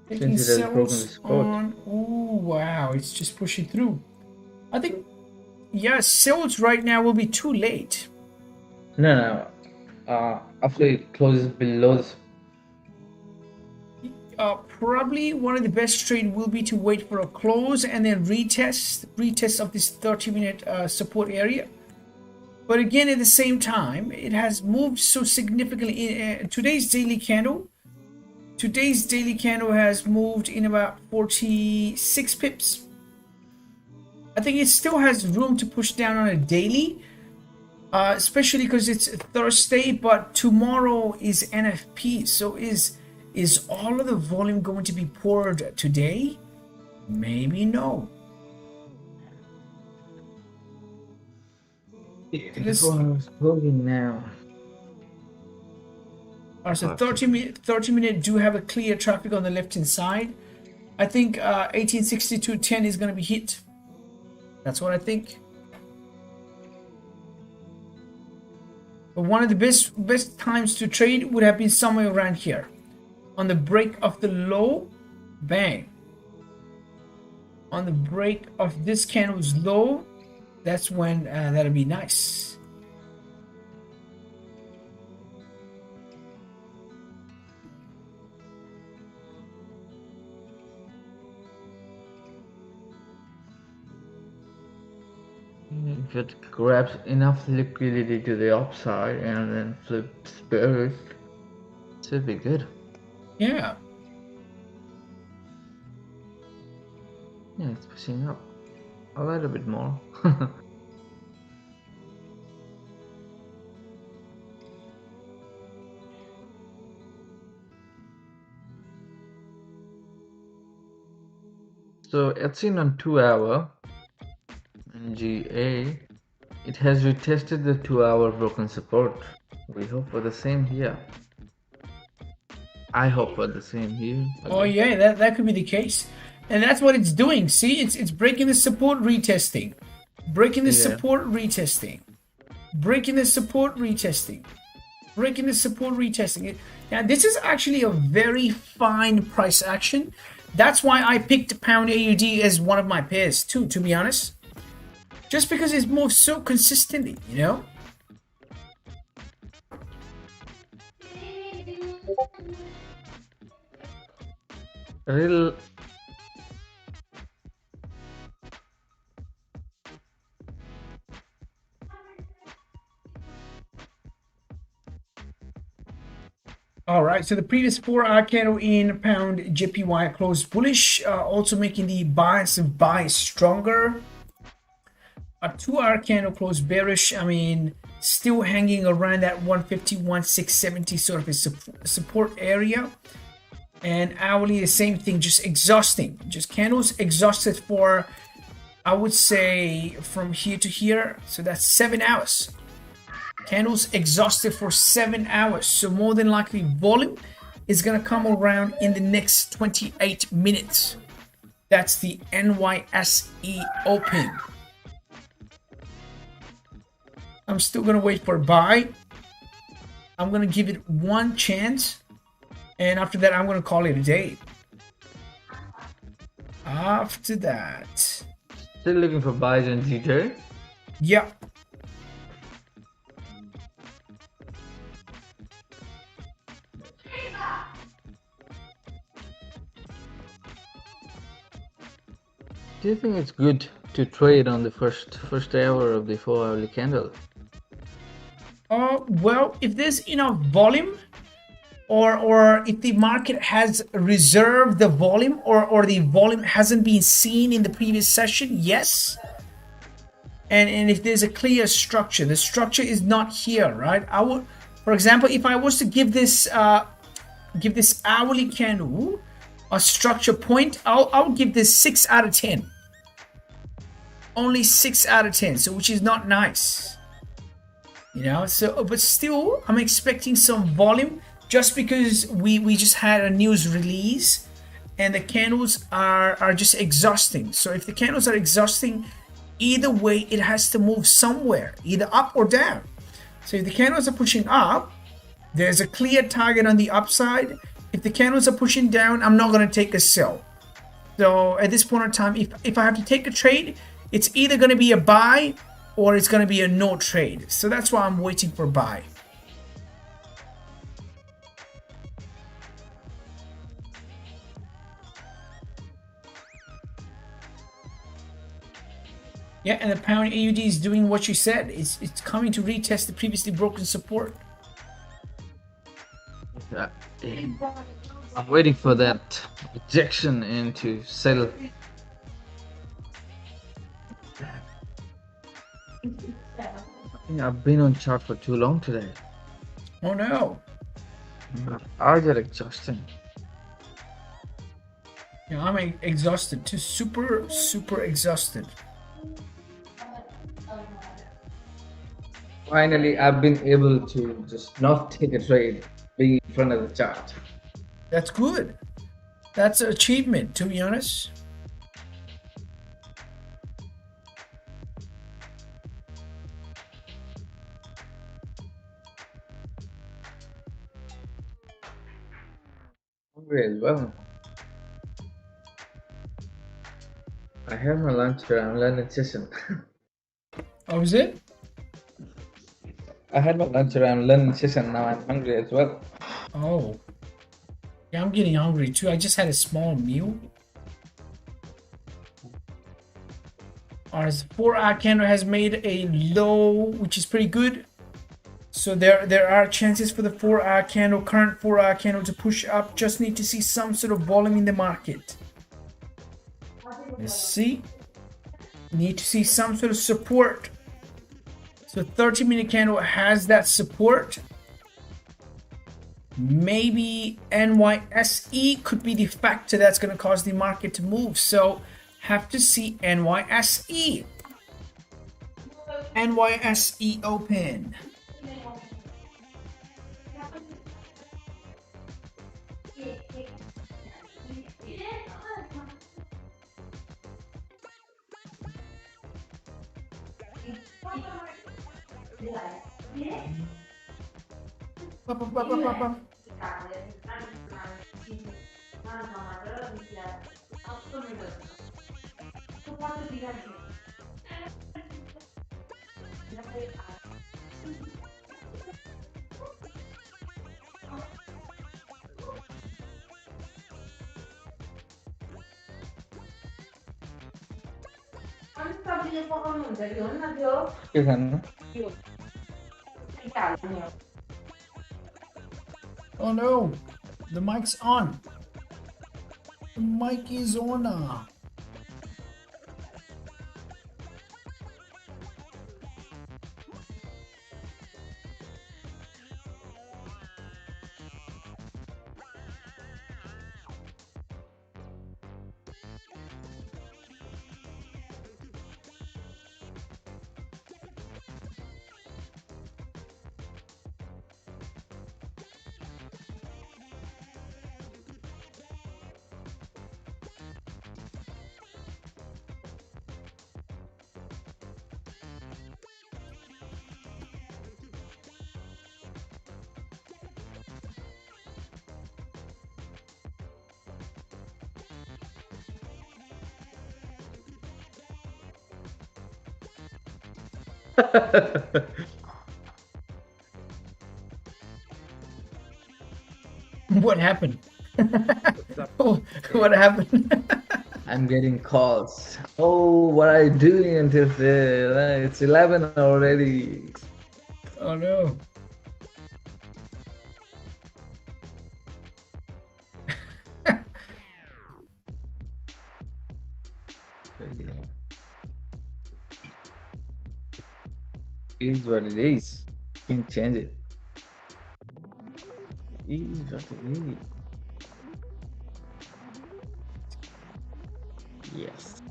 Taking Since it has broken the sells support. on. Oh wow, it's just pushing through. I think, yeah, sales right now will be too late. No. After it closes below this. Probably one of the best trade will be to wait for a close and then retest of this 30-minute support area. But again, at the same time, it has moved so significantly. Today's daily candle has moved in about 46 pips. I think it still has room to push down on a daily, especially because it's Thursday, but tomorrow is NFP. So is all of the volume going to be poured today? Maybe no. This one is closing now. So 30-minute do have a clear traffic on the left hand side. I think 1862.10 is going to be hit. That's what I think. But one of the best times to trade would have been somewhere around here. On the break of the low, bang. On the break of this candle's low, that's when that'll be nice. If it grabs enough liquidity to the upside and then flips bearish, it should be good. Yeah. Yeah, it's pushing up a little bit more. So it's seen on 2-hour NGA. It has retested the 2-hour broken support. We hope for the same here. I hope for the same here. Oh yeah, that could be the case. And that's what it's doing. See, it's breaking the support, retesting. Breaking the support, retesting. Breaking the support, retesting. Breaking the support, retesting. Now, this is actually a very fine price action. That's why I picked Pound AUD as one of my pairs too, to be honest. Just because it's moved so consistently, you know? A little. All right, so the previous 4-hour candle in Pound JPY closed bullish, also making the bias of buy stronger. A 2-hour candle closed bearish. I mean, still hanging around that 151,670 sort of a support area. And hourly, the same thing, just exhausting. Just candles exhausted for, I would say, from here to here. So that's 7 hours. Candles exhausted for 7 hours. So more than likely, volume is going to come around in the next 28 minutes. That's the NYSE open. I'm still going to wait for a buy. I'm going to give it one chance. And after that, I'm going to call it a day. After that. Still looking for buys in GJ? Yeah. Do you think it's good to trade on the first hour of the 4-hourly candle? Well, if there's enough volume, or if the market has reserved the volume, or the volume hasn't been seen in the previous session, yes. And if there's a clear structure, the structure is not here, right? I would, for example, if I was to give this hourly candle a structure point, I'll give this 6 out of 10. Only 6 out of 10, so which is not nice, you know. So, but still, I'm expecting some volume just because we just had a news release, and the candles are just exhausting. So if the candles are exhausting, either way, it has to move somewhere, either up or down. So if the candles are pushing up, there's a clear target on the upside. If the candles are pushing down, I'm not going to take a sell. So at this point in time, if I have to take a trade, it's either going to be a buy or it's going to be a no trade. So that's why I'm waiting for buy. Yeah, and the pound AUD is doing what you said. It's coming to retest the previously broken support. Yeah. I'm waiting for that rejection and to sell. I think I've been on chart for too long today. Oh no. I get exhausting. Yeah, I'm exhausted too. Super exhausted. Finally, I've been able to just not take a trade being in front of the chart. That's good. That's an achievement, to be honest. Hungry as well. I have my lunch around London session. Oh, is it? I had my lunch around London session. Now I'm hungry as well. Oh. Yeah, I'm getting hungry too. I just had a small meal. Our 4-hour candle has made a low, which is pretty good. So there are chances for the 4-hour candle, current 4-hour candle, to push up. Just need to see some sort of volume in the market. Let's see. Need to see some sort of support. So 30-minute candle has that support. Maybe NYSE could be the factor that's going to cause the market to move. So have to see NYSE. NYSE open. Oh no, the mic's on. The mic is on. What happened? What happened? I'm getting calls. Oh, what are you doing until it's 11 already? Oh no. It is what it is. You can change it. It is what it is. Yes.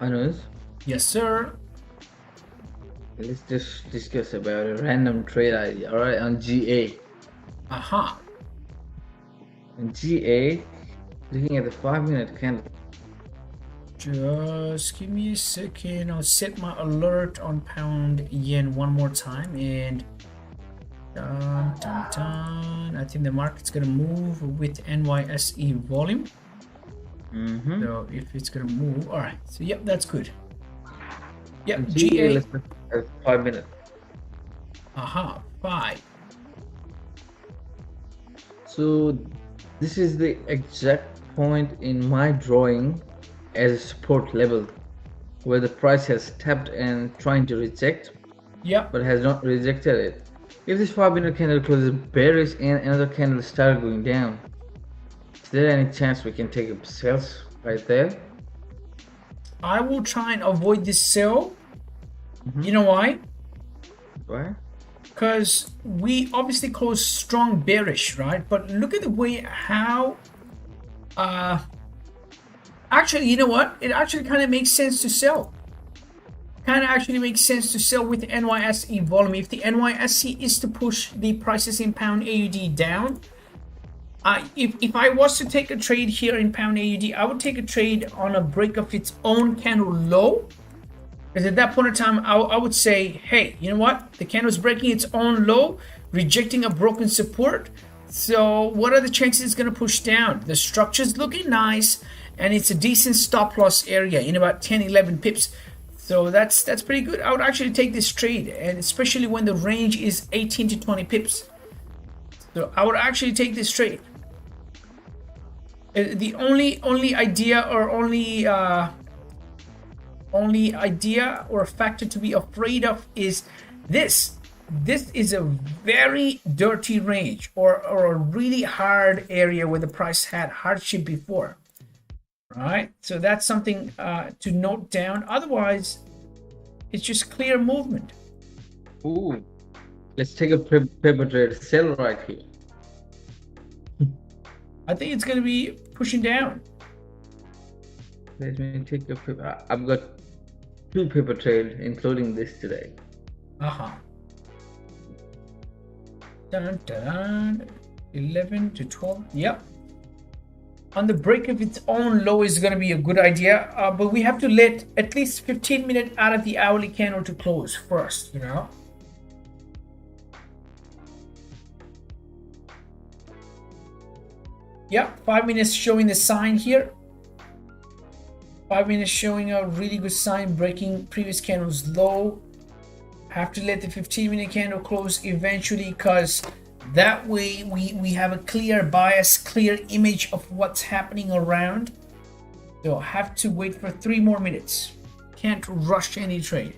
Anush, Yes, sir. let's just discuss about a random trade idea, alright, on GA. Aha. On GA, looking at the 5-minute candle. Just give me a second. I'll set my alert on pound yen one more time, and dun, dun, dun. I think the market's gonna move with NYSE volume. So if it's gonna move, all right. So yep, that's good. Yep, GA, GA. let's look at 5 minutes. Aha, 5. So this is the exact point in my drawing as a support level, where the price has tapped and trying to reject, Yep. but has not rejected it. If this 5-minute candle closes bearish and another candle started going down, is there any chance we can take up sales right there? I will try and avoid this sell. You know why? Why? Because we obviously closed strong bearish, right? But look at the way how actually, you know what? It actually kind of makes sense to sell. Kind of actually makes sense to sell with NYSE volume. If the NYSE is to push the prices in pound AUD down, if I was to take a trade here in pound AUD, I would take a trade on a break of its own candle low. Because at that point in time, I would say, hey, you know what? The candle is breaking its own low, rejecting a broken support. So what are the chances it's going to push down? The structure's looking nice, and it's a decent stop loss area in about 10-11 pips. So that's pretty good. I would actually take this trade, and especially when the range is 18 to 20 pips. So I would actually take this trade. The only idea or factor to be afraid of is this. This is a very dirty range, or a really hard area where the price had hardship before. Right? So that's something to note down. Otherwise, it's just clear movement. Ooh, let's take a paper trade sell right here. I think it's going to be pushing down. Let me take a paper. I've got 2 paper trades, including this today. Dun, dun, 11 to 12. Yep. On the break of its own low is going to be a good idea, but we have to let at least 15 minutes out of the hourly candle to close first, you know. Yep, 5 minutes showing the sign here. 5 minutes showing a really good sign, breaking previous candle's low. Have to let the 15-minute candle close eventually, because that way we have a clear bias, clear image of what's happening around. So have to wait for 3 more minutes. Can't rush any trade.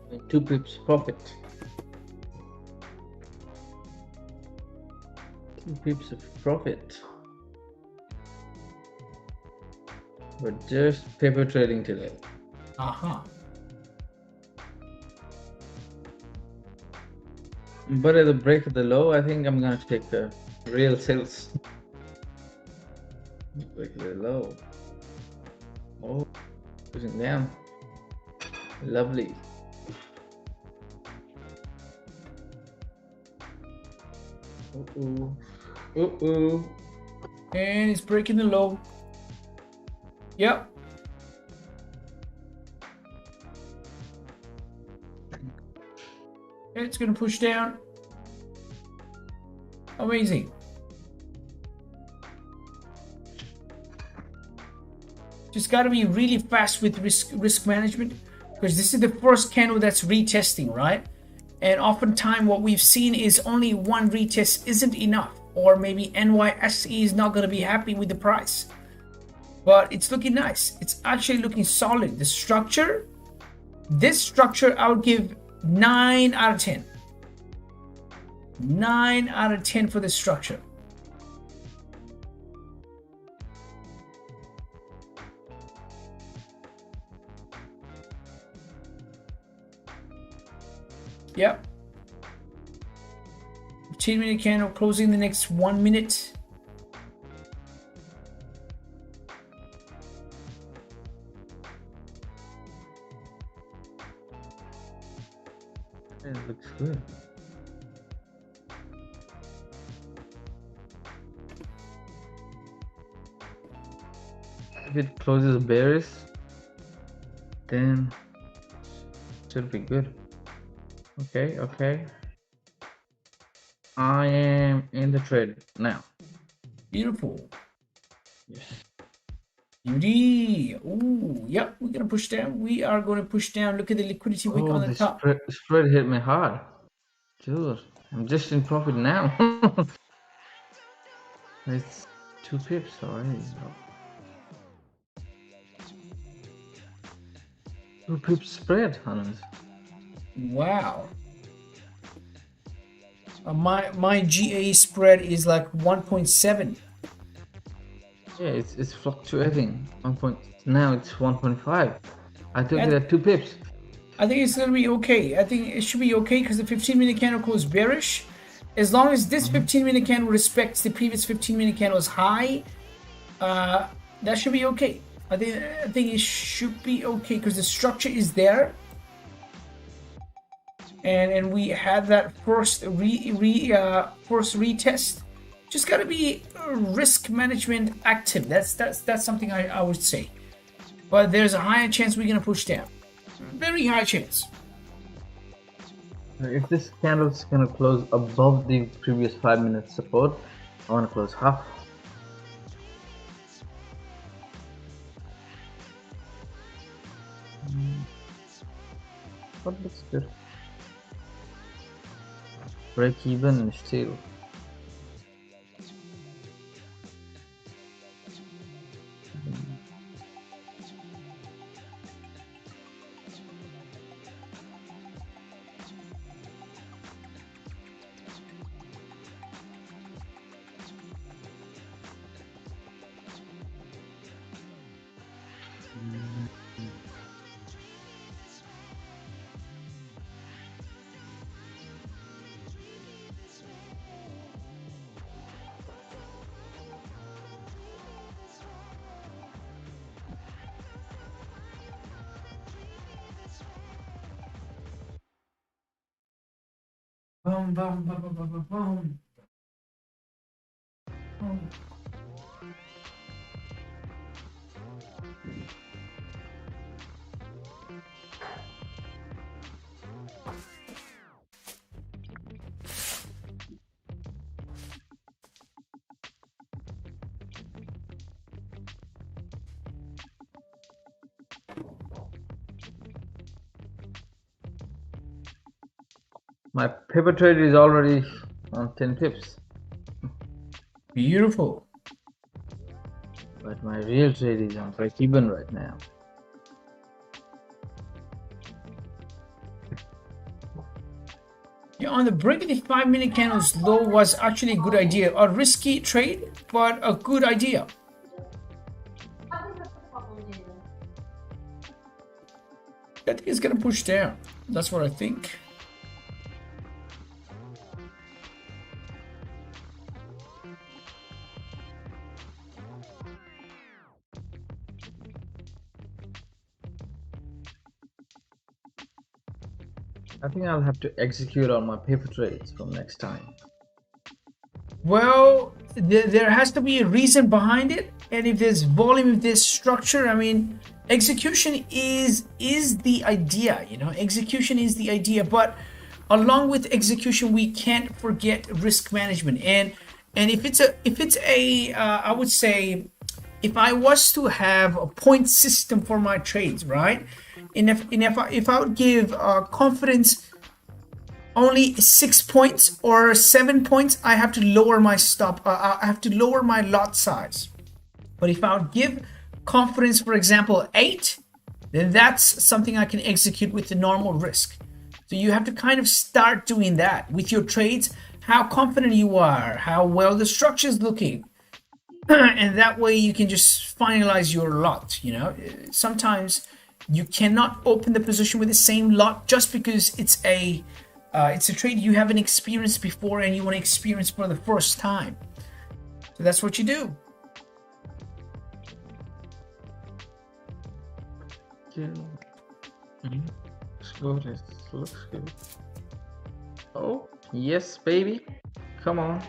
And 2 pips profit. 2 pips of profit. But just paper trading today. But at the break of the low, I think I'm gonna take the real sales. Break of the low. Oh, pushing down. Lovely. And it's breaking the low. Yep. It's going to push down. Amazing. Just got to be really fast with risk management, because this is the first candle that's retesting, right? And oftentimes what we've seen is only one retest isn't enough, or maybe NYSE is not going to be happy with the price. But it's looking nice. It's actually looking solid. The structure, this structure, I would give 9 out of 10. 9 out of 10 for the structure. Yep. 15-minute candle closing the next 1 minute. It looks good. If it closes bearish, then should be good. Okay, okay. I am in the trade now. Beautiful. Yes. Beauty. Ooh, yep, we're gonna push down. We are gonna push down. Look at the liquidity wick on the top. Spread hit me hard. Dude, I'm just in profit now. It's 2 pips already. 2 pips spread, honest. Wow. My GA spread is like 1.7. Yeah, it's fluctuating. Now it's 1.5. I took And- it at 2 pips. I think it's gonna be okay. I think it should be okay because the 15-minute candle closed bearish. As long as this 15-minute candle respects the previous 15-minute candle's high, that should be okay. I think it should be okay because the structure is there, and we had that first retest. Just gotta be risk management active. That's something I would say. But there's a higher chance we're gonna push down. Very high chance. If this candle is gonna close above the previous 5-minute support, I wanna close half. What looks good? Break even and still. Boom, boom, boom, boom, boom, boom, boom. My paper trade is already on 10 pips, Beautiful. but my real trade is on break even right now. Yeah, on the break of the 5-minute candles low was actually a good idea. A risky trade, but a good idea. I think it's gonna push down. That's what I think. I think I'll have to execute on my paper trades from next time. Well, there has to be a reason behind it, and if there's volume, if there's structure, I mean, execution is the idea, you know. Execution is the idea, but along with execution, we can't forget risk management. And if it's a I would say, if I was to have a point system for my trades, right? And if I would give confidence only 6 points or 7 points, I have to lower my stop. I have to lower my lot size. But if I would give confidence, for example, 8, then that's something I can execute with the normal risk. So you have to kind of start doing that with your trades, how confident you are, how well the structure is looking. And that way you can just finalize your lot. You know, sometimes you cannot open the position with the same lot just because it's a trade you haven't experienced before and you want to experience for the first time. So that's what you do. Looks good. Oh, yes, baby. Come on.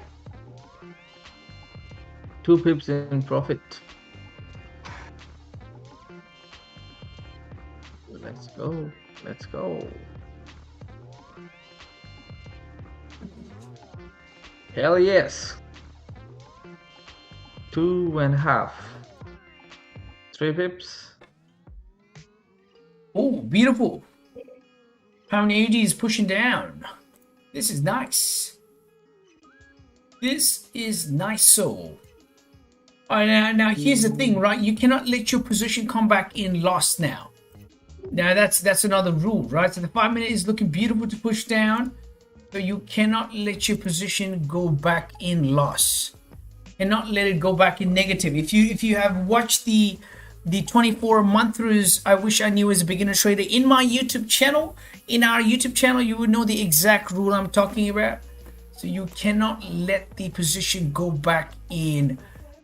2 pips in profit. Let's go. Let's go. Hell yes. 2.5. 3 pips. Oh, beautiful. Pound AUD is pushing down. This is nice. This is nice. So now here's the thing, right? You cannot let your position come back in loss now. Now that's another rule, right? So the 5 minute is looking beautiful to push down, so you cannot let your position go back in loss, and not let it go back in negative. If you have watched the 24 monthers, I wish I knew as a beginner trader in my YouTube channel, in our YouTube channel, you would know the exact rule I'm talking about. So you cannot let the position go back in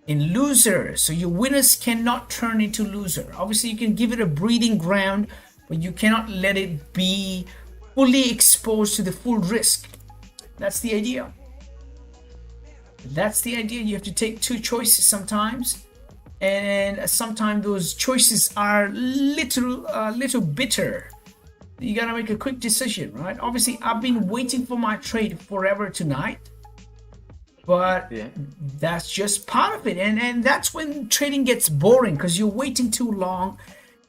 loser. So your winners cannot turn into loser. Obviously you can give it a breathing ground, but you cannot let it be fully exposed to the full risk. That's the idea. That's the idea. You have to take two choices sometimes, and sometimes those choices are little bitter. You gotta make a quick decision, right? Obviously I've been waiting for my trade forever tonight, but that's just part of it, and that's when trading gets boring, because you're waiting too long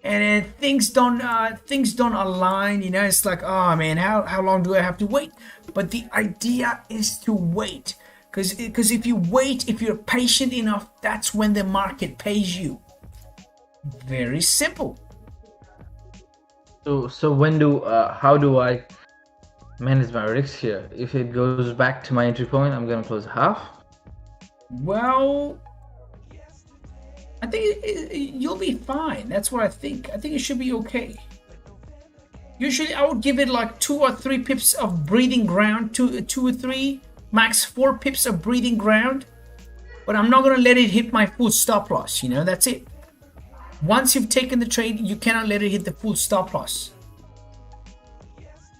and things don't align. You know, it's like, oh man, how long do I have to wait? But the idea is to wait, because if you wait, if you're patient enough, that's when the market pays you. Very simple. So how do I manage my risk here? If it goes back to my entry point, I'm gonna close half. Well, I think you'll be fine. That's what I think. I think it should be okay. Usually I would give it like 2 or 3 pips of breathing ground, 2 or 3, max 4 pips of breathing ground, but I'm not going to let it hit my full stop loss. You know, that's it. Once you've taken the trade, you cannot let it hit the full stop loss.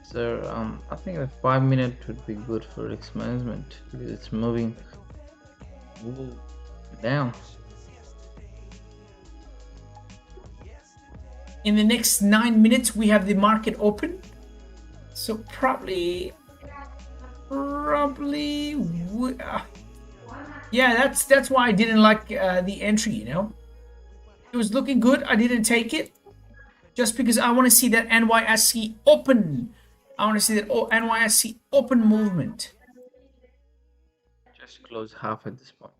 So I think the 5 minute would be good for risk management, because it's moving down. In the next 9 minutes, we have the market open. So probably, yeah, that's why I didn't like the entry. You know, it was looking good. I didn't take it just because I want to see that NYSE open. I want to see that NYSE open movement. Just close half at this point.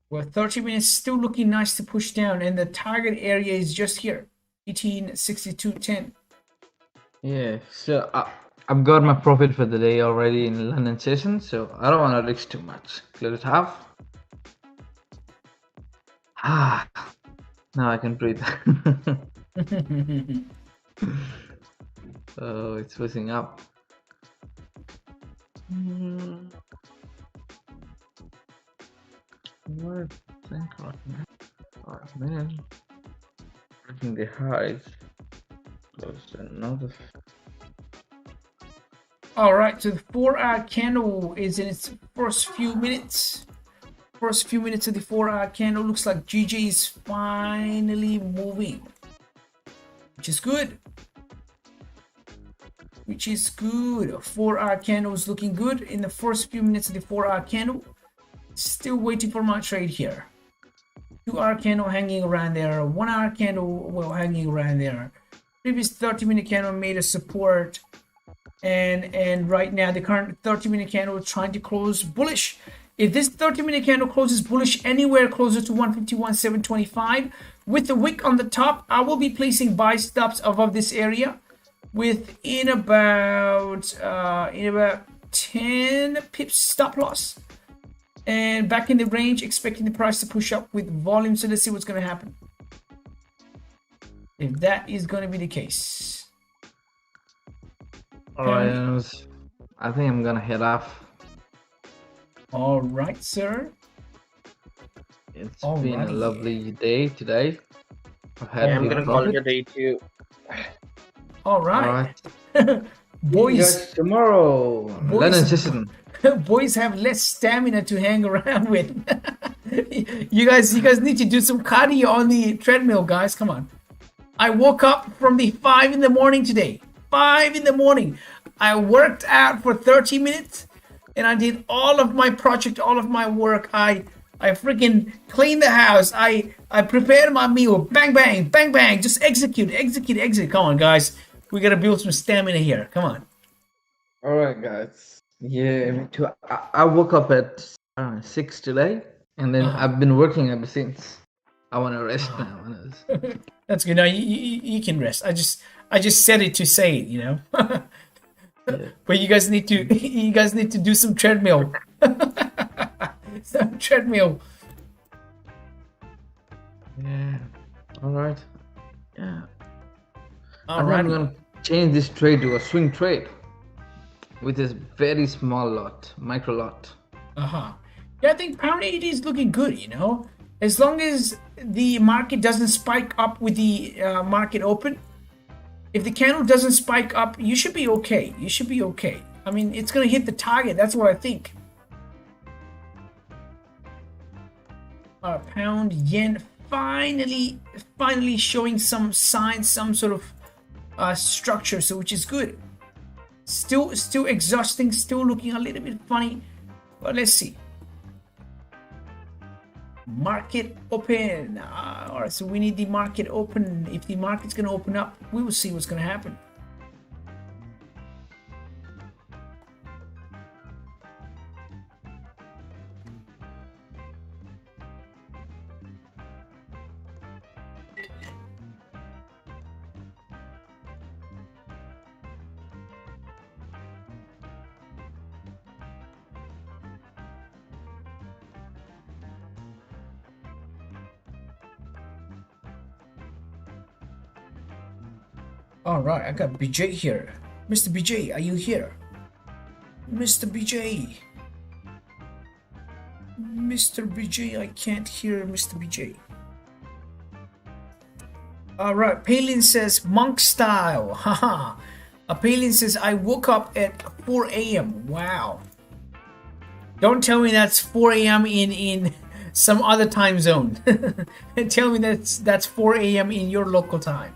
Well, 30 minutes still looking nice to push down, and the target area is just here, 1862.10. Yeah, so I've got my profit for the day already in London session, so I don't want to risk too much. Close half. Now I can breathe. Oh, it's pushing up. What think right now? Oh man, breaking the highs. Close another. All right, so the 4-hour candle is in its first few minutes. First few minutes of the 4-hour candle looks like GJ is finally moving, which is good. Which is good. A 4-hour candle is looking good in the first few minutes of the 4-hour candle. Still waiting for my trade here. 2-hour candle hanging around there. 1-hour candle, well, hanging around there. Previous 30-minute candle made a support, and right now the current 30-minute candle is trying to close bullish. If this 30-minute candle closes bullish anywhere closer to 151.725 with the wick on the top, I will be placing buy stops above this area. within about 10 pips stop loss, and back in the range, expecting the price to push up with volume. So let's see what's going to happen if that is going to be the case. All right, I think I'm gonna head off. All right, sir. It's been a lovely day today. I'm gonna call it a day too. All right. Boys, tomorrow. London session. Boys have less stamina to hang around with. you guys need to do some cardio on the treadmill, guys. Come on. I woke up from the 5 in the morning today. 5 in the morning. I worked out for 30 minutes and I did all of my project, all of my work. I freaking cleaned the house. I prepared my meal. Bang, bang, bang, bang. Just execute. Come on, guys. We got to build some stamina here. Come on. All right, guys. Yeah, me too. I woke up at 6 today and then I've been working ever since. I want to rest now. That's good. Now you can rest. I just said it to say it, you know. Yeah. But you guys need to do some treadmill. Some treadmill. Yeah. All right. Yeah. All right. I'm gonna change this trade to a swing trade with this very small lot, micro lot. Yeah, I think pound 80 is looking good, you know. As long as the market doesn't spike up with the market open, if the candle doesn't spike up, you should be okay. I mean, it's going to hit the target. That's what I think. Pound yen finally showing some signs, some sort of structure, so which is good. Still exhausting, still looking a little bit funny, but let's see. Market open. All right, so we need the market open. If the market's going to open up, we will see what's going to happen. All right, I got BJ here. Mr. BJ, are you here? Mr. BJ. Mr. BJ, I can't hear Mr. BJ. All right, Palin says monk style. Haha. Palin says I woke up at 4 a.m. Wow. Don't tell me that's 4 a.m. in some other time zone. Tell me that's 4 a.m. in your local time.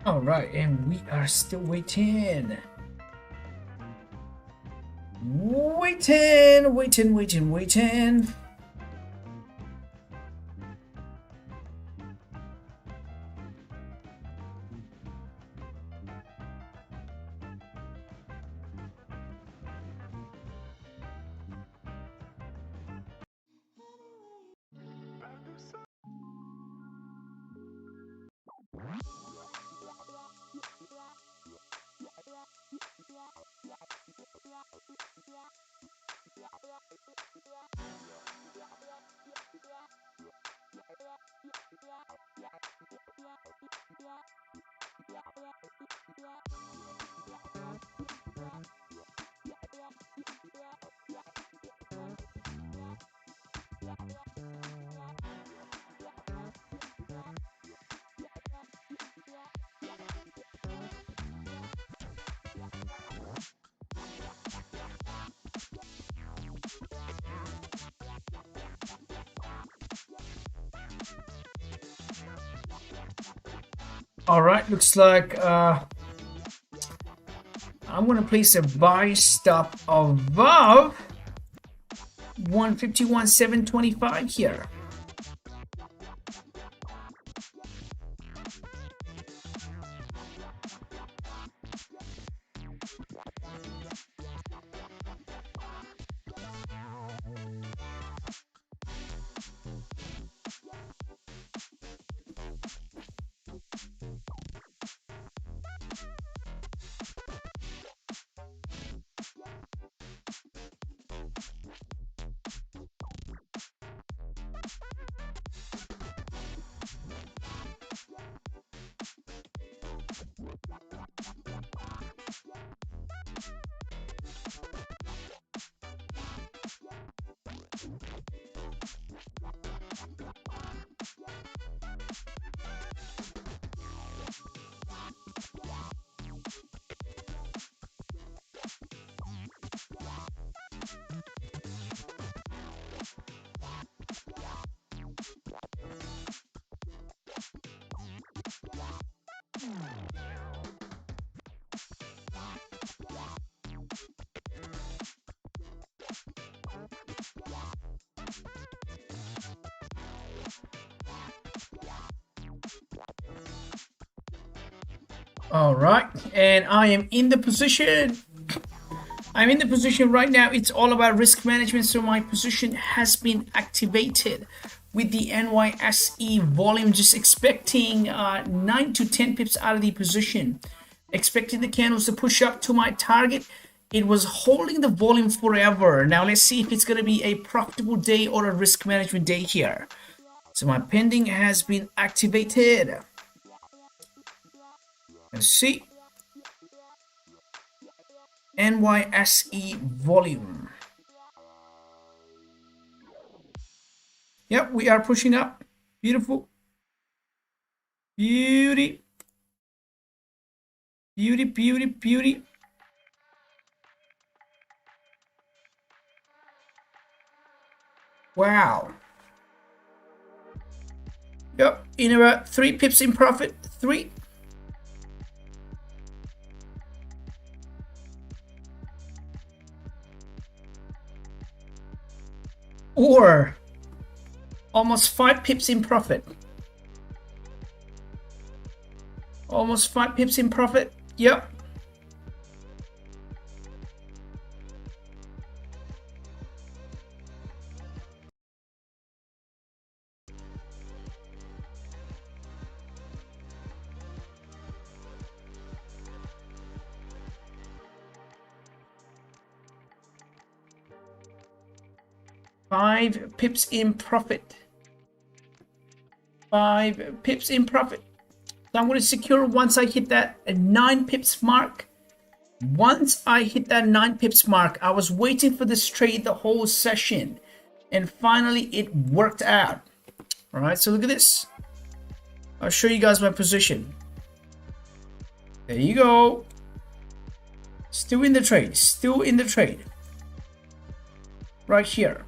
All right, and we are still waiting. Waiting. All right, looks like I'm gonna place a buy stop above 151,725 here. All right, and I am in the position. I'm in the position right now. It's all about risk management. So my position has been activated with the NYSE volume, just expecting 9 to 10 pips out of the position. Expecting the candles to push up to my target. It was holding the volume forever. Now let's see if it's going to be a profitable day or a risk management day here. So my pending has been activated. Let's see. NYSE volume. Yep, we are pushing up. Beautiful. Beauty. Beauty. Wow. Yep, in about 3 pips in profit. 3. Or almost 5 pips in profit. Almost 5 pips in profit. Yep. Five pips in profit. 5 pips in profit. So I'm going to secure once I hit that 9 pips mark. Once I hit that 9 pips mark, I was waiting for this trade the whole session. And finally, it worked out. All right, so look at this. I'll show you guys my position. There you go. Still in the trade. Still in the trade. Right here.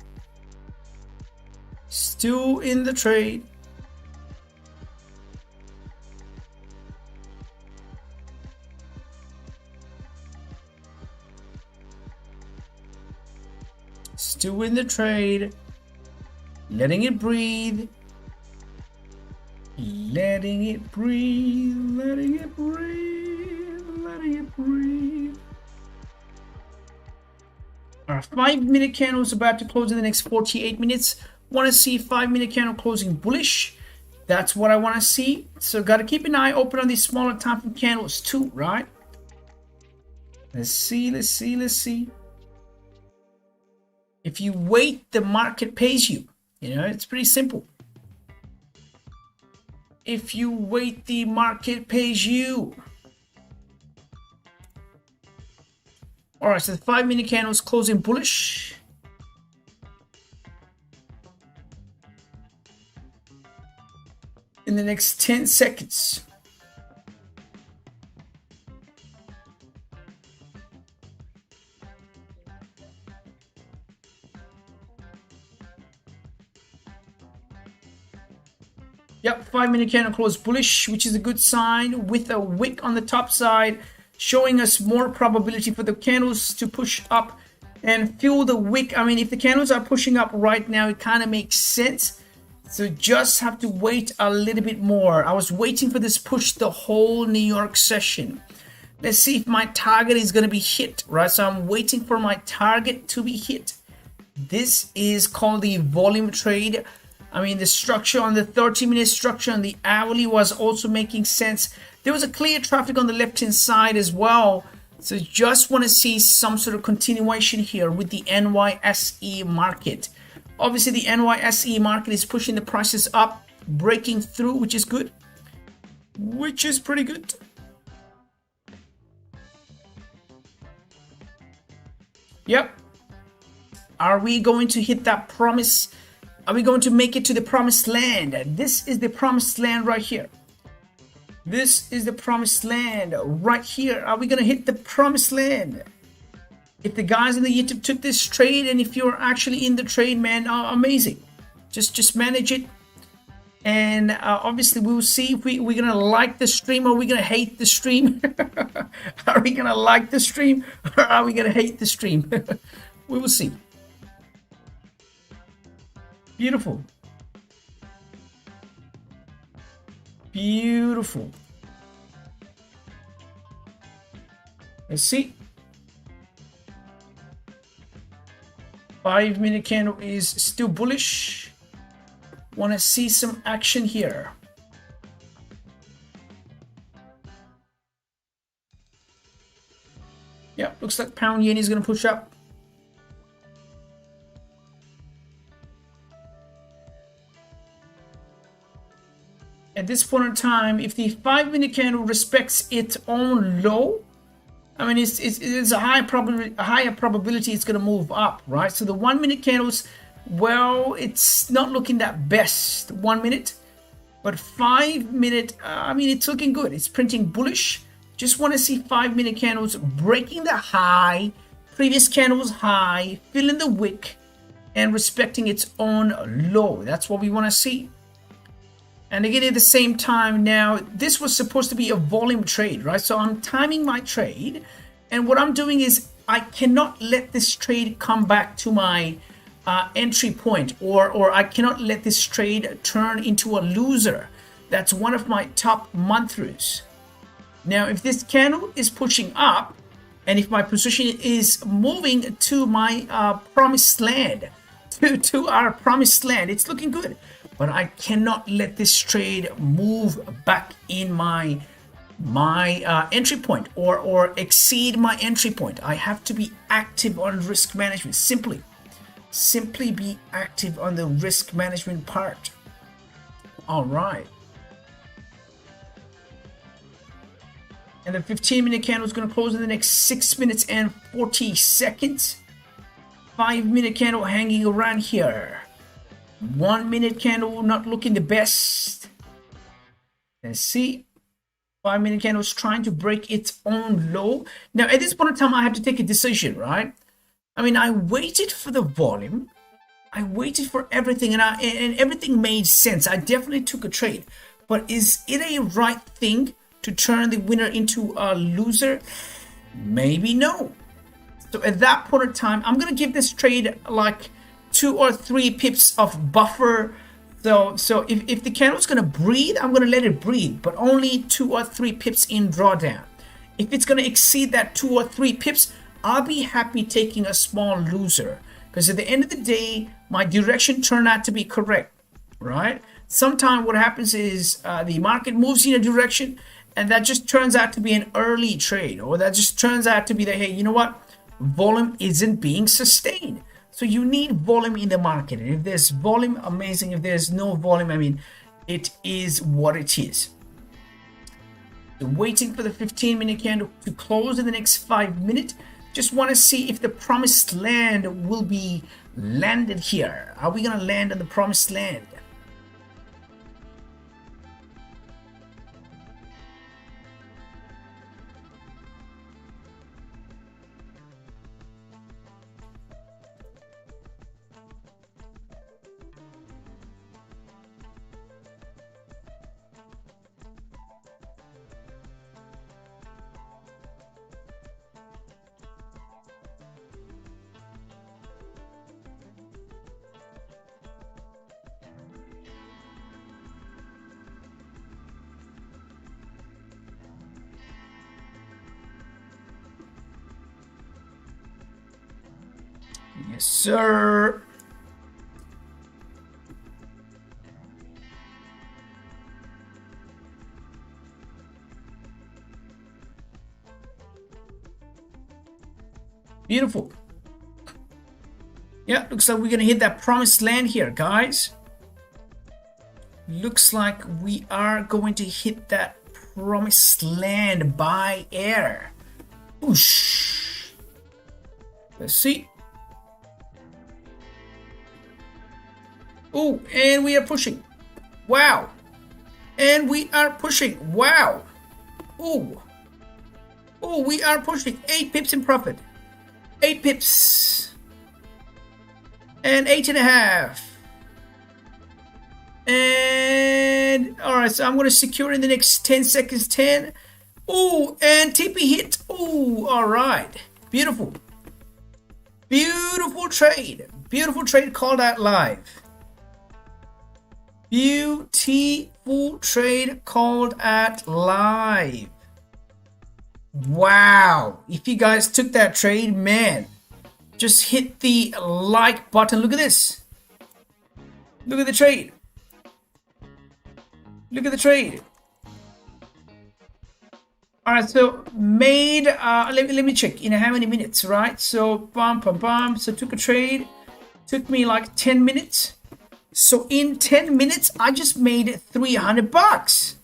Still in the trade. Still in the trade. Letting it breathe. Letting it breathe. Letting it breathe. Letting it breathe. Our 5-minute candle is about to close in the next 48 minutes. Want to see 5-minute candle closing bullish. That's what I want to see. So got to keep an eye open on these smaller time frame candles too, right? Let's see, let's see, let's see. If you wait, the market pays you. You know, it's pretty simple. If you wait, the market pays you. All right, so the 5-minute candle is closing bullish. In the next 10 seconds. Yep, 5-minute candle closed bullish, which is a good sign, with a wick on the top side, showing us more probability for the candles to push up and fill the wick. I mean, if the candles are pushing up right now, it kind of makes sense. So just have to wait a little bit more. I was waiting for this push the whole New York session. Let's see if my target is going to be hit, right? So I'm waiting for my target to be hit. This is called the volume trade. I mean, the structure on the 30-minute structure on the hourly was also making sense. There was a clear traffic on the left-hand side as well. So just want to see some sort of continuation here with the NYSE market. Obviously, the NYSE market is pushing the prices up, breaking through, which is good. Which is pretty good. Yep. Are we going to hit that promise? Are we going to make it to the promised land? This is the promised land right here. This is the promised land right here. Are we going to hit the promised land? If the guys in the YouTube took this trade, and if you're actually in the trade, man, amazing. Just manage it. And obviously, we'll see if we're going to like the stream or we're going to hate the stream. Are we going to like the stream or are we going to hate the stream? We will see. Beautiful. Beautiful. Let's see. 5-minute candle is still bullish. Want to see some action here. Yeah, looks like pound yen is going to push up. At this point in time, if the 5-minute candle respects its own low, I mean, it's a higher probability it's going to move up, right? So the 1-minute candles, well, it's not looking that best 1 minute, but 5-minute, I mean, it's looking good. It's printing bullish. Just want to see 5-minute candles breaking the high, previous candle's high, filling the wick, and respecting its own low. That's what we want to see. And again, at the same time now, this was supposed to be a volume trade, right? So I'm timing my trade. And what I'm doing is I cannot let this trade come back to my entry point, or I cannot let this trade turn into a loser. That's one of my top mantras. Now, if this candle is pushing up, and if my position is moving to my promised land, to our promised land, it's looking good. But I cannot let this trade move back in my entry point or exceed my entry point. I have to be active on risk management. Simply be active on the risk management part. All right. And the 15-minute candle is going to close in the next 6 minutes and 40 seconds. 5-minute candle hanging around here. 1-minute candle not looking the best. Let's see. 5-minute candle is trying to break its own low. Now, at this point in time, I have to take a decision, right? I mean, I waited for the volume. I waited for everything, and everything made sense. I definitely took a trade. But is it a right thing to turn the winner into a loser? Maybe no. So at that point in time, I'm gonna give this trade like 2 or 3 pips of buffer. So if the candle's gonna breathe, I'm gonna let it breathe, but only 2 or 3 pips in drawdown. If it's gonna exceed that 2 or 3 pips, I'll be happy taking a small loser, because at the end of the day, my direction turned out to be correct, right? Sometimes what happens is the market moves in a direction, and that just turns out to be an early trade, or that just turns out to be that, hey, you know what? Volume isn't being sustained. So you need volume in the market. And if there's volume, amazing. If there's no volume, I mean, it is what it is. So waiting for the 15-minute candle to close in the next 5 minutes. Just want to see if the promised land will be landed here. Are we going to land on the promised land? Yes, sir. Beautiful. Yeah, looks like we're gonna hit that promised land here, guys. Looks like we are going to hit that promised land by air. Whoosh. Let's see. Oh, and we are pushing. Wow. And we are pushing. Wow. Oh. Oh, we are pushing. 8 pips in profit. 8 pips. And 8.5. And all right, so I'm going to secure in the next 10 seconds. 10. Oh, and TP hit. Oh, all right. Beautiful. Beautiful trade. Beautiful trade called out live. Beautiful trade called at live. Wow. If you guys took that trade, man, just hit the like button. Look at this. Look at the trade. Look at the trade. All right, so made, let me check in how many minutes, right? So bam. So took a trade, took me like 10 minutes. So in 10 minutes, I just made $300.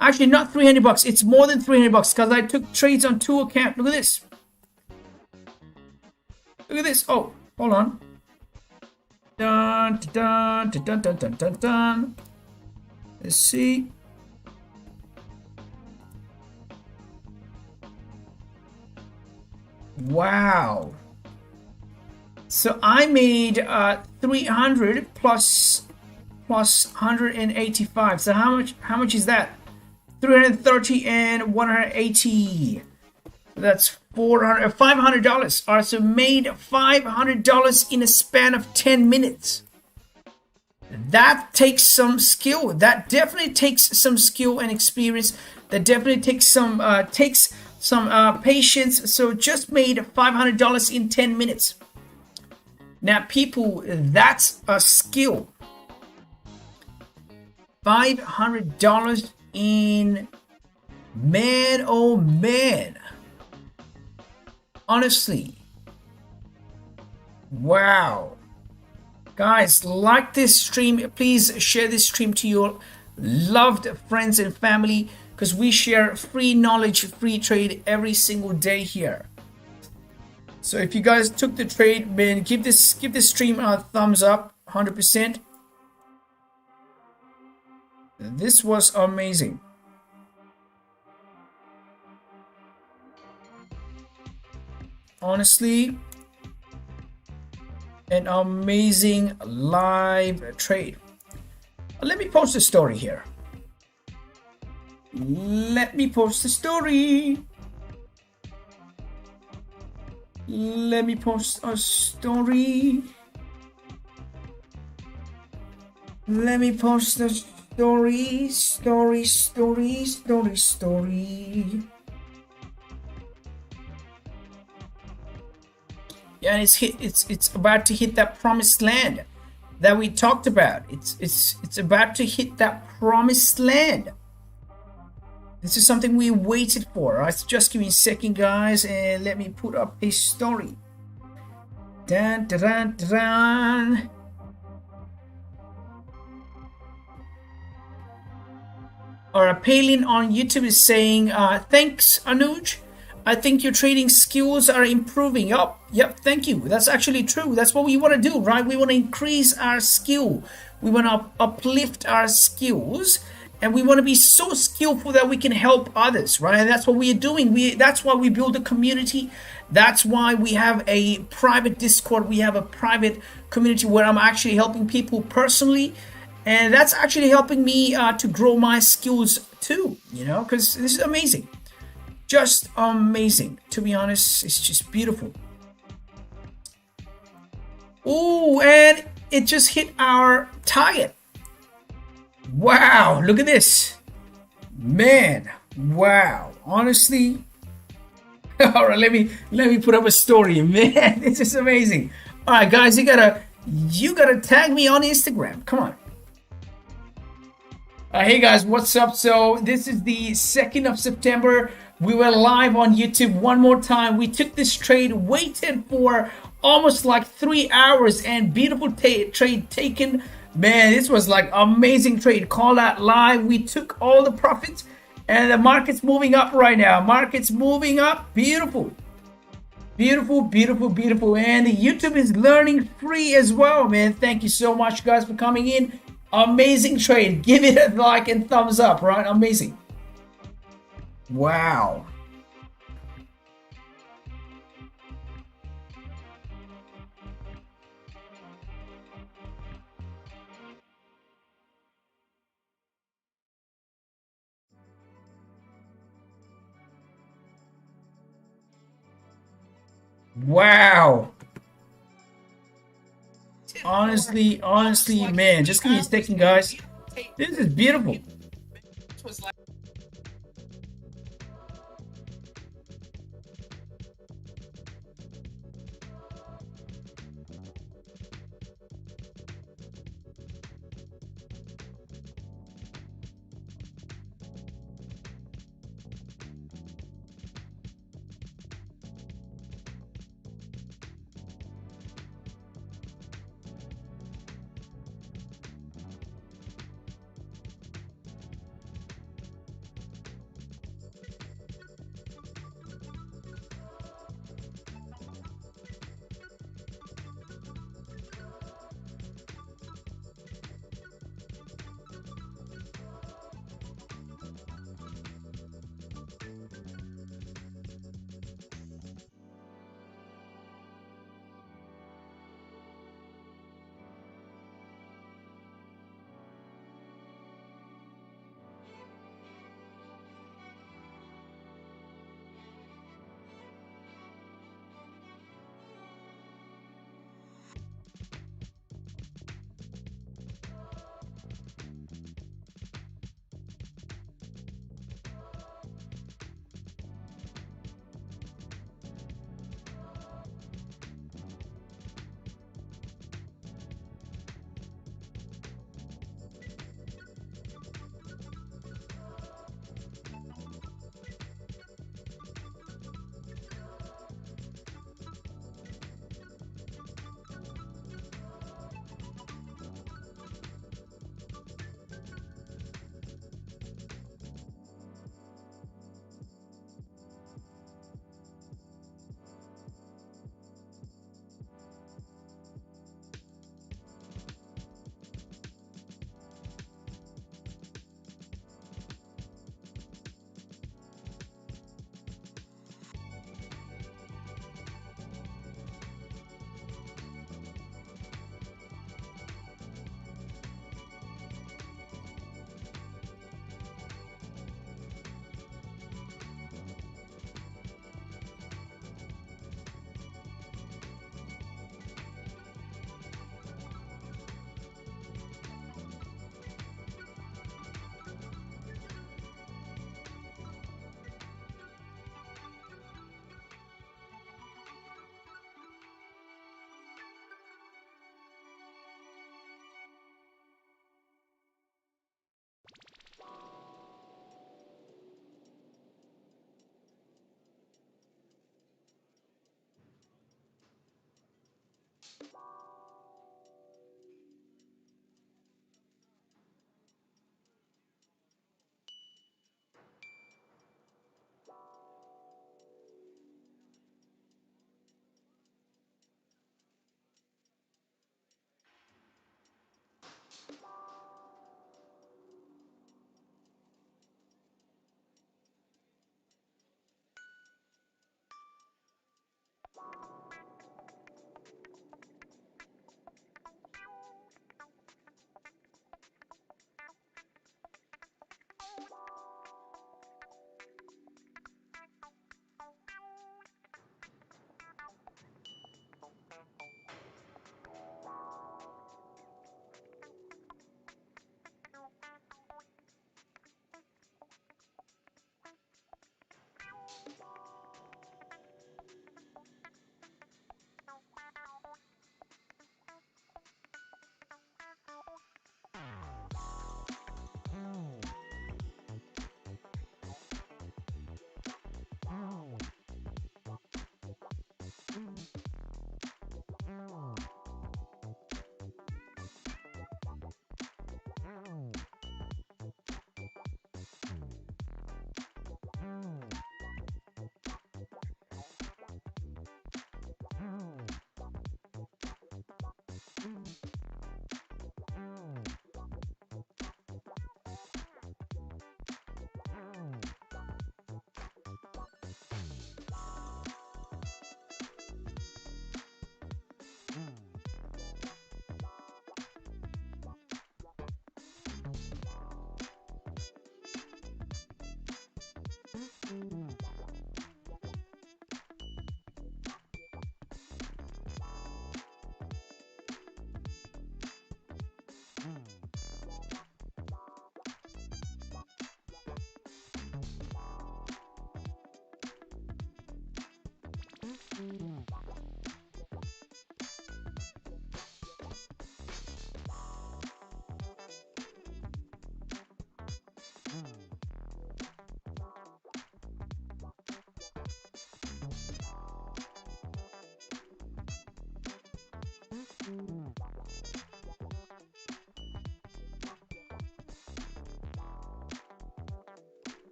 Actually, not $300. It's more than $300 because I took trades on 2 accounts. Look at this. Look at this. Oh, hold on. Dun, dun, dun, dun, dun, dun, dun, dun. Let's see. Wow. So I made 300 plus 185. So how much is that? 330 and 180. That's $500. All right, so made $500 in a span of 10 minutes. That takes some skill. That definitely takes some skill and experience. That definitely takes some patience. So just made $500 in 10 minutes. Now, people, that's a skill. $500 in, man, oh man. Honestly. Wow. Guys, like this stream. Please share this stream to your loved friends and family, because we share free knowledge, free trade every single day here. So if you guys took the trade, man, give this stream a thumbs up, 100%. This was amazing. Honestly, an amazing live trade. Let me post a story here. Let me post a story. Let me post a story. Let me post a story. Yeah, and it's about to hit that promised land that we talked about. It's about to hit that promised land. This is something we waited for. Right? So just give me a second, guys, and let me put up a story. Dun, dun, dun, dun. Alright, Palin on YouTube is saying, thanks, Anuj. I think your trading skills are improving. Yep, thank you. That's actually true. That's what we want to do, right? We want to increase our skill. We want to uplift our skills. And we want to be so skillful that we can help others, right? And that's what we are doing. That's why we build a community. That's why we have a private Discord. We have a private community where I'm actually helping people personally. And that's actually helping me to grow my skills too, because this is amazing. Just amazing. To be honest, it's just beautiful. Oh, and it just hit our target. Wow, look at this. Man, wow. Honestly. All right, let me put up a story. Man, this is amazing. All right, guys, you gotta tag me on Instagram. Come on. Hey guys, what's up? So this is the 2nd of September. We were live on YouTube one more time. We took this trade, waited for almost like 3 hours, and beautiful trade taken. Man, this was like amazing trade. Call out live. We took all the profits, and the market's moving up right now. Market's moving up. Beautiful. Beautiful, beautiful, beautiful. And YouTube is learning free as well, man. Thank you so much, guys, for coming in. Amazing trade. Give it a like and thumbs up, right? Amazing. Wow. Wow. Honestly, man, just give me a second, guys. This is beautiful.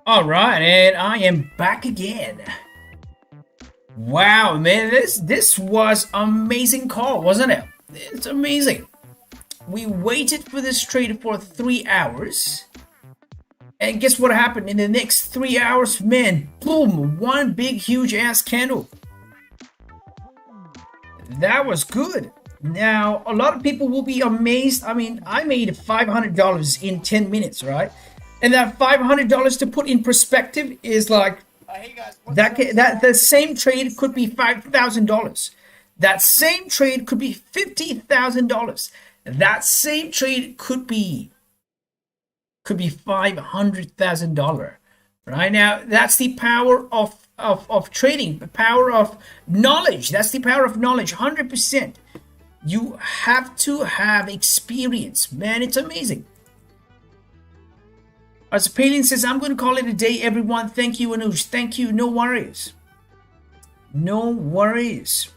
All right, and I am back again. Wow, man, this was amazing call, wasn't it? It's amazing. We waited for this trade for 3 hours. And guess what happened in the next 3 hours? Man, boom, one big huge ass candle. That was good. Now, a lot of people will be amazed. I mean, I made $500 in 10 minutes, right? And that $500 to put in perspective is like, hey guys, that the same trade could be $5,000. That same trade could be $50,000. That same trade could be $500,000. Right now, that's the power of trading, the power of knowledge. That's the power of knowledge, 100%. You have to have experience, man. It's amazing. As Palin says, I'm going to call it a day, everyone. Thank you, Anuj. Thank you. No worries. No worries.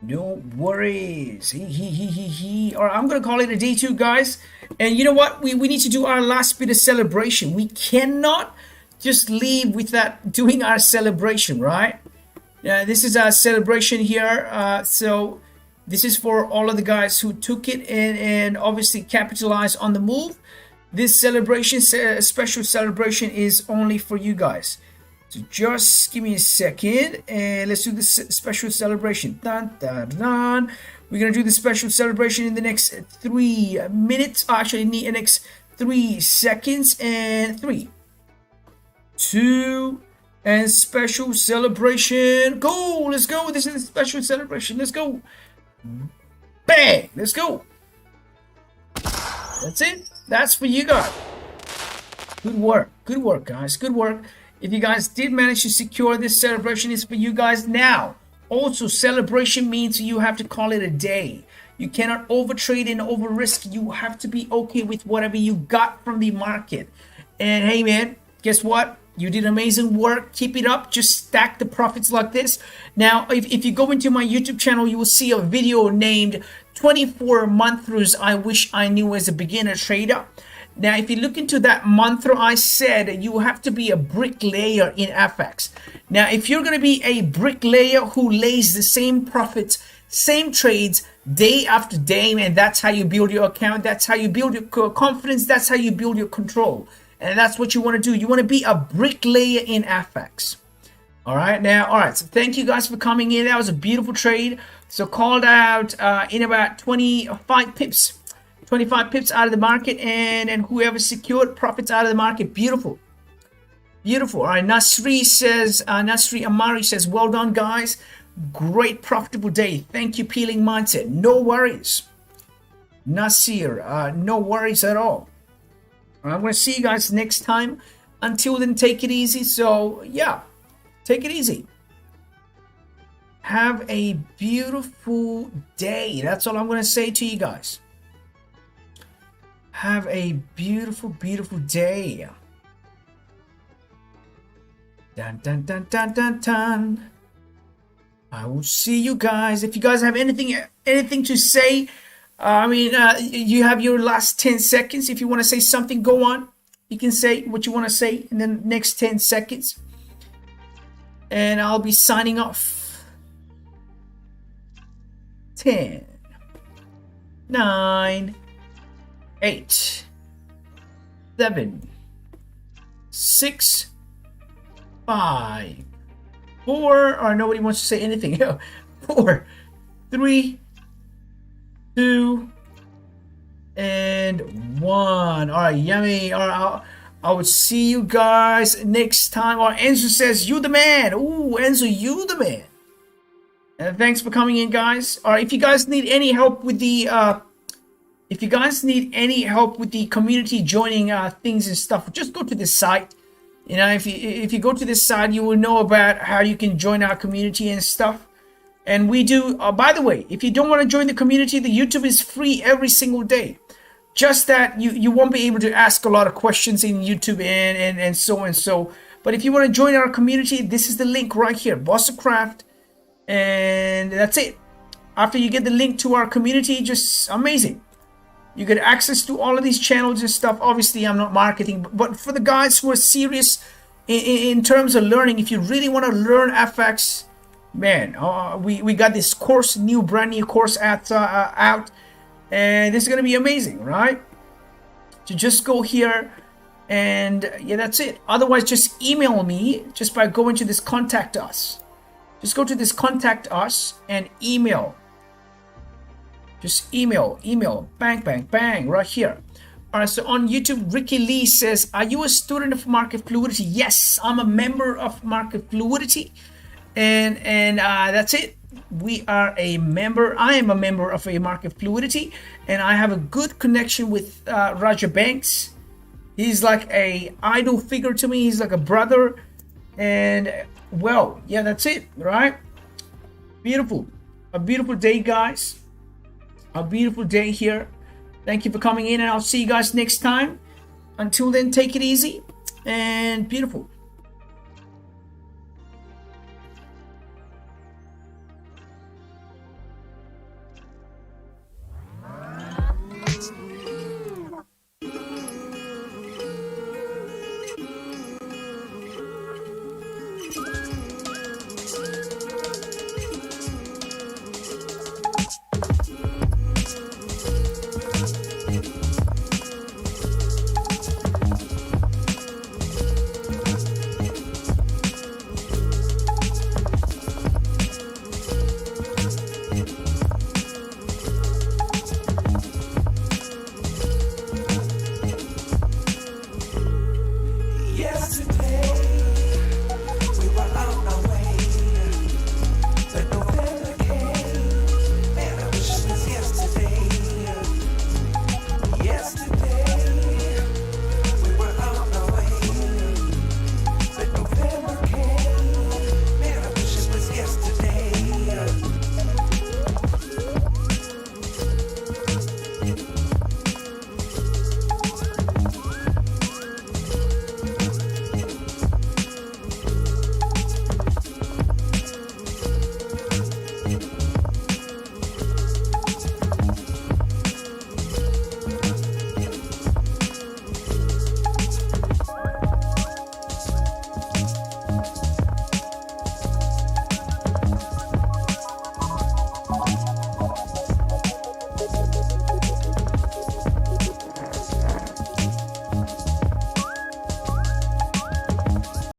No worries. All right, I'm gonna call it a day 2, guys. And you know what? We need to do our last bit of celebration. We cannot just leave without doing our celebration, right? This is our celebration here. So this is for all of the guys who took it and obviously capitalized on the move. This celebration, special celebration, is only for you guys. So just give me a second and let's do this special celebration. Dun, dun, dun. We're gonna do the special celebration in the next 3 minutes. Actually, in the next 3 seconds. And 3, 2, and special celebration. Go! Let's go! This is a special celebration. Let's go! Bang! Let's go! That's it. That's for you guys. Good work. Good work, guys. Good work. If you guys did manage to secure this celebration, is for you guys now. Also, celebration means you have to call it a day. You cannot overtrade and over risk. You have to be okay with whatever you got from the market. And hey, man, guess what? You did amazing work. Keep it up. Just stack the profits like this. Now, if you go into my YouTube channel, you will see a video named 24 mantras I wish I knew as a beginner trader. Now, if you look into that mantra, I said you have to be a bricklayer in FX. Now, if you're going to be a bricklayer who lays the same profits, same trades day after day, man, that's how you build your account. That's how you build your confidence. That's how you build your control. And that's what you want to do. You want to be a bricklayer in FX. All right. Now, all right. So thank you guys for coming in. That was a beautiful trade. So called out in about 25 pips. 25 pips out of the market, and whoever secured profits out of the market. Beautiful. Beautiful. All right. Nasri Amari says, well done, guys. Great profitable day. Thank you, Peeling Mindset. No worries. Nasir, no worries at all. I'm going to see you guys next time. Until then, take it easy. So, yeah, take it easy. Have a beautiful day. That's all I'm going to say to you guys. Have a beautiful, beautiful day. Dun, dun, dun, dun, dun, dun. I will see you guys. If you guys have anything to say, you have your last 10 seconds. If you want to say something, go on. You can say what you want to say in the next 10 seconds. And I'll be signing off. 10, 9, 8, 7, 6, 5, 4, or nobody wants to say anything. 4, 3, 2, and 1. All right, yummy. All right, I will see you guys next time. Or Enzo says, you the man. Ooh, Enzo, you the man. And thanks for coming in, guys. All right, if you guys need any help with the community joining things and stuff, just go to this site. You know, if you go to this site, you will know about how you can join our community and stuff. And we do, by the way, if you don't want to join the community, the YouTube is free every single day. Just that you won't be able to ask a lot of questions in YouTube and so and so. But if you want to join our community, this is the link right here, Boss of Craft. And that's it. After you get the link to our community, just amazing. You get access to all of these channels and stuff. Obviously, I'm not marketing, but for the guys who are serious in terms of learning, if you really want to learn FX, man, we got this course, brand new course out, and this is gonna be amazing, right? So just go here, and yeah, that's it. Otherwise, just email me just by going to this contact us. Just go to this contact us and email. Just email, bang, bang, bang, right here. All right, so on YouTube, Ricky Lee says, are you a student of Market Fluidity? Yes, I'm a member of Market Fluidity. And that's it. We are a member. I am a member of a Market Fluidity, and I have a good connection with Roger Banks. He's like a idol figure to me. He's like a brother. And well, yeah, that's it, right? Beautiful. A beautiful day, guys. A beautiful day here. Thank you for coming in, and I'll see you guys next time. Until then, take it easy and beautiful.